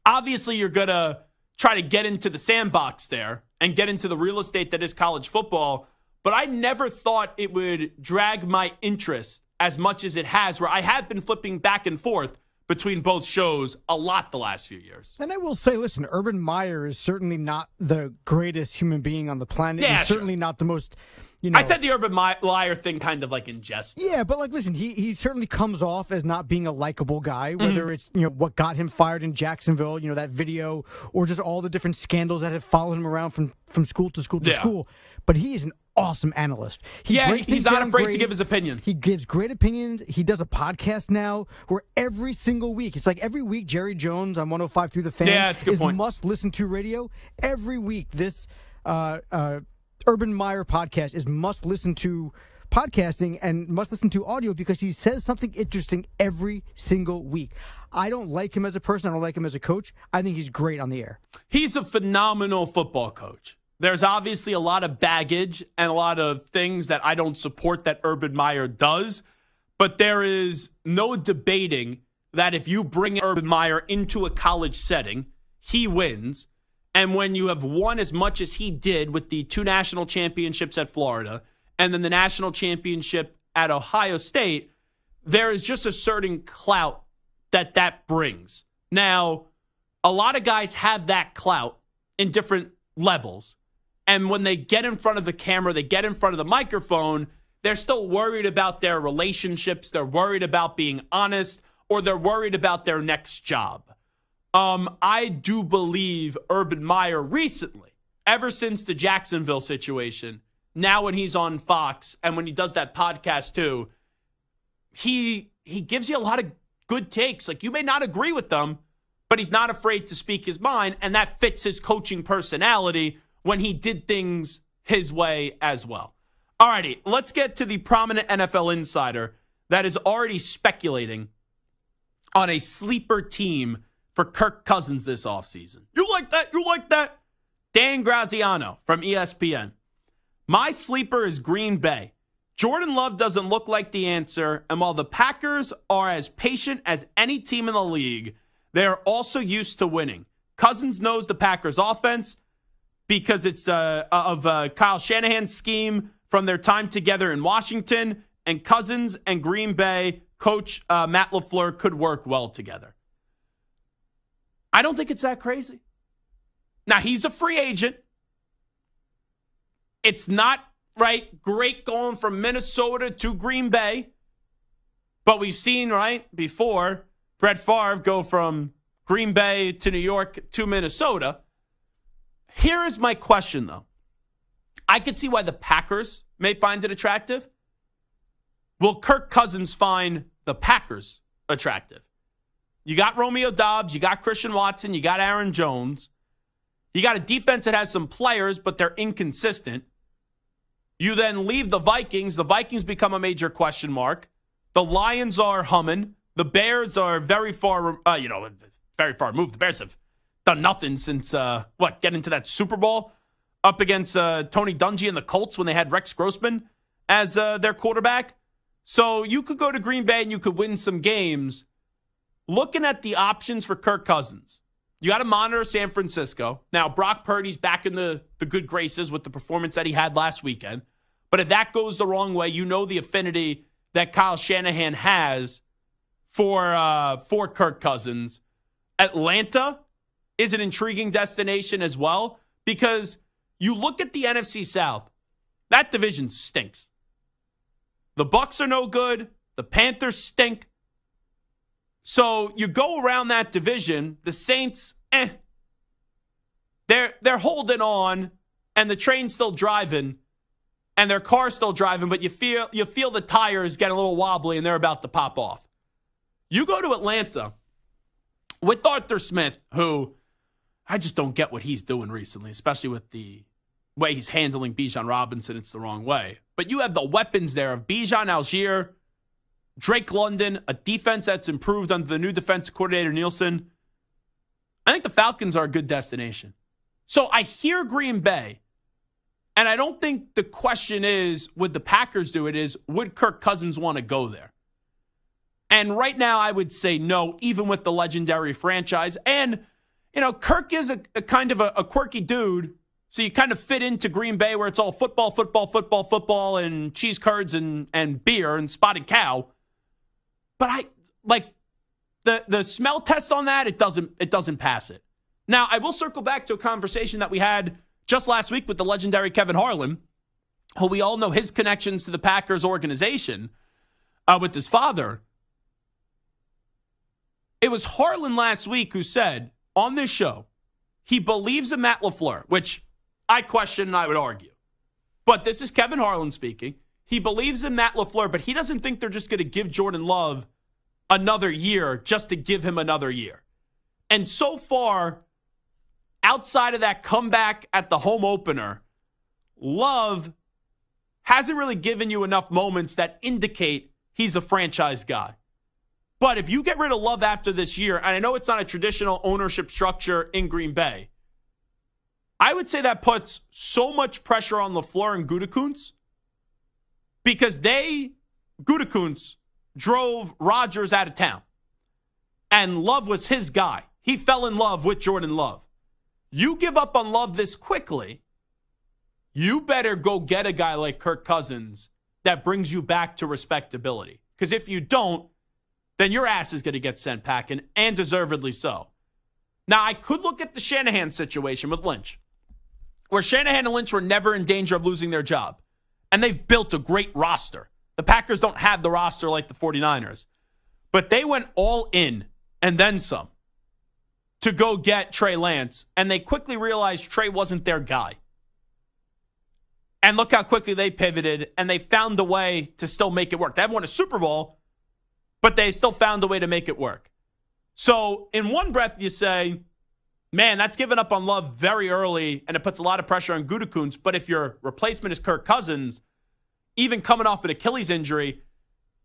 obviously you're going to try to get into the sandbox there and get into the real estate that is college football. But I never thought it would drag my interest as much as it has, where I have been flipping back and forth between both shows a lot the last few years. And I will say, listen, Urban Meyer is certainly not the greatest human being on the planet. Yeah, He's certainly not the most, I said the Urban Liar thing kind of like in jest. Yeah, but listen, he certainly comes off as not being a likable guy, whether it's, what got him fired in Jacksonville, that video, or just all the different scandals that have followed him around from school to school to school. But he is an awesome analyst. He's not afraid to give his opinion. He gives great opinions. He does a podcast now where every single week, it's like every week, Jerry Jones on 105 Through the Fan it's a good point. must-listen-to radio. Every week, this Urban Meyer podcast is must-listen-to podcasting and must-listen-to audio because he says something interesting every single week. I don't like him as a person. I don't like him as a coach. I think he's great on the air. He's a phenomenal football coach. There's obviously a lot of baggage and a lot of things that I don't support that Urban Meyer does, but there is no debating that if you bring Urban Meyer into a college setting, he wins. And when you have won as much as he did with the 2 national championships at Florida and then the national championship at Ohio State, there is just a certain clout that brings. Now, a lot of guys have that clout in different levels. And when they get in front of the camera, they get in front of the microphone, they're still worried about their relationships. They're worried about being honest, or they're worried about their next job. I do believe Urban Meyer recently, ever since the Jacksonville situation, now when he's on Fox and when he does that podcast too, he gives you a lot of good takes. Like, you may not agree with them, but he's not afraid to speak his mind, and that fits his coaching personality when he did things his way as well. All righty, let's get to the prominent NFL insider that is already speculating on a sleeper team for Kirk Cousins this offseason. You like that? You like that? Dan Graziano from ESPN. My sleeper is Green Bay. Jordan Love doesn't look like the answer, and while the Packers are as patient as any team in the league, they are also used to winning. Cousins knows the Packers' offense because it's of Kyle Shanahan's scheme from their time together in Washington, and Cousins and Green Bay coach Matt LaFleur could work well together. I don't think it's that crazy. Now, he's a free agent. It's not great going from Minnesota to Green Bay. But we've seen, before Brett Favre go from Green Bay to New York to Minnesota. Here is my question, though. I could see why the Packers may find it attractive. Will Kirk Cousins find the Packers attractive? You got Romeo Doubs, you got Christian Watson, you got Aaron Jones. You got a defense that has some players, but they're inconsistent. You then leave the Vikings. The Vikings become a major question mark. The Lions are humming. The Bears are very far removed. The Bears have done nothing since, getting to that Super Bowl up against Tony Dungy and the Colts when they had Rex Grossman as their quarterback. So you could go to Green Bay and you could win some games. Looking at the options for Kirk Cousins, you got to monitor San Francisco. Now, Brock Purdy's back in the good graces with the performance that he had last weekend. But if that goes the wrong way, you know the affinity that Kyle Shanahan has for Kirk Cousins. Atlanta is an intriguing destination as well because you look at the NFC South, that division stinks. The Bucs are no good. The Panthers stink. So you go around that division, the Saints, they're holding on, and the train's still driving, and their car's still driving, but you feel the tires get a little wobbly, and they're about to pop off. You go to Atlanta with Arthur Smith, who I just don't get what he's doing recently, especially with the way he's handling Bijan Robinson. It's the wrong way. But you have the weapons there of Bijan Algier, Drake London, a defense that's improved under the new defensive coordinator, Nielsen. I think the Falcons are a good destination. So I hear Green Bay, and I don't think the question is, would the Packers do it, is, would Kirk Cousins want to go there? And right now I would say no, even with the legendary franchise. And, Kirk is a kind of a quirky dude, so you kind of fit into Green Bay where it's all football, and cheese curds and beer and spotted cow. But the smell test on that, it doesn't pass it. Now, I will circle back to a conversation that we had just last week with the legendary Kevin Harlan, who we all know his connections to the Packers organization with his father. It was Harlan last week who said on this show he believes in Matt LaFleur, which I question and I would argue. But this is Kevin Harlan speaking. He believes in Matt LaFleur, but he doesn't think they're just going to give Jordan Love another year just to give him another year. And so far, outside of that comeback at the home opener, Love hasn't really given you enough moments that indicate he's a franchise guy. But if you get rid of Love after this year, and I know it's not a traditional ownership structure in Green Bay, I would say that puts so much pressure on LaFleur and Gutekunst because Gutekunst drove Rodgers out of town. And Love was his guy. He fell in love with Jordan Love. You give up on Love this quickly, you better go get a guy like Kirk Cousins that brings you back to respectability. Because if you don't, then your ass is going to get sent packing, and deservedly so. Now, I could look at the Shanahan situation with Lynch, where Shanahan and Lynch were never in danger of losing their job. And they've built a great roster. The Packers don't have the roster like the 49ers. But they went all in and then some to go get Trey Lance. And they quickly realized Trey wasn't their guy. And look how quickly they pivoted, and they found a way to still make it work. They haven't won a Super Bowl, but they still found a way to make it work. So in one breath, you say, man, that's giving up on Love very early, and it puts a lot of pressure on Gutekunst. But if your replacement is Kirk Cousins, even coming off an Achilles injury,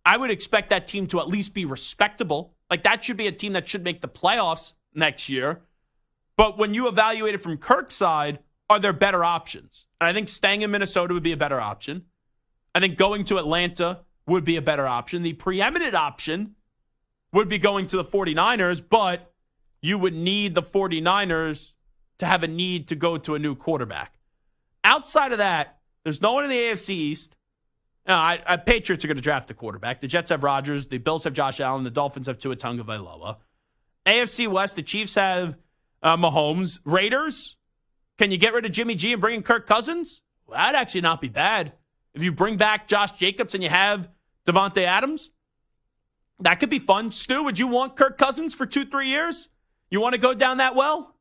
I would expect that team to at least be respectable. Like, that should be a team that should make the playoffs next year. But when you evaluate it from Kirk's side, are there better options? And I think staying in Minnesota would be a better option. I think going to Atlanta would be a better option. The preeminent option would be going to the 49ers, but you would need the 49ers to have a need to go to a new quarterback. Outside of that, there's no one in the AFC East. Patriots are going to draft a quarterback. The Jets have Rodgers. The Bills have Josh Allen. The Dolphins have Tua Tagovailoa. AFC West, the Chiefs have Mahomes. Raiders, can you get rid of Jimmy G and bring in Kirk Cousins? Well, that'd actually not be bad. If you bring back Josh Jacobs and you have Devontae Adams, that could be fun. Stu, would you want Kirk Cousins for 2-3 years? You want to go down that well?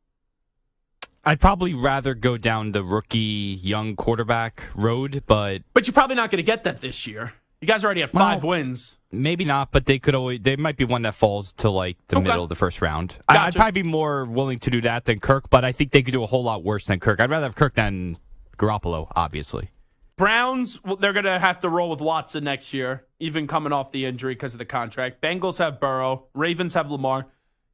I'd probably rather go down the rookie young quarterback road, but you're probably not going to get that this year. You guys already have 5 wins. Maybe not, but they might be one that falls to like the middle of the first round. Gotcha. I'd probably be more willing to do that than Kirk, but I think they could do a whole lot worse than Kirk. I'd rather have Kirk than Garoppolo, obviously. Browns, they're going to have to roll with Watson next year, even coming off the injury because of the contract. Bengals have Burrow. Ravens have Lamar.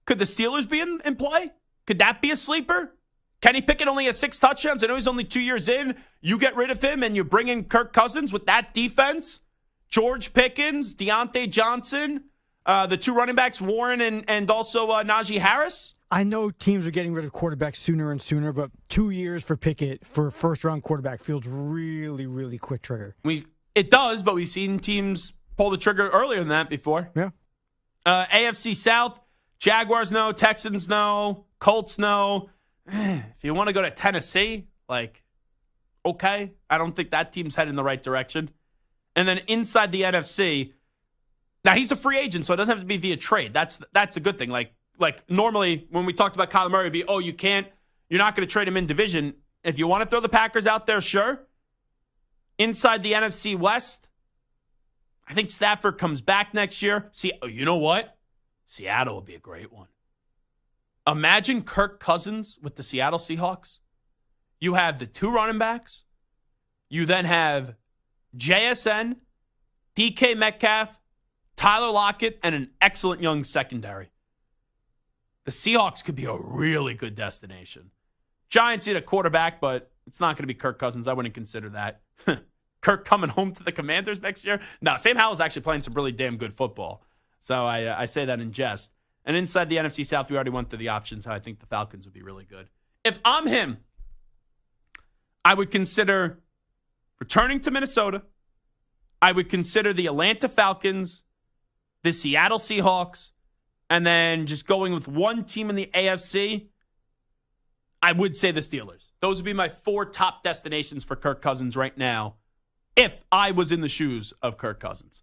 Could the Steelers be in play? Could that be a sleeper? Kenny Pickett only has 6 touchdowns. I know he's only 2 years in. You get rid of him and you bring in Kirk Cousins with that defense. George Pickens, Deontay Johnson, the 2 running backs, Warren and also Najee Harris. I know teams are getting rid of quarterbacks sooner and sooner, but 2 years for Pickett for a first-round quarterback feels really, really quick trigger. It does, but we've seen teams pull the trigger earlier than that before. Yeah. AFC South, Jaguars no, Texans no, Colts no. If you want to go to Tennessee, okay. I don't think that team's heading in the right direction. And then inside the NFC, now he's a free agent, so it doesn't have to be via trade. That's a good thing. Like normally when we talked about Kyler Murray, it'd be, you're not going to trade him in division. If you want to throw the Packers out there, sure. Inside the NFC West, I think Stafford comes back next year. You know what? Seattle would be a great one. Imagine Kirk Cousins with the Seattle Seahawks. You have the 2 running backs. You then have JSN, DK Metcalf, Tyler Lockett, and an excellent young secondary. The Seahawks could be a really good destination. Giants need a quarterback, but it's not going to be Kirk Cousins. I wouldn't consider that. Kirk coming home to the Commanders next year? No, Sam Howell's actually playing some really damn good football. So I say that in jest. And inside the NFC South, we already went through the options, how I think the Falcons would be really good. If I'm him, I would consider returning to Minnesota. I would consider the Atlanta Falcons, the Seattle Seahawks, and then just going with one team in the AFC, I would say the Steelers. Those would be my 4 top destinations for Kirk Cousins right now if I was in the shoes of Kirk Cousins.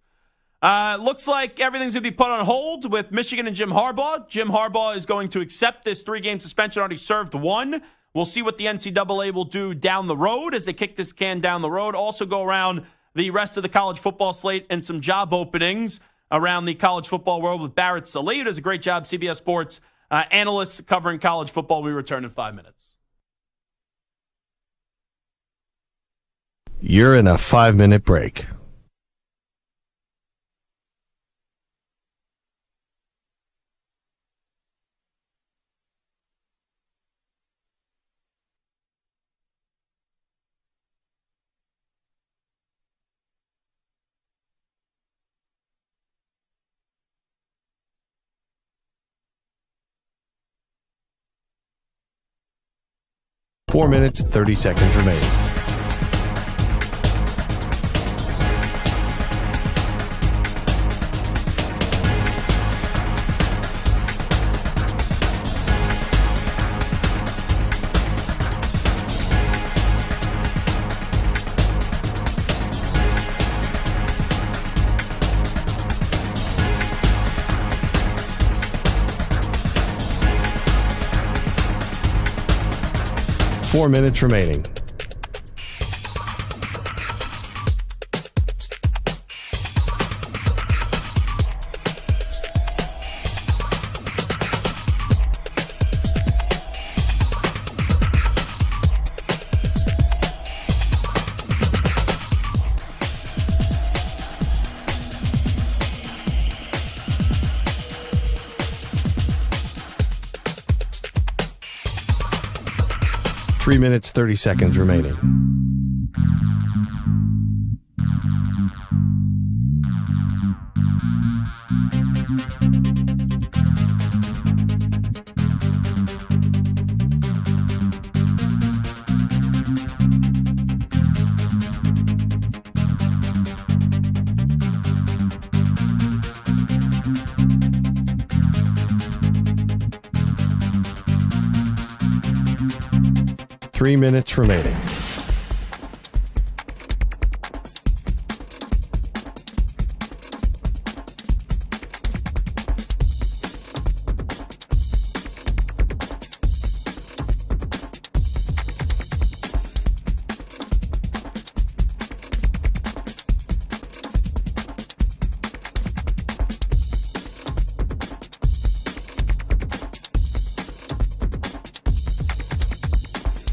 Looks like everything's going to be put on hold with Michigan and Jim Harbaugh. Jim Harbaugh is going to accept this 3-game suspension. Already served 1. We'll see what the NCAA will do down the road as they kick this can down the road. Also go around the rest of the college football slate and some job openings around the college football world with Barrett, Sallee, who does a great job, CBS Sports analyst covering college football. We return in 5 minutes. You're in a 5-minute break. Four minutes, 30 seconds remaining. Four minutes remaining. Three minutes, 30 seconds remaining. Three minutes remaining.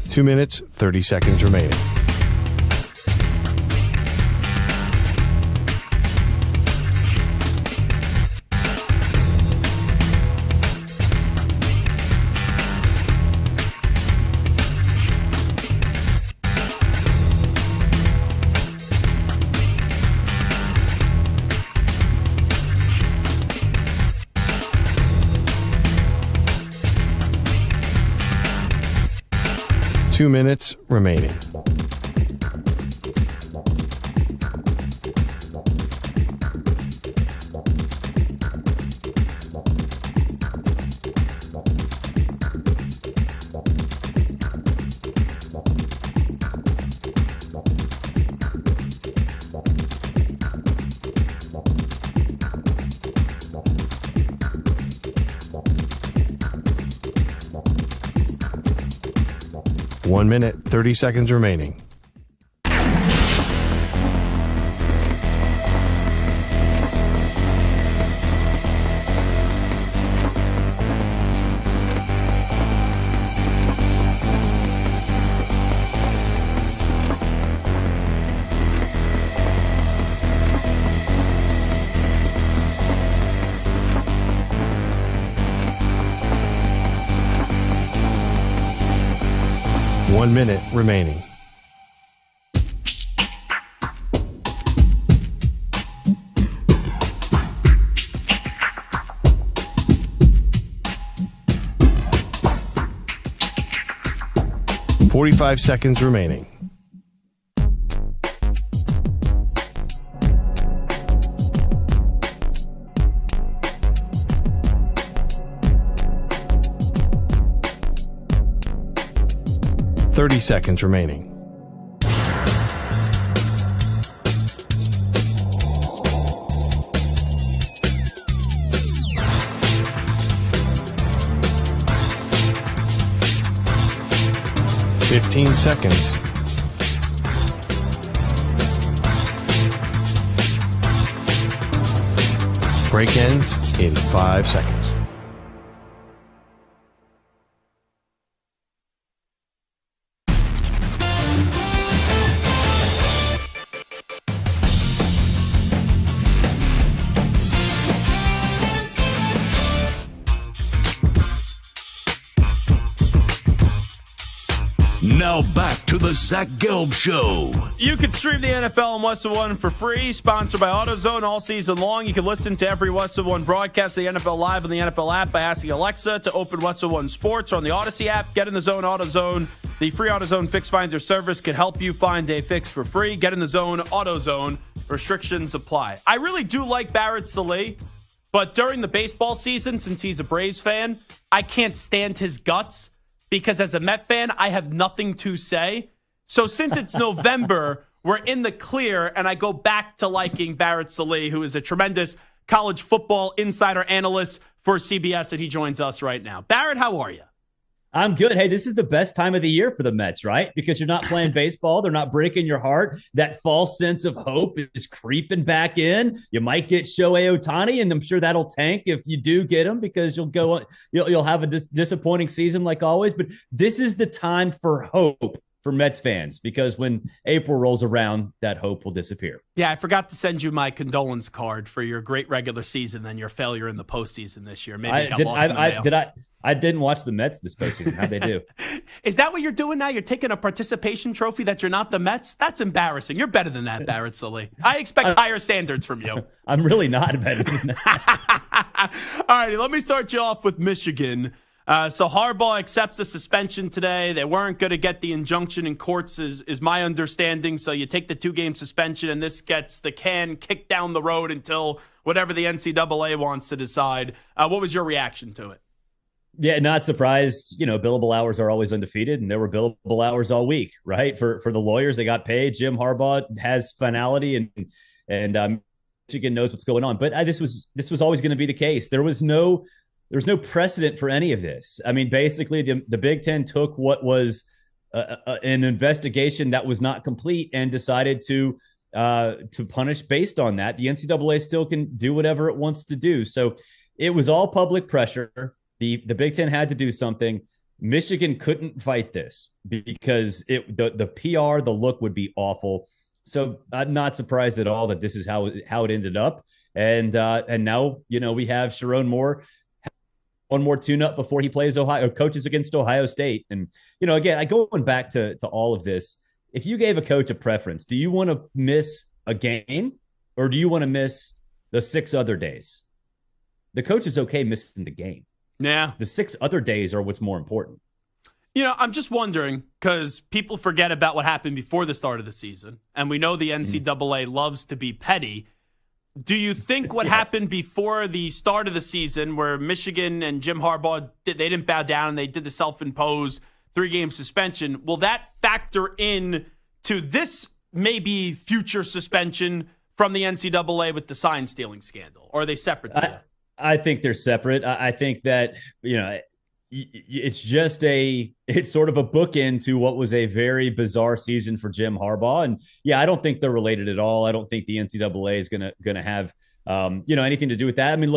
Two minutes, 30 seconds remaining. Two minutes remaining. One minute, 30 seconds remaining. One minute remaining. .45 seconds remaining. .30 seconds remaining. 15 seconds. Break ends in 5 seconds. Now back to the Zach Gelb Show. You can stream the NFL on West of One for free, sponsored by AutoZone all season long. You can listen to every West of One broadcast of the NFL live on the NFL app by asking Alexa to open West of One Sports or on the Odyssey app. Get in the zone, AutoZone. The free AutoZone Fix Finder service can help you find a fix for free. Get in the zone, AutoZone. Restrictions apply. I really do like Barrett Sallee, but during the baseball season, since he's a Braves fan, I can't stand his guts. Because as a Met fan, I have nothing to say. So since it's November, we're in the clear, and I go back to liking Barrett Sallee, who is a tremendous college football insider analyst for CBS, and he joins us right now. Barrett, how are you? I'm good. Hey, this is the best time of the year for the Mets, right? Because you're not playing baseball. They're not breaking your heart. That false sense of hope is creeping back in. You might get Shohei Ohtani, and I'm sure that'll tank if you do get him because you'll have a disappointing season like always. But this is the time for hope for Mets fans because when April rolls around, that hope will disappear. Yeah, I forgot to send you my condolence card for your great regular season and your failure in the postseason this year. Maybe it got lost in the mail. I didn't watch the Mets this postseason. How'd they do? Is that what you're doing now? You're taking a participation trophy that you're not the Mets? That's embarrassing. You're better than that, Barrett Sallee. I expect higher standards from you. I'm really not better than that. All righty, let me start you off with Michigan. So Harbaugh accepts the suspension today. They weren't going to get the injunction in courts, is my understanding. So you take the 2-game suspension, and this gets the can kicked down the road until whatever the NCAA wants to decide. What was your reaction to it? Yeah, not surprised. You know, billable hours are always undefeated, and there were billable hours all week, right? For the lawyers, they got paid. Jim Harbaugh has finality, and Michigan knows what's going on. But this was always going to be the case. There was no precedent for any of this. I mean, basically, the Big Ten took what was an investigation that was not complete and decided to punish based on that. The NCAA still can do whatever it wants to do. So it was all public pressure. The Big Ten had to do something. Michigan couldn't fight this because the PR, the look would be awful. So I'm not surprised at all that this is how it ended up. And now, you know, we have Sharon Moore, one more tune-up before he plays coaches against Ohio State. And, you know, again, going back to all of this, if you gave a coach a preference, do you want to miss a game or do you want to miss the 6 other days? The coach is okay missing the game. Yeah. The 6 other days are what's more important. You know, I'm just wondering because people forget about what happened before the start of the season. And we know the NCAA loves to be petty. Do you think what happened before the start of the season where Michigan and Jim Harbaugh, they didn't bow down and they did the self-imposed 3-game suspension, will that factor in to this maybe future suspension from the NCAA with the sign stealing scandal? Or are they separate? I think they're separate. I think that, you know, it's sort of a bookend to what was a very bizarre season for Jim Harbaugh. And yeah, I don't think they're related at all. I don't think the NCAA is going to have, anything to do with that. I mean,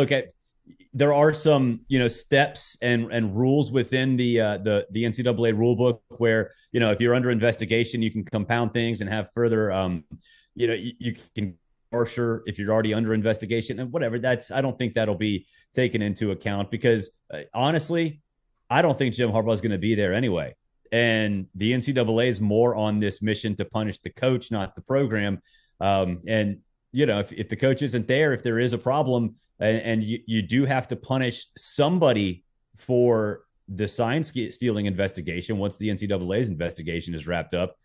there are some, steps and rules within the NCAA rule book where, if you're under investigation, you can compound things and have further, you can harsher if you're already under investigation and whatever. I don't think that'll be taken into account because honestly, I don't think Jim Harbaugh is going to be there anyway. And the NCAA is more on this mission to punish the coach, not the program. If the coach isn't there, if there is a problem and you do have to punish somebody for the sign stealing investigation, once the NCAA's investigation is wrapped up,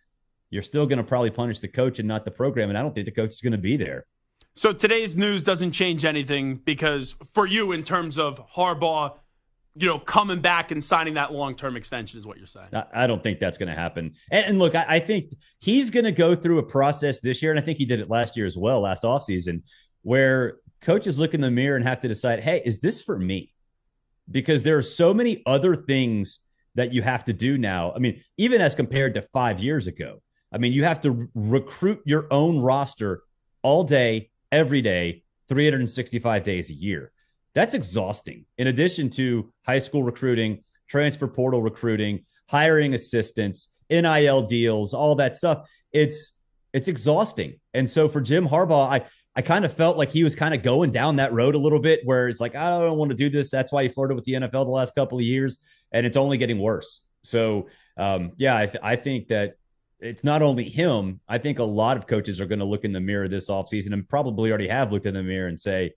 you're still going to probably punish the coach and not the program. And I don't think the coach is going to be there. So today's news doesn't change anything because for you, in terms of Harbaugh, coming back and signing that long-term extension is what you're saying. I don't think that's going to happen. And look, I think he's going to go through a process this year. And I think he did it last year as well, last offseason, where coaches look in the mirror and have to decide, hey, is this for me? Because there are so many other things that you have to do now. I mean, even as compared to 5 years ago, I mean, you have to recruit your own roster all day, every day, 365 days a year. That's exhausting. In addition to high school recruiting, transfer portal recruiting, hiring assistants, NIL deals, all that stuff, it's exhausting. And so for Jim Harbaugh, I kind of felt like he was kind of going down that road a little bit where it's like, I don't want to do this. That's why he flirted with the NFL the last couple of years, and it's only getting worse. So, I think that it's not only him. I think a lot of coaches are going to look in the mirror this offseason and probably already have looked in the mirror and say,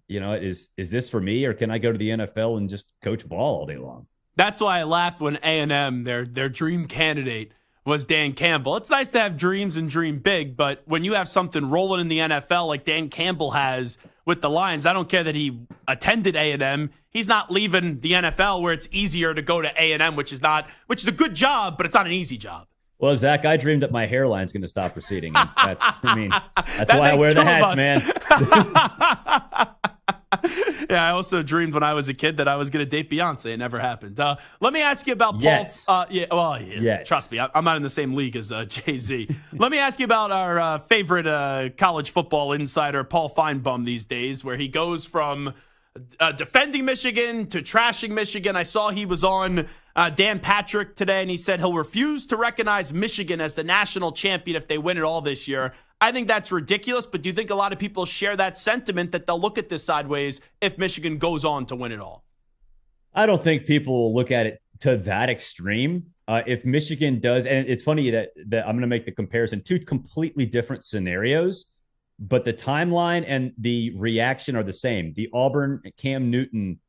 is this for me, or can I go to the NFL and just coach ball all day long? That's why I laughed when A&M, their dream candidate, was Dan Campbell. It's nice to have dreams and dream big, but when you have something rolling in the NFL like Dan Campbell has with the Lions, I don't care that he attended A&M. He's not leaving the NFL where it's easier to go to A&M, which is a good job, but it's not an easy job. Well, Zach, I dreamed that my hairline's going to stop receding. That's why I wear the hats, man. Yeah, I also dreamed when I was a kid that I was going to date Beyonce. It never happened. Let me ask you about Paul. Yes. Trust me, I'm not in the same league as Jay-Z. Let me ask you about our favorite college football insider, Paul Feinbaum, these days, where he goes from defending Michigan to trashing Michigan. I saw he was on Dan Patrick today, and he said he'll refuse to recognize Michigan as the national champion if they win it all this year. I think that's ridiculous, but do you think a lot of people share that sentiment that they'll look at this sideways if Michigan goes on to win it all? I don't think people will look at it to that extreme. If Michigan does, and it's funny that I'm going to make the comparison, two completely different scenarios, but the timeline and the reaction are the same. The Auburn Cam Newton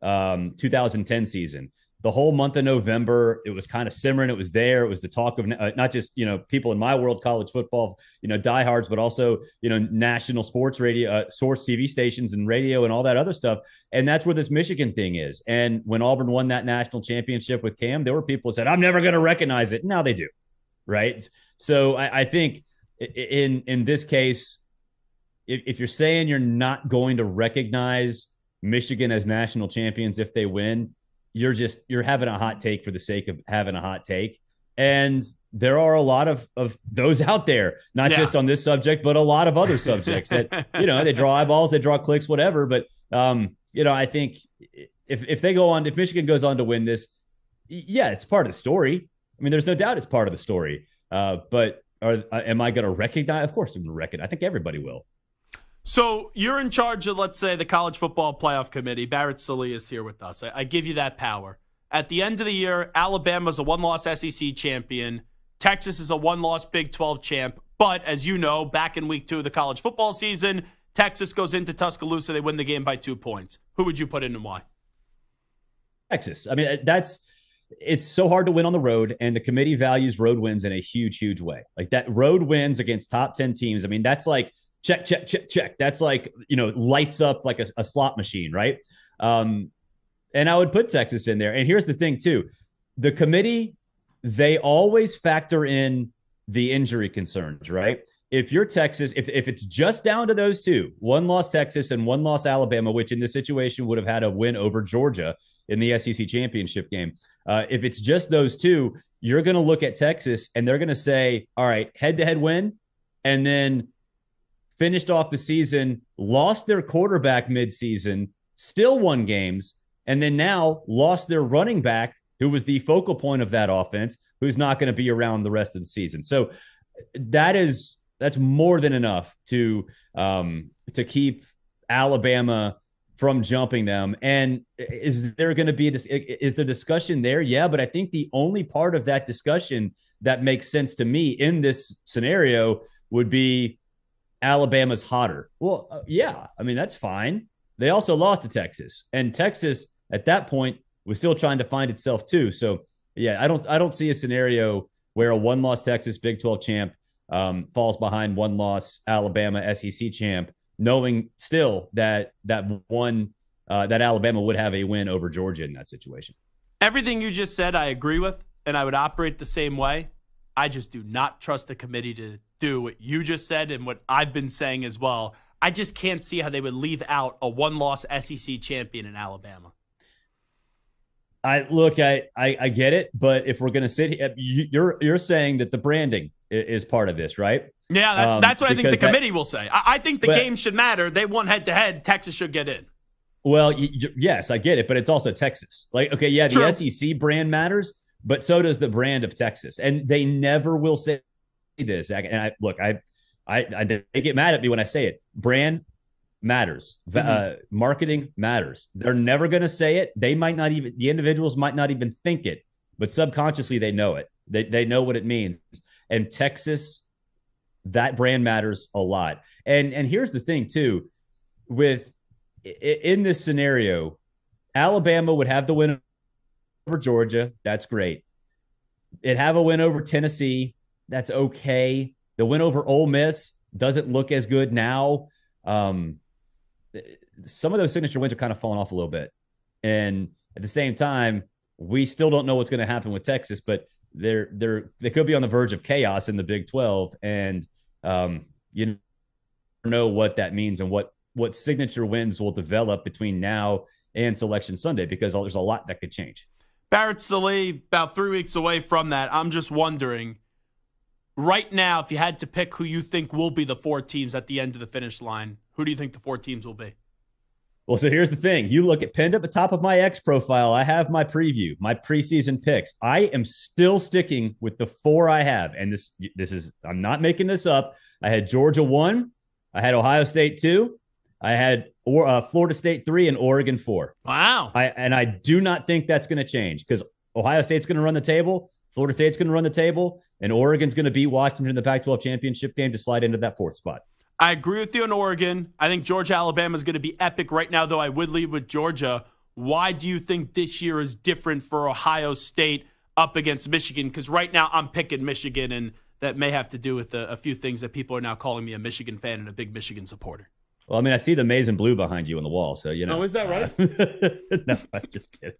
2010 season. The whole month of November, it was kind of simmering. It was there. It was the talk of not just, people in my world, college football, diehards, but also, national sports radio, source TV stations and radio and all that other stuff. And that's where this Michigan thing is. And when Auburn won that national championship with Cam, there were people who said, I'm never going to recognize it. Now they do. Right. So I think in this case, if you're saying you're not going to recognize Michigan as national champions if they win, you're having a hot take for the sake of having a hot take. And there are a lot of those out there, not just on this subject, but a lot of other subjects that, they draw eyeballs, they draw clicks, whatever. But, I think if Michigan goes on to win this, it's part of the story. I mean, there's no doubt it's part of the story. But am I going to recognize? Of course I'm going to recognize. I think everybody will. So you're in charge of, let's say, the College Football Playoff Committee. Barrett Sallee is here with us. I give you that power. At the end of the year, Alabama's a one-loss SEC champion. Texas is a one-loss Big 12 champ. But, as you know, back in week 2 of the college football season, Texas goes into Tuscaloosa. They win the game by 2 points. Who would you put in and why? Texas. I mean, it's so hard to win on the road, and the committee values road wins in a huge, huge way. Like that road wins against top 10 teams. I mean, that's like, check, check, check, check. That's like, lights up like a slot machine, right? And I would put Texas in there. And here's the thing, too. The committee, they always factor in the injury concerns, right? If you're Texas, if it's just down to those two, one loss Texas and one loss Alabama, which in this situation would have had a win over Georgia in the SEC championship game. If it's just those two, you're going to look at Texas and they're going to say, all right, head-to-head win, and then finished off the season, lost their quarterback midseason, still won games, and then now lost their running back, who was the focal point of that offense, who's not going to be around the rest of the season. So that's more than enough to keep Alabama from jumping them. And is there going to be is the discussion there? Yeah, but I think the only part of that discussion that makes sense to me in this scenario would be Alabama's hotter. Well, yeah, I mean, that's fine. They also lost to Texas, and Texas at that point was still trying to find itself too. So yeah, I don't see a scenario where a one-loss Texas Big 12 champ falls behind one-loss Alabama SEC champ, knowing still that Alabama would have a win over Georgia in that situation. Everything you just said, I agree with, and I would operate the same way. I just do not trust the committee to do what you just said and what I've been saying as well. I just can't see how they would leave out a one-loss SEC champion in Alabama. I get it, but if we're going to sit here, you're saying that the branding is part of this, right? Yeah, that's what I think the committee will say. I think the game should matter. They won head-to-head. Texas should get in. Well, yes, I get it, but it's also Texas. Like, okay, yeah, the SEC brand matters, but so does the brand of Texas. And they never will say this. And they get mad at me when I say it. Brand matters. Marketing matters. They're never going to say it. They might not even, the individuals might not even think it, but subconsciously they know it. They know what it means. And Texas, that brand matters a lot. And here's the thing too, in this scenario, Alabama would have the win over Georgia. That's great. It'd have a win over Tennessee. That's okay. The win over Ole Miss doesn't look as good now. Some of those signature wins are kind of falling off a little bit. And at the same time, we still don't know what's going to happen with Texas, but they could be on the verge of chaos in the Big 12. And you never know what that means and what signature wins will develop between now and Selection Sunday, because there's a lot that could change. Barrett, Sallee, about 3 weeks away from that. I'm just wondering, right now, if you had to pick who you think will be the 4 teams at the end of the finish line, who do you think the 4 teams will be? Well, so here's the thing. You look at pinned at the top of my X profile, I have my preview, my preseason picks. I am still sticking with the 4 I have. And this is, I'm not making this up. I had Georgia 1. I had Ohio State 2. I had Florida State 3 and Oregon 4. Wow. I do not think that's going to change, because Ohio State's going to run the table, Florida State's going to run the table, and Oregon's going to beat Washington in the Pac-12 championship game to slide into that 4th spot. I agree with you on Oregon. I think Georgia-Alabama is going to be epic right now, though I would lead with Georgia. Why do you think this year is different for Ohio State up against Michigan? Because right now I'm picking Michigan, and that may have to do with a few things that people are now calling me a Michigan fan and a big Michigan supporter. Well, I mean, I see the maize and blue behind you on the wall, so you know. Oh, is that right? No, I'm just kidding.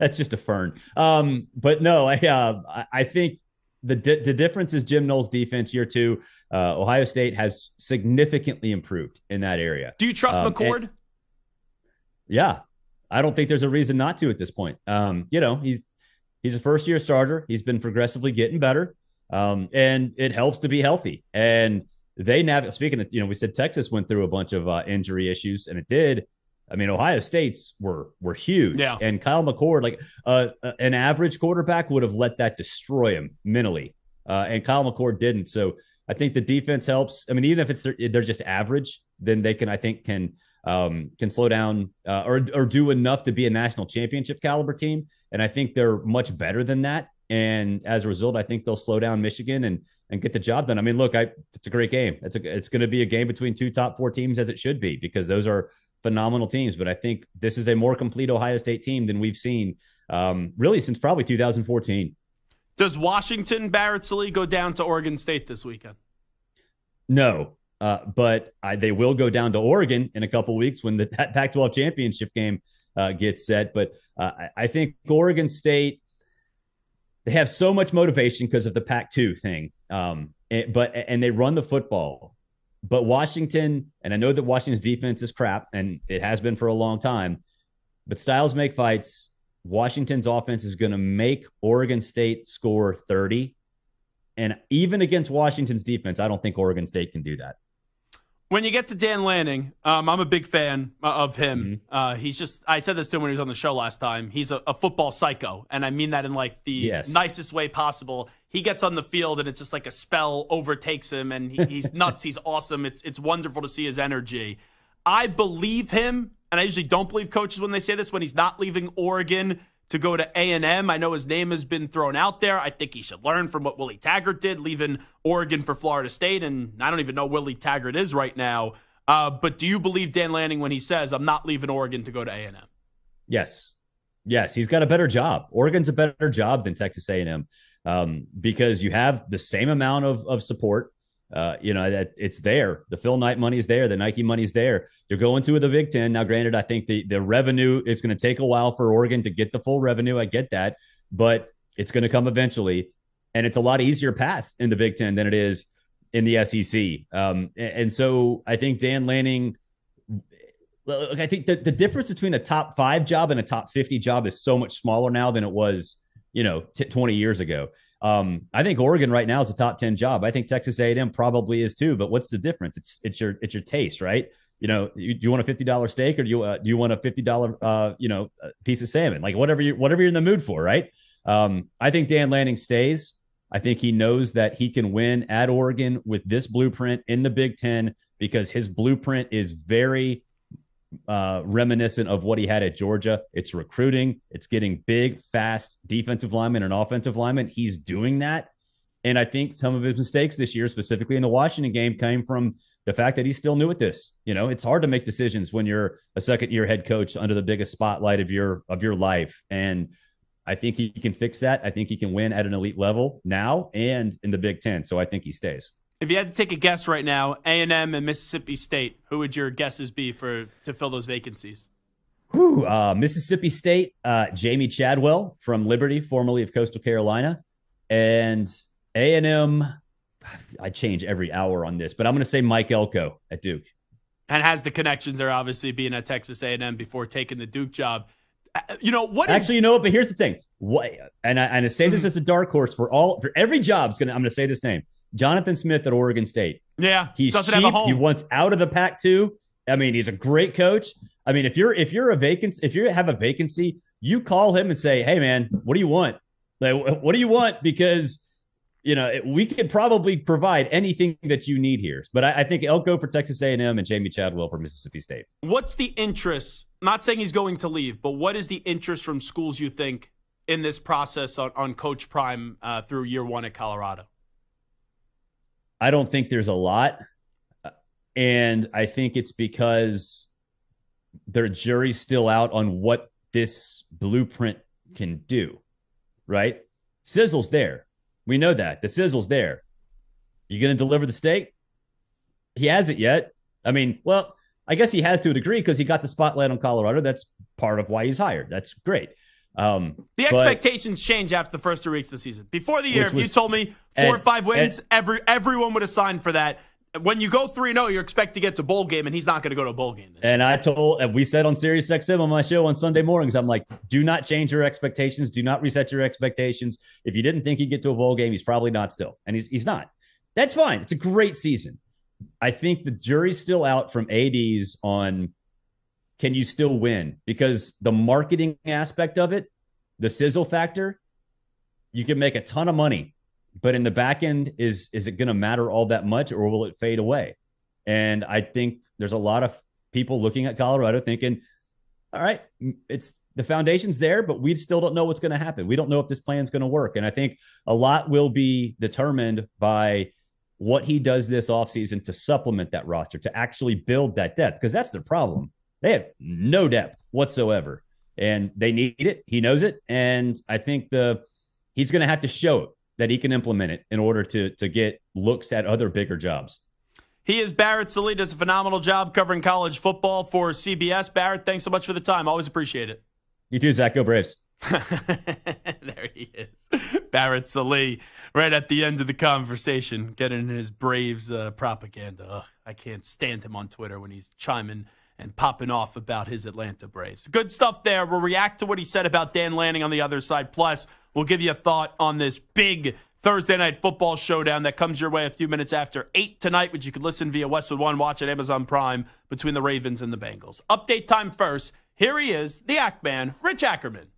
That's just a fern. But no, I think the difference is Jim Knowles' defense year 2. Ohio State has significantly improved in that area. Do you trust McCord? Yeah, I don't think there's a reason not to at this point. He's a first-year starter. He's been progressively getting better, and it helps to be healthy. And speaking of, we said Texas went through a bunch of injury issues, and it did. I mean, Ohio State's were huge. Yeah. And Kyle McCord, like an average quarterback would have let that destroy him mentally. And Kyle McCord didn't. So I think the defense helps. I mean, even if they're just average, then they can slow down or do enough to be a national championship caliber team. And I think they're much better than that. And as a result, I think they'll slow down Michigan and get the job done. I mean, look, it's a great game. It's going to be a game between 2 top 4 teams, as it should be, because those are phenomenal teams. But I think this is a more complete Ohio State team than we've seen really since probably 2014. Does Washington, Barrett, Sallee go down to Oregon State this weekend? No, but they will go down to Oregon in a couple weeks when that Pac-12 championship game gets set. But I think Oregon State, they have so much motivation because of the Pac-2 thing, and they run the football. But Washington, and I know that Washington's defense is crap, and it has been for a long time, but styles make fights. Washington's offense is going to make Oregon State score 30. And even against Washington's defense, I don't think Oregon State can do that. When you get to Dan Lanning, I'm a big fan of him. Mm-hmm. I said this to him when he was on the show last time. He's a football psycho, and I mean that in like the nicest way possible. He gets on the field, and it's just like a spell overtakes him, and he's nuts. He's awesome. It's wonderful to see his energy. I believe him, and I usually don't believe coaches when they say this, when he's not leaving Oregon to go to A&M. I know his name has been thrown out there. I think he should learn from what Willie Taggart did, leaving Oregon for Florida State, and I don't even know Willie Taggart is right now. But do you believe Dan Lanning when he says, I'm not leaving Oregon to go to A&M? Yes, he's got a better job. Oregon's a better job than Texas A&M because you have the same amount of support. That it's there. The Phil Knight money's there. The Nike money's there. You're going to the Big Ten. Now, granted, I think the revenue is going to take a while for Oregon to get the full revenue. I get that, but it's going to come eventually. And it's a lot easier path in the Big Ten than it is in the SEC. And so I think Dan Lanning, look, I think the difference between a top 5 job and a top 50 job is so much smaller now than it was, 20 years ago. I think Oregon right now is a top 10 job. I think Texas A&M probably is too. But what's the difference? It's your taste, right? Do you want a $50 steak or do you want a $50 piece of salmon? Like whatever you're in the mood for, right? I think Dan Lanning stays. I think he knows that he can win at Oregon with this blueprint in the Big Ten because his blueprint is very reminiscent of what he had at Georgia. It's recruiting. It's getting big, fast defensive linemen and offensive linemen. He's doing that. And I think some of his mistakes this year, specifically in the Washington game, came from the fact that he's still new at this. It's hard to make decisions when you're a second-year head coach under the biggest spotlight of your life. And I think he can fix that. I think he can win at an elite level now and in the Big Ten. So I think he stays. If you had to take a guess right now, A&M and Mississippi State, who would your guesses be to fill those vacancies? Mississippi State, Jamie Chadwell from Liberty, formerly of Coastal Carolina, and A&M. I change every hour on this, but I'm going to say Mike Elko at Duke. And has the connections there, obviously, being at Texas A&M before taking the Duke job. But here's the thing. And I say this as a dark horse for every job. I'm going to say this name. Jonathan Smith at Oregon State. Yeah, he's doesn't cheap. have a home. He wants out of the Pac-2. I mean, he's a great coach. I mean, if you have a vacancy, you call him and say, "Hey, man, what do you want? Like, what do you want?" Because we could probably provide anything that you need here. But I think Elko for Texas A&M and Jamie Chadwell for Mississippi State. What's the interest? Not saying he's going to leave, but what is the interest from schools you think in this process on Coach Prime through year one at Colorado? I don't think there's a lot. And I think it's because their jury's still out on what this blueprint can do, right? Sizzle's there. We know that. The sizzle's there. You going to deliver the steak? He hasn't yet. I mean, well, I guess he has to a degree because he got the spotlight on Colorado. That's part of why he's hired. That's great. The expectations change after the first 2 weeks of the season. Before the year, if you told me 4 or 5 wins, everyone would have signed for that. When you go 3-0, you expect to get to bowl game, and he's not going to go to a bowl game this year. We said on Sirius XM on my show on Sunday mornings, I'm like, do not change your expectations. Do not reset your expectations. If you didn't think he'd get to a bowl game, he's probably not still. And he's not. That's fine. It's a great season. I think the jury's still out from ADs on can you still win? Because the marketing aspect of it, the sizzle factor, you can make a ton of money. But in the back end, is it going to matter all that much or will it fade away? And I think there's a lot of people looking at Colorado thinking, all right, it's the foundation's there, but we still don't know what's going to happen. We don't know if this plan's going to work. And I think a lot will be determined by what he does this offseason to supplement that roster, to actually build that depth, because that's their problem. They have no depth whatsoever, and they need it. He knows it. And I think he's going to have to show it, that he can implement it in order to get looks at other bigger jobs. He is Barrett Sallee, does a phenomenal job covering college football for CBS. Barrett, thanks so much for the time. Always appreciate it. You too, Zach. Go Braves. There he is. Barrett Sallee, right at the end of the conversation, getting his Braves propaganda. Ugh, I can't stand him on Twitter when he's chiming and popping off about his Atlanta Braves. Good stuff there. We'll react to what he said about Dan Lanning on the other side. Plus, we'll give you a thought on this big Thursday night football showdown that comes your way a few minutes after 8 tonight, which you could listen via Westwood One, watch at Amazon Prime, between the Ravens and the Bengals. Update time first. Here he is, the Act Man, Rich Ackerman.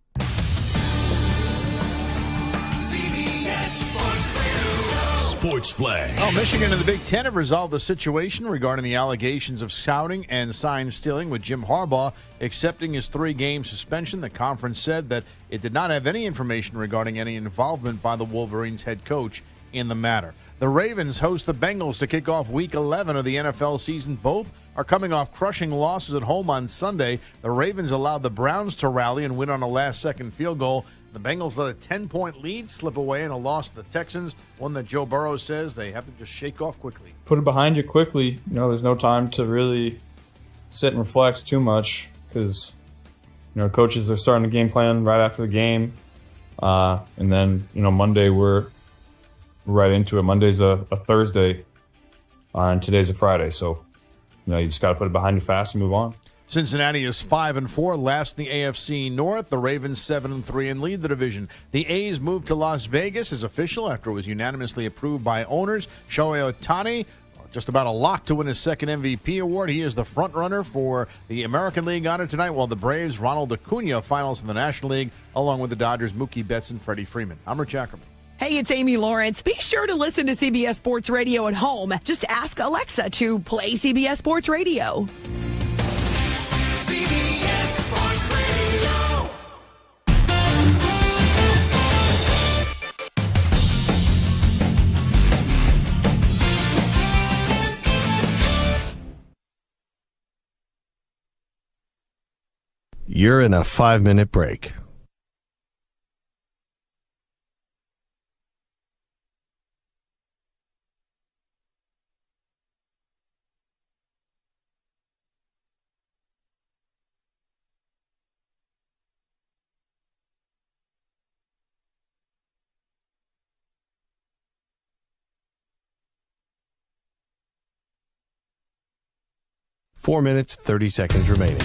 Sports Flag. Well, Michigan and the Big Ten have resolved the situation regarding the allegations of scouting and sign stealing, with Jim Harbaugh accepting his 3-game suspension. The conference said that it did not have any information regarding any involvement by the Wolverines head coach in the matter. The Ravens host the Bengals to kick off Week 11 of the NFL season. Both are coming off crushing losses at home on Sunday. The Ravens allowed the Browns to rally and win on a last-second field goal. The Bengals let a 10-point lead slip away in a loss to the Texans, one that Joe Burrow says they have to just shake off quickly. Put it behind you quickly. There's no time to really sit and reflect too much because, coaches are starting the game plan right after the game. And then, Monday we're right into it. Monday's a Thursday, and today's a Friday. So, you just got to put it behind you fast and move on. Cincinnati is 5-4, last in the AFC North. The Ravens 7-3 and lead the division. The A's move to Las Vegas is official after it was unanimously approved by owners. Shohei Ohtani, just about a lock to win his second MVP award. He is the front runner for the American League honor tonight, while the Braves, Ronald Acuna, finals in the National League, along with the Dodgers, Mookie Betts and Freddie Freeman. I'm Rich Ackerman. Hey, it's Amy Lawrence. Be sure to listen to CBS Sports Radio at home. Just ask Alexa to play CBS Sports Radio. CBS Sports Radio. You're in a 5-minute break. Four minutes, 30 seconds remaining.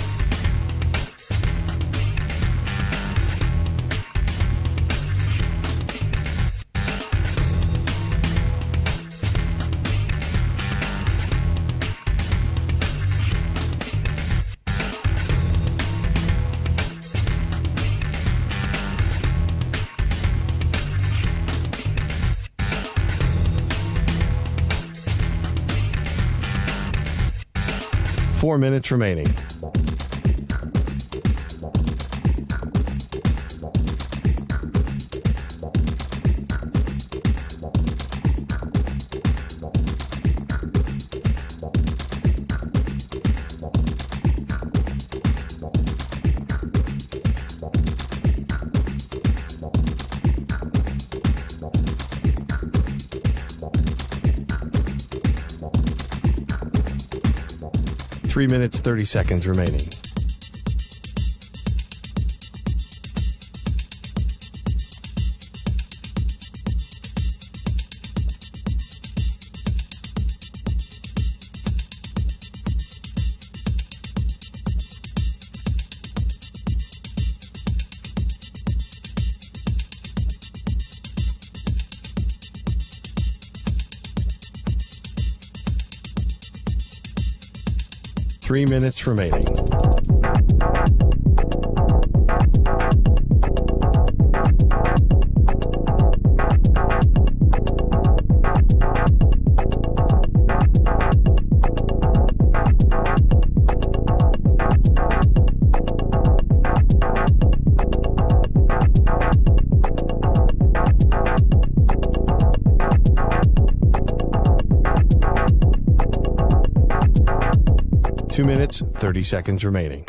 Four minutes remaining. Three minutes, 30 seconds remaining. Three minutes remaining. Two minutes, 30 seconds remaining.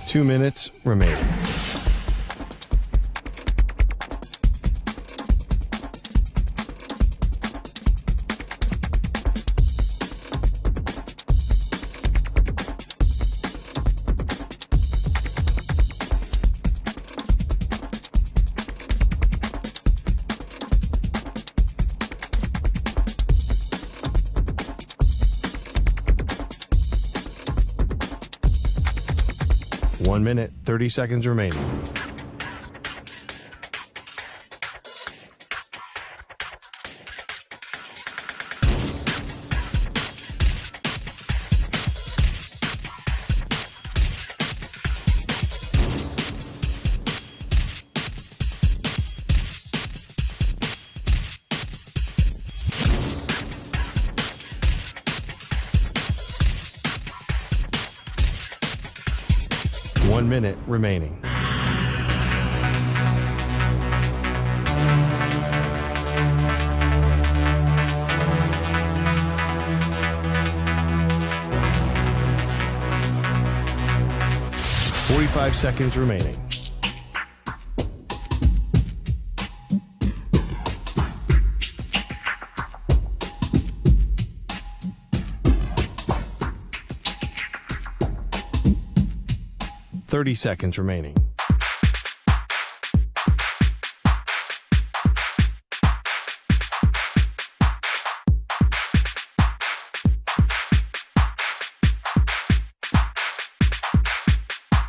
Two minutes remaining. One minute, 30 seconds remaining. One minute remaining. Five seconds remaining. 30 seconds remaining.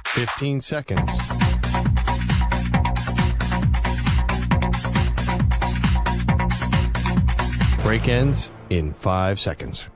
Fifteen seconds. Break ends in 5 seconds.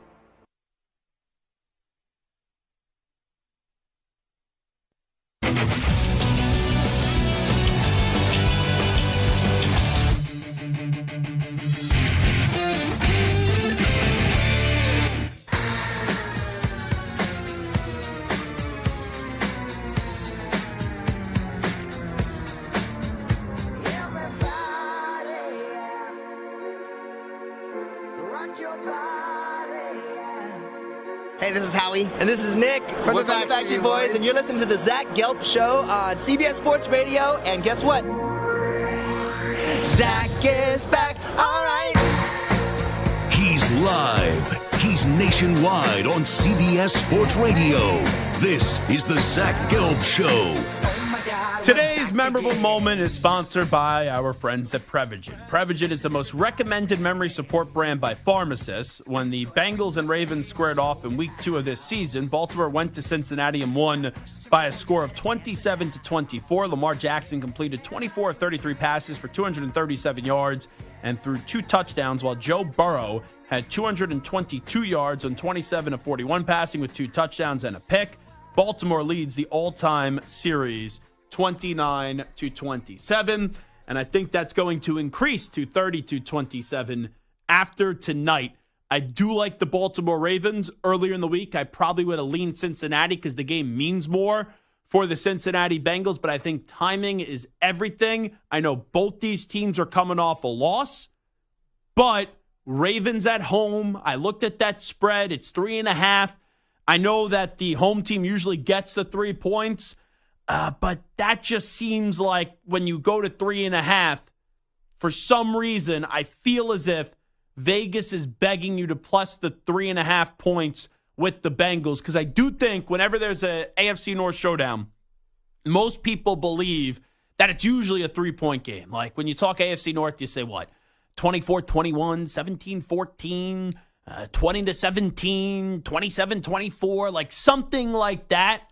Hey, this is Howie. And this is Nick from the Backstreet Boys. And you're listening to the Zach Gelb Show on CBS Sports Radio. And guess what? Zach is back. All right. He's live. He's nationwide on CBS Sports Radio. This is the Zach Gelb Show. Today's memorable moment is sponsored by our friends at Prevagen. Prevagen is the most recommended memory support brand by pharmacists. When the Bengals and Ravens squared off in week 2 of this season, Baltimore went to Cincinnati and won by a score of 27-24. Lamar Jackson completed 24 of 33 passes for 237 yards and threw 2 touchdowns, while Joe Burrow had 222 yards on 27 of 41 passing with 2 touchdowns and a pick. Baltimore leads the all-time series 29-27, and I think that's going to increase to 30-27 after tonight. I do like the Baltimore Ravens. Earlier in the week, I probably would have leaned Cincinnati because the game means more for the Cincinnati Bengals, but I think timing is everything. I know both these teams are coming off a loss, but Ravens at home, I looked at that spread. It's 3.5. I know that the home team usually gets the 3 points, but that just seems like when you go to 3.5, for some reason, I feel as if Vegas is begging you to plus the 3.5 points with the Bengals, because I do think whenever there's a AFC North showdown, most people believe that it's usually a 3-point game. Like when you talk AFC North, you say what? 24-21, 17-14, 20-17, 27-24, like something like that.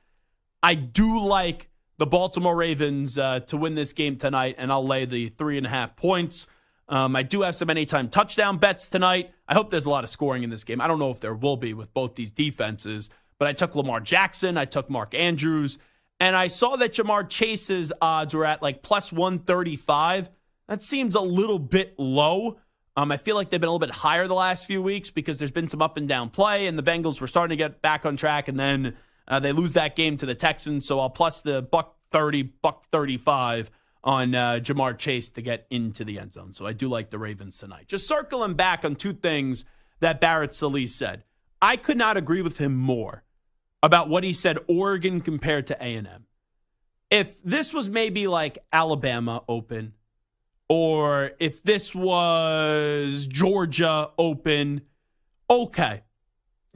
I do like the Baltimore Ravens to win this game tonight, and I'll lay the 3.5 points. I do have some anytime touchdown bets tonight. I hope there's a lot of scoring in this game. I don't know if there will be with both these defenses, but I took Lamar Jackson, I took Mark Andrews, and I saw that Jamar Chase's odds were at like plus 135. That seems a little bit low. I feel like they've been a little bit higher the last few weeks because there's been some up and down play, and the Bengals were starting to get back on track, and then they lose that game to the Texans. So I'll plus the $1.30, $1.35 on Jamar Chase to get into the end zone. So I do like the Ravens tonight. Just circling back on 2 things that Barrett Sallee said. I could not agree with him more about what he said Oregon compared to A&M. If this was maybe like Alabama open, or if this was Georgia open, okay.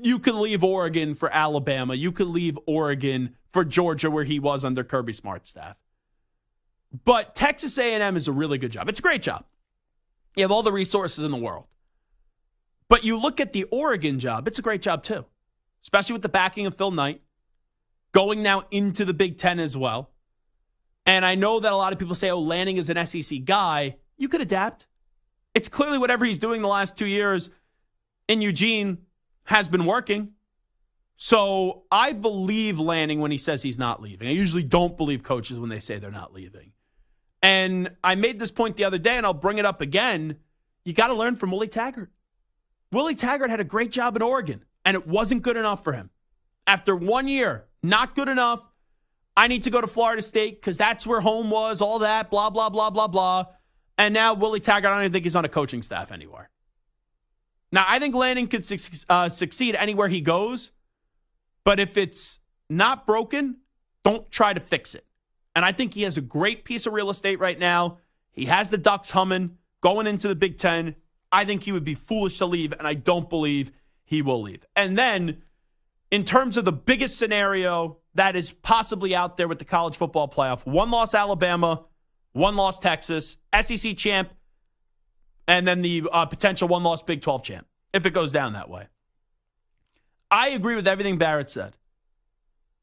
You could leave Oregon for Alabama. You could leave Oregon for Georgia, where he was under Kirby Smart's staff. But Texas A&M is a really good job. It's a great job. You have all the resources in the world. But you look at the Oregon job, it's a great job too, especially with the backing of Phil Knight, going now into the Big Ten as well. And I know that a lot of people say, oh, Lanning is an SEC guy. You could adapt. It's clearly whatever he's doing the last 2 years in Eugene has been working. So I believe Lanning when he says he's not leaving. I usually don't believe coaches when they say they're not leaving. And I made this point the other day, and I'll bring it up again. You got to learn from Willie Taggart. Willie Taggart had a great job in Oregon, and it wasn't good enough for him. After 1 year, not good enough. I need to go to Florida State because that's where home was, all that, blah, blah, blah, blah, blah. And now Willie Taggart, I don't even think he's on a coaching staff anywhere. Now, I think Lanning could succeed anywhere he goes, but if it's not broken, don't try to fix it. And I think he has a great piece of real estate right now. He has the Ducks humming, going into the Big Ten. I think he would be foolish to leave, and I don't believe he will leave. And then, in terms of the biggest scenario that is possibly out there with the college football playoff. 1-loss Alabama, 1-loss Texas, SEC champ, and then the potential 1-loss Big 12 champ, if it goes down that way. I agree with everything Barrett said,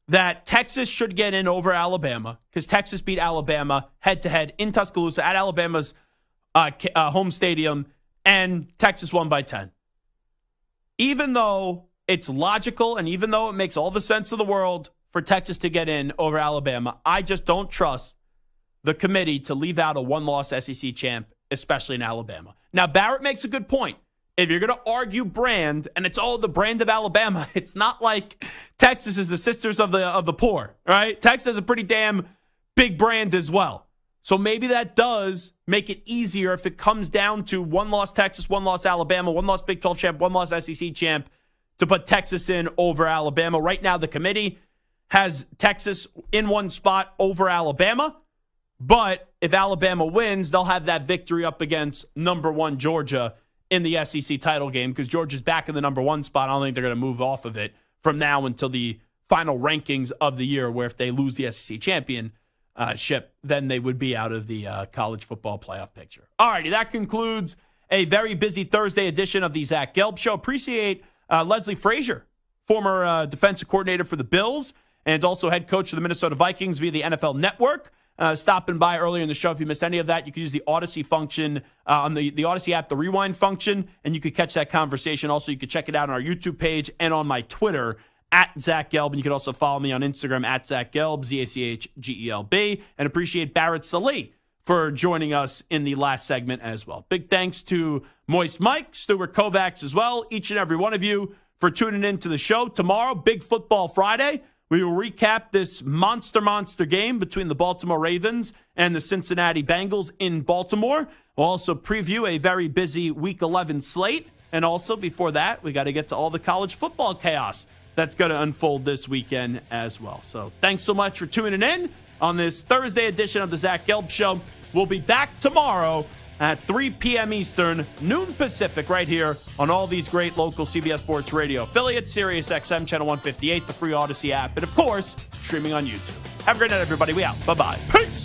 that Texas should get in over Alabama because Texas beat Alabama head-to-head in Tuscaloosa at Alabama's home stadium, and Texas won by 10. Even though it's logical and even though it makes all the sense of the world for Texas to get in over Alabama, I just don't trust the committee to leave out a 1-loss SEC champ, especially in Alabama. Now, Barrett makes a good point. If you're going to argue brand, and it's all the brand of Alabama, it's not like Texas is the sisters of the poor, right? Texas has a pretty damn big brand as well. So maybe that does make it easier if it comes down to 1-loss Texas, 1-loss Alabama, 1-loss Big 12 champ, 1-loss SEC champ, to put Texas in over Alabama. Right now, the committee has Texas in one spot over Alabama. But if Alabama wins, they'll have that victory up against number 1 Georgia in the SEC title game because Georgia's back in the number 1 spot. I don't think they're going to move off of it from now until the final rankings of the year, where if they lose the SEC championship, then they would be out of the college football playoff picture. All righty, that concludes a very busy Thursday edition of the Zach Gelb Show. Appreciate Leslie Frazier, former defensive coordinator for the Bills and also head coach of the Minnesota Vikings via the NFL Network. Stopping by earlier in the show. If you missed any of that, you can use the Odyssey function on the Odyssey app, the rewind function, and you could catch that conversation. Also, you can check it out on our YouTube page and on my Twitter at Zach Gelb. And you can also follow me on Instagram at Zach Gelb, ZACHGELB. And appreciate Barrett Sallee for joining us in the last segment as well. Big thanks to Moist Mike, Stuart Kovacs as well, each and every one of you for tuning in to the show. Tomorrow, Big Football Friday. We will recap this monster game between the Baltimore Ravens and the Cincinnati Bengals in Baltimore. We'll also preview a very busy Week 11 slate. And also, before that, we got to get to all the college football chaos that's going to unfold this weekend as well. So thanks so much for tuning in on this Thursday edition of the Zach Gelb Show. We'll be back tomorrow at 3 p.m. Eastern, noon Pacific, right here on all these great local CBS Sports Radio affiliates, Sirius XM Channel 158, the free Odyssey app, and, of course, streaming on YouTube. Have a great night, everybody. We out. Bye-bye. Peace.